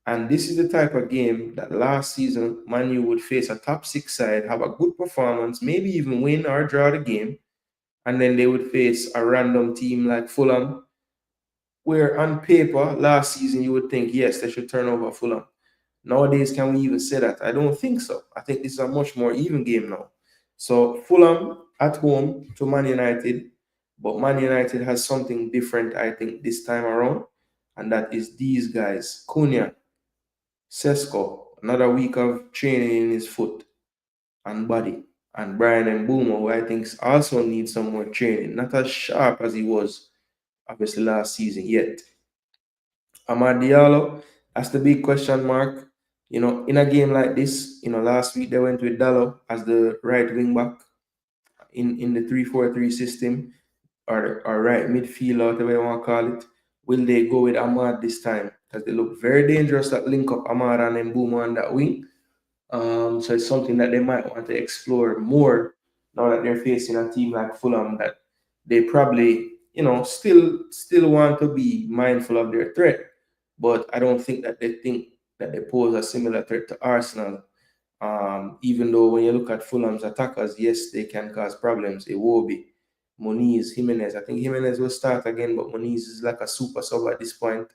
And this is the type of game that last season, Man U would face a top 6 side, have a good performance, maybe even win or draw the game, and then they would face a random team like Fulham, where on paper, last season, you would think, yes, they should turn over Fulham. Nowadays, can we even say that? I don't think so. I think this is a much more even game now. So Fulham at home to Man United, but Man United has something different, I think, this time around, and that is these guys. Cunha, Sesko, another week of training in his foot and body. And Brian and Boomer, who I think also needs some more training. Not as sharp as he was, obviously, last season yet. Amad Diallo, that's the big question mark. In a game like this, last week they went with Dallo as the right wing back in the 3-4-3 system or right midfield, whatever you want to call it. Will they go with Amad this time? Because they look very dangerous that link up Amad and Mbeumo on that wing. So it's something that they might want to explore more now that they're facing a team like Fulham that they probably, still want to be mindful of their threat. But I don't think that they think that they pose a similar threat to Arsenal. Even though when you look at Fulham's attackers, yes, they can cause problems. Iwobi, Moniz, Jimenez. I think Jimenez will start again, but Moniz is like a super sub at this point.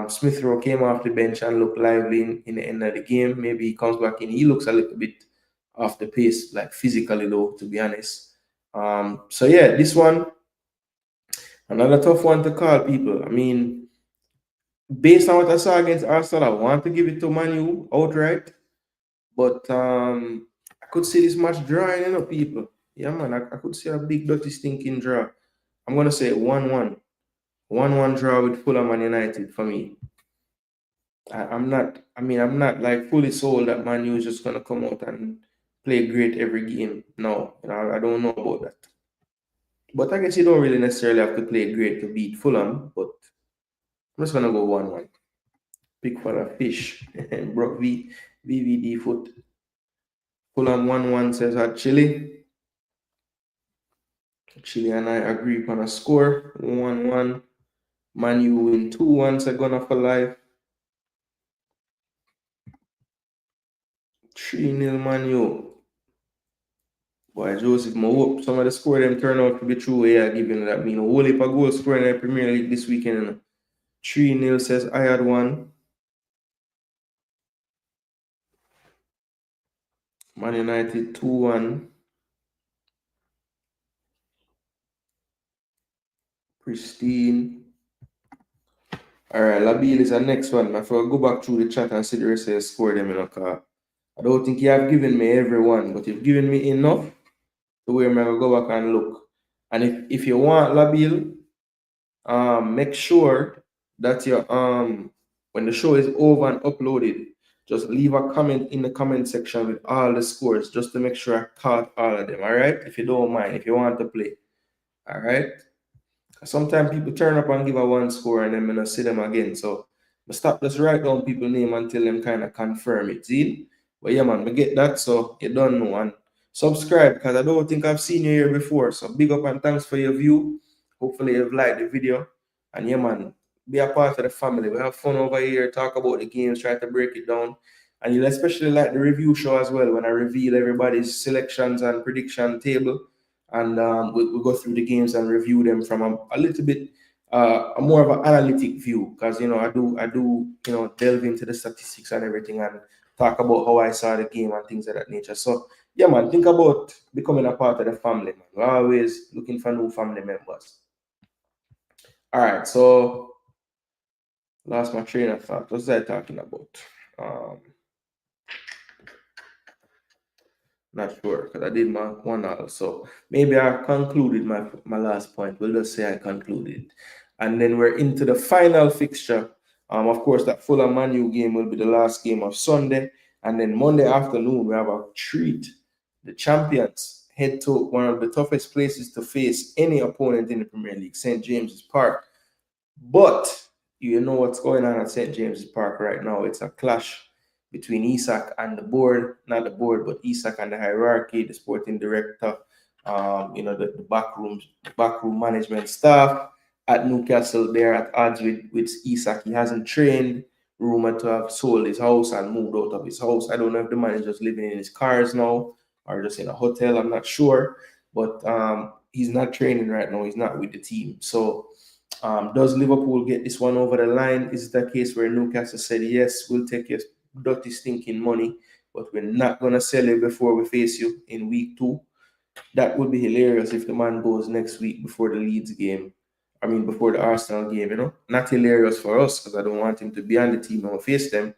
Smith Rowe came off the bench and looked lively in the end of the game. Maybe he comes back in. He looks a little bit off the pace, like physically though, to be honest. So yeah, this one, another tough one to call, people. based on what I saw against Arsenal, I want to give it to Manu outright. But I could see this match drawing, people. Yeah, man, I could see a big dirty stinking draw. I'm gonna say 1-1. 1-1 draw with Fulham and United for me. I'm not like fully sold that Man U is just gonna come out and play great every game. No, I don't know about that. But I guess you don't really necessarily have to play great to beat Fulham, but I'm just gonna go 1-1. Pick for a fish. Brock VVD foot. Fulham 1-1 says at Chile. Chile and I agree upon a score. 1-1. Man U win 2-1, so gonna for life. 3-0 Man U. Boy, Joseph, I hope some of the score them turn out to be true. Yeah, given that mean a whole heap of goals scoring in the Premier League this weekend. 3-0 says I had one. Man United 2-1. Pristine. Alright, Labil is the next one. I forgot go back through the chat and see the rest of the score them, car. I don't think you have given me everyone, but you've given me enough to where I'm gonna go back and look. And if you want Labil, make sure that you when the show is over and uploaded, just leave a comment in the comment section with all the scores just to make sure I caught all of them. All right, if you don't mind, if you want to play. All right. Sometimes people turn up and give a one score and then I'm gonna see them again. So I stop just write down people's name until them kind of confirm it. See? But yeah, man, we get that. So you don't know. And subscribe because I don't think I've seen you here before. So big up and thanks for your view. Hopefully you've liked the video. And yeah, man, be a part of the family. We have fun over here, talk about the games, try to break it down. And you'll especially like the review show as well when I reveal everybody's selections and prediction table. And we'll go through the games and review them from a little bit a more of an analytic view because I do delve into the statistics and everything and talk about how I saw the game and things of that nature. So yeah, man, think about becoming a part of the family, man. We're always looking for new family members. All right, so lost my train of thought. What was I talking about? Not sure because I did my one also. Maybe I concluded my last point. We'll just say I concluded. And then we're into the final fixture. Of course, that Fulham Man U game will be the last game of Sunday. And then Monday afternoon, we have a treat. The champions head to one of the toughest places to face any opponent in the Premier League, St. James's Park. But you know what's going on at St. James's Park right now. It's a clash between Isak and the board, not the board, but Isak and the hierarchy, the sporting director, the backroom management staff at Newcastle. They're at odds with Isak. He hasn't trained, rumored to have sold his house and moved out of his house. I don't know if the manager's living in his cars now or just in a hotel. I'm not sure, but he's not training right now. He's not with the team. So does Liverpool get this one over the line? Is it a case where Newcastle said, yes, we'll take your dirty stinking money, but we're not going to sell it before we face you in week 2? That would be hilarious if the man goes next week before the Leeds game. I mean, before the Arsenal game, Not hilarious for us because I don't want him to be on the team and we'll face them.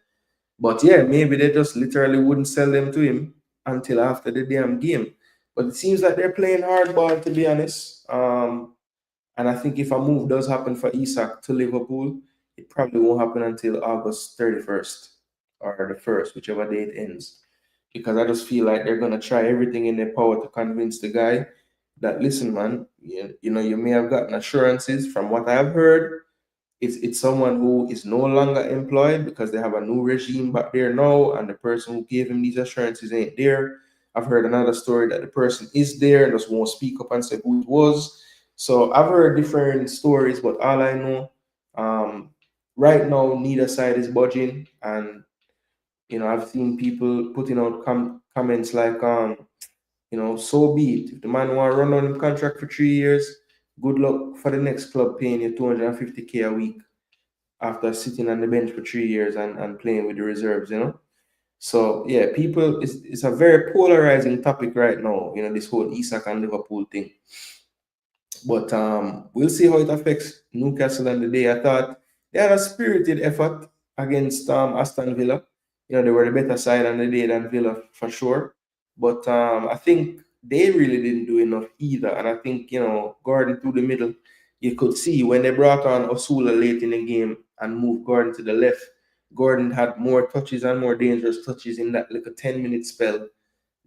But yeah, maybe they just literally wouldn't sell them to him until after the damn game. But it seems like they're playing hardball, to be honest. And I think if a move does happen for Isak to Liverpool, it probably won't happen until August 31st or the 1st, whichever day it ends. Because I just feel like they're going to try everything in their power to convince the guy that, listen, man, you may have gotten assurances from what I've heard. It's someone who is no longer employed because they have a new regime back there now, and the person who gave him these assurances ain't there. I've heard another story that the person is there and just won't speak up and say who it was. So I've heard different stories, but all I know, right now, neither side is budging, and I've seen people putting out comments like, so be it. If the man want to run on him contract for 3 years, good luck for the next club paying you 250K a week after sitting on the bench for 3 years and playing with the reserves, So yeah, it's a very polarizing topic right now, this whole Isak and Liverpool thing. But we'll see how it affects Newcastle on the day. I thought They had a spirited effort against Aston Villa. They were the better side on the day than Villa for sure. But I think they really didn't do enough either. And I think, Gordon through the middle, you could see when they brought on Osula late in the game and moved Gordon to the left, Gordon had more touches and more dangerous touches in that like a 10-minute spell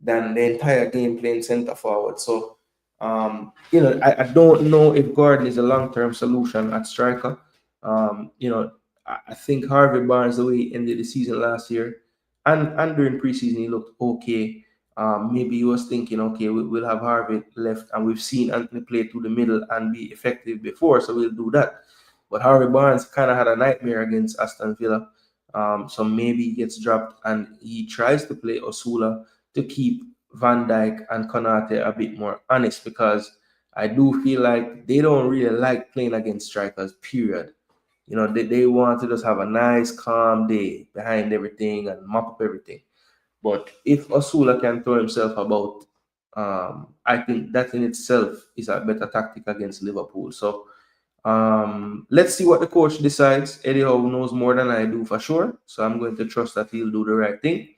than the entire game playing centre forward. So, I don't know if Gordon is a long-term solution at striker. I think Harvey Barnes, the way he ended the season last year, and during preseason, he looked okay. Maybe he was thinking, okay, we'll have Harvey left, and we've seen Anthony play through the middle and be effective before, so we'll do that. But Harvey Barnes kind of had a nightmare against Aston Villa. So maybe he gets dropped and he tries to play Osula to keep Van Dijk and Konate a bit more honest, because I do feel like they don't really like playing against strikers, period. They want to just have a nice, calm day behind everything and mop up everything. But if Osula can throw himself about, I think that in itself is a better tactic against Liverpool. So let's see what the coach decides. Eddie Howe knows more than I do for sure. So I'm going to trust that he'll do the right thing.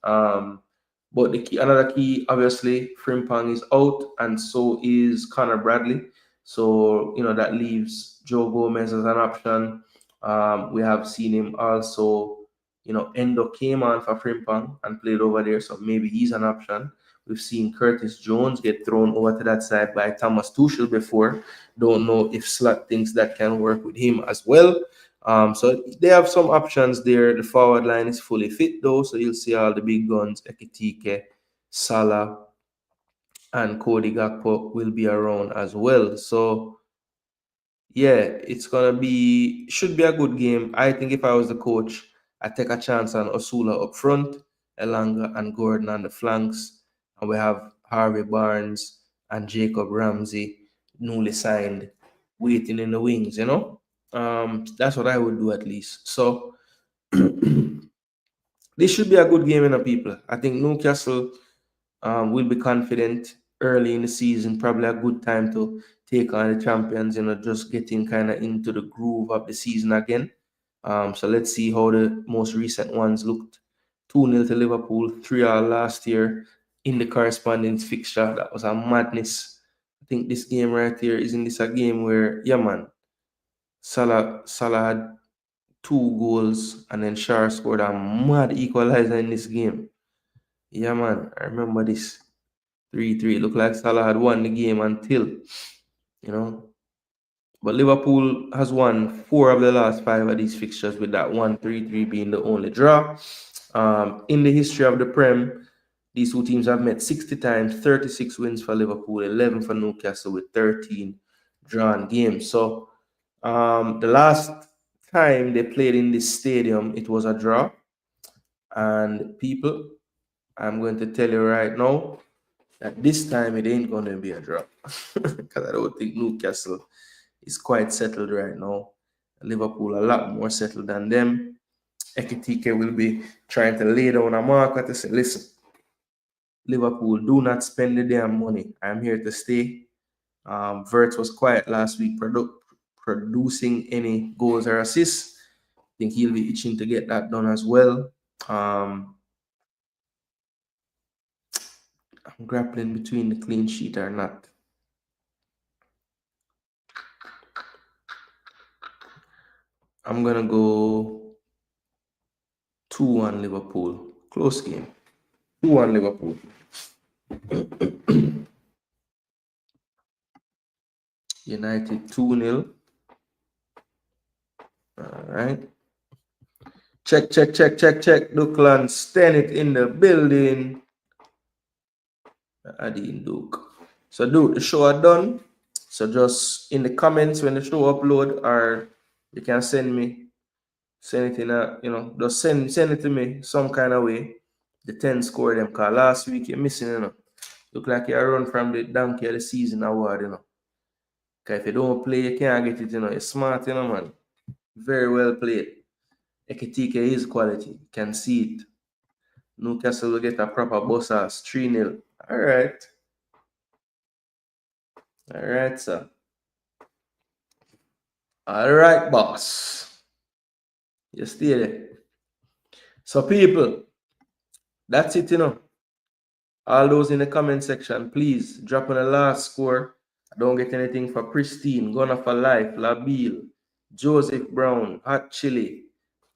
But another key, obviously, Frimpong is out, and so is Connor Bradley. So that leaves Joe Gomez as an option. We have seen him also. Endo came on for Frimpong and played over there, so maybe he's an option. We've seen Curtis Jones get thrown over to that side by Thomas Tuchel before. Don't know if Slot thinks that can work with him as well. So they have some options there. The forward line is fully fit though, so you'll see all the big guns, Ekitike, Salah, and Cody Gakpo will be around as well. So yeah, should be a good game. I think if I was the coach, I'd take a chance on Osula up front, Elanga and Gordon on the flanks, and we have Harvey Barnes and Jacob Ramsey, newly signed, waiting in the wings, That's what I would do at least. So this should be a good game, people. I think Newcastle will be confident early in the season. Probably a good time to take on the champions. Just getting kind of into the groove of the season again. So let's see how the most recent ones looked. 2-0 to Liverpool, 3-0 last year in the corresponding fixture. That was a madness. I think this game right here, isn't this a game where, yeah, man, Salah had 2 goals, and then Shar scored a mad equalizer in this game. Yeah, man, I remember this 3-3. It looked like Salah had won the game until, But Liverpool has won 4 of the last 5 of these fixtures, with that 1-3-3 being the only draw. In the history of the Prem, these two teams have met 60 times, 36 wins for Liverpool, 11 for Newcastle, with 13 drawn games. So the last time they played in this stadium, it was a draw. And people, I'm going to tell you right now that this time it ain't going to be a draw, because I don't think Newcastle is quite settled right now. Liverpool a lot more settled than them. Ekitike will be trying to lay down a marker to say, listen, Liverpool, do not spend the damn money. I'm here to stay. Vert was quiet last week, producing any goals or assists. I think he'll be itching to get that done as well. I'm grappling between the clean sheet or not. I'm going to go 2-1 Liverpool. Close game. 2-1 Liverpool. United 2-0. All right. Check. Dukeland Stenit in the building. Adin Duke. So, Duke, the show are done. So, just in the comments when the show upload, or you can send it in just send it to me some kind of way. The 10 score them, because last week you're missing, Look like you run from the donkey of the season award, Because if you don't play, you can't get it, You're smart, man. Very well played. Ekitike is quality. You can see it. Newcastle will get a proper boss ass 3-0. All right. All right, sir. All right, boss. You stay there. So people, that's it, All those in the comment section, please drop on the last score. I don't get anything for Pristine, Gunner for Life, Labille, Joseph Brown, Hot Chili,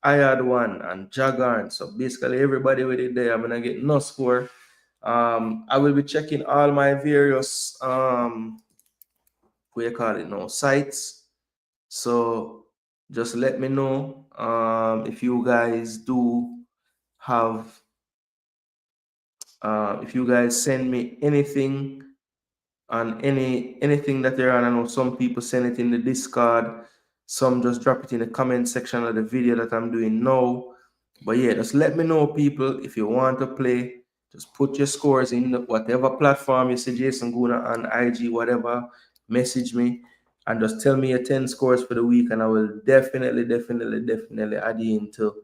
I had one, and Jagarn. So basically everybody with it there, I'm gonna get no score. I will be checking all my various what you call it now, sites. So just let me know if you guys do have if you guys send me anything on anything that they're on. I know some people send it in the Discord, some just drop it in the comment section of the video that I'm doing now. But yeah, just let me know, people, if you want to play. Just put your scores in whatever platform you see Jason Gooner on IG, whatever. Message me and just tell me your 10 scores for the week, and I will definitely add you into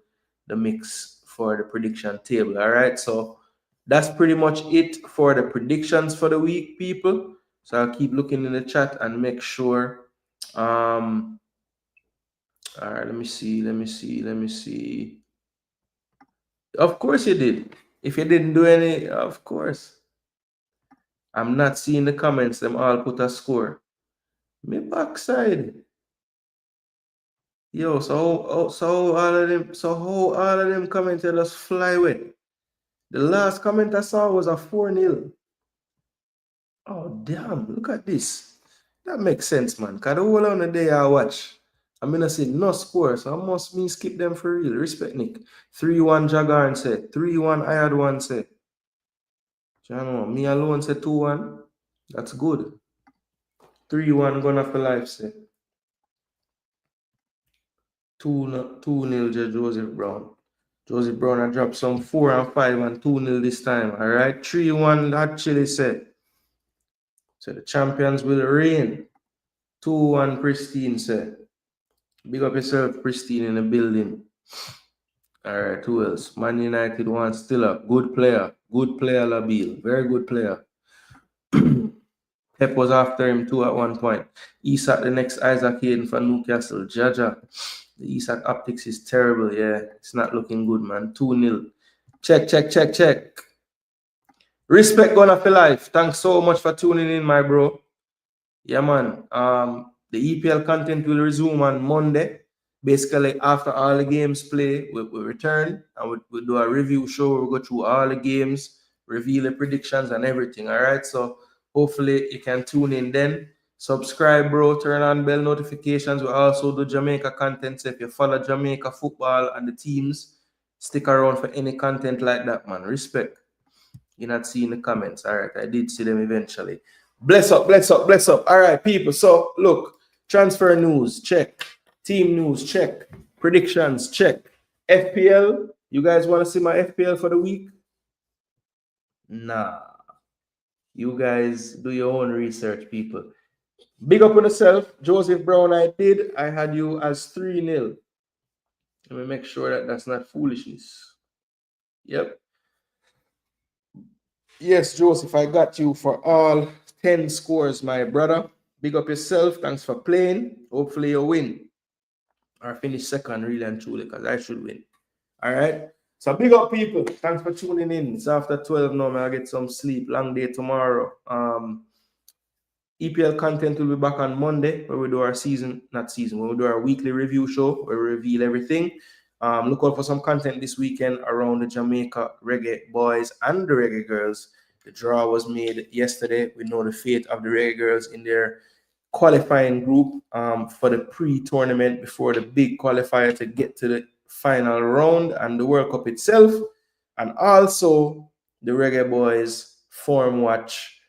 the mix for the prediction table. All right, so that's pretty much it for the predictions for the week, people. So I'll keep looking in the chat and make sure. All right, let me see. Of course you did. If you didn't do any, of course. I'm not seeing the comments. Them all put a score. Me backside. Yo, so how all of them comments just fly away. The last comment I saw was a 4-0. Oh damn! Look at this. That makes sense, man. Cause the whole of the day I watch, I'm gonna say no score, so I must mean skip them for real. Respect Nick. 3-1 Jagarn said. 3-1 I had one said. Jano, me alone said 2-1. That's good. 3-1 gonna for life said. 2-0 Joseph Brown. Joseph Brown I dropped some 4 and 5 and 2-0 this time. Alright. 3-1 actually said. So the champions will reign. 2-1 Pristine said. Big up yourself, Pristine, in the building. All right, who else? Man United wants still a good player. Good player, Labille. Very good player. Pep was after him too at one point. Isak, the next Isaac Hayden for Newcastle. Jaja. The Isak optics is terrible. Yeah, it's not looking good, man. 2-0. Check. Respect Gunner for life. Thanks so much for tuning in, my bro. Yeah, man. The EPL content will resume on Monday. Basically, after all the games play, we return and we'll do a review show. We'll go through all the games, reveal the predictions and everything. All right. So hopefully you can tune in then. Subscribe, bro. Turn on bell notifications. We also do Jamaica content. So if you follow Jamaica football and the teams, stick around for any content like that, man. Respect. You're not seeing the comments. All right. I did see them eventually. Bless up. All right, people. So look, transfer news, check. Team news, check. Predictions, check. FPL, you guys want to see my FPL for the week? Nah. You guys do your own research, people. Big up on yourself. Joseph Brown, I had you as 3-0. Let me make sure that that's not foolishness. Yep. Yes, Joseph, I got you for all 10 scores, my brother. Big up yourself. Thanks for playing. Hopefully you win. Or finish second, really and truly, because I should win. All right? So big up, people. Thanks for tuning in. It's after 12 now. I'll get some sleep. Long day tomorrow. EPL content will be back on Monday where we do our when we do our weekly review show where we reveal everything. Look out for some content this weekend around the Jamaica Reggae boys and the Reggae girls. The draw was made yesterday. We know the fate of the Reggae girls in their qualifying group for the pre-tournament before the big qualifier to get to the final round and the World Cup itself. And also the Reggae boys form watch.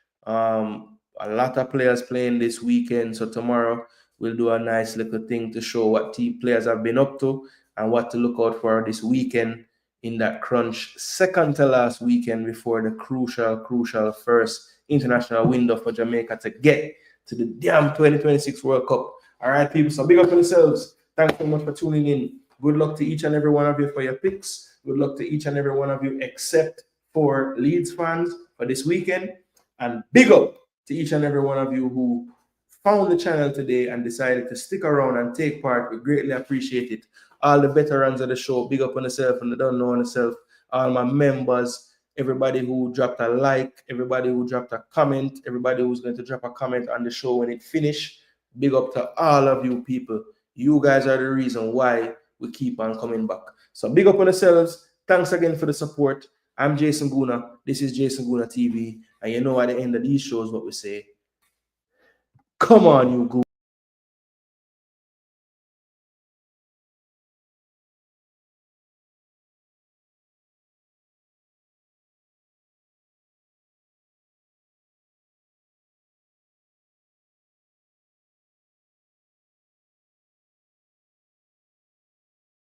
A lot of players playing this weekend. So tomorrow we'll do a nice little thing to show what team players have been up to and what to look out for this weekend in that crunch second to last weekend before the crucial first international window for Jamaica to get to the damn 2026 World Cup. All right, people. So big up on yourselves. Thanks so much for tuning in. Good luck to each and every one of you for your picks. Good luck to each and every one of you except for Leeds fans for this weekend. And big up to each and every one of you who found the channel today and decided to stick around and take part. We greatly appreciate it. all the veterans of the show, big up on yourself and don't know on yourself, all my members, everybody who dropped a like, everybody who dropped a comment, everybody who's going to drop a comment on the show when it finished. Big up to all of you people. You guys are the reason why we keep on coming back. So big up on yourselves. Thanks again for the support. I'm Jason Gooner. This is Jason Gooner TV. And you know at the end of these shows what we say. Come on, you Gooner.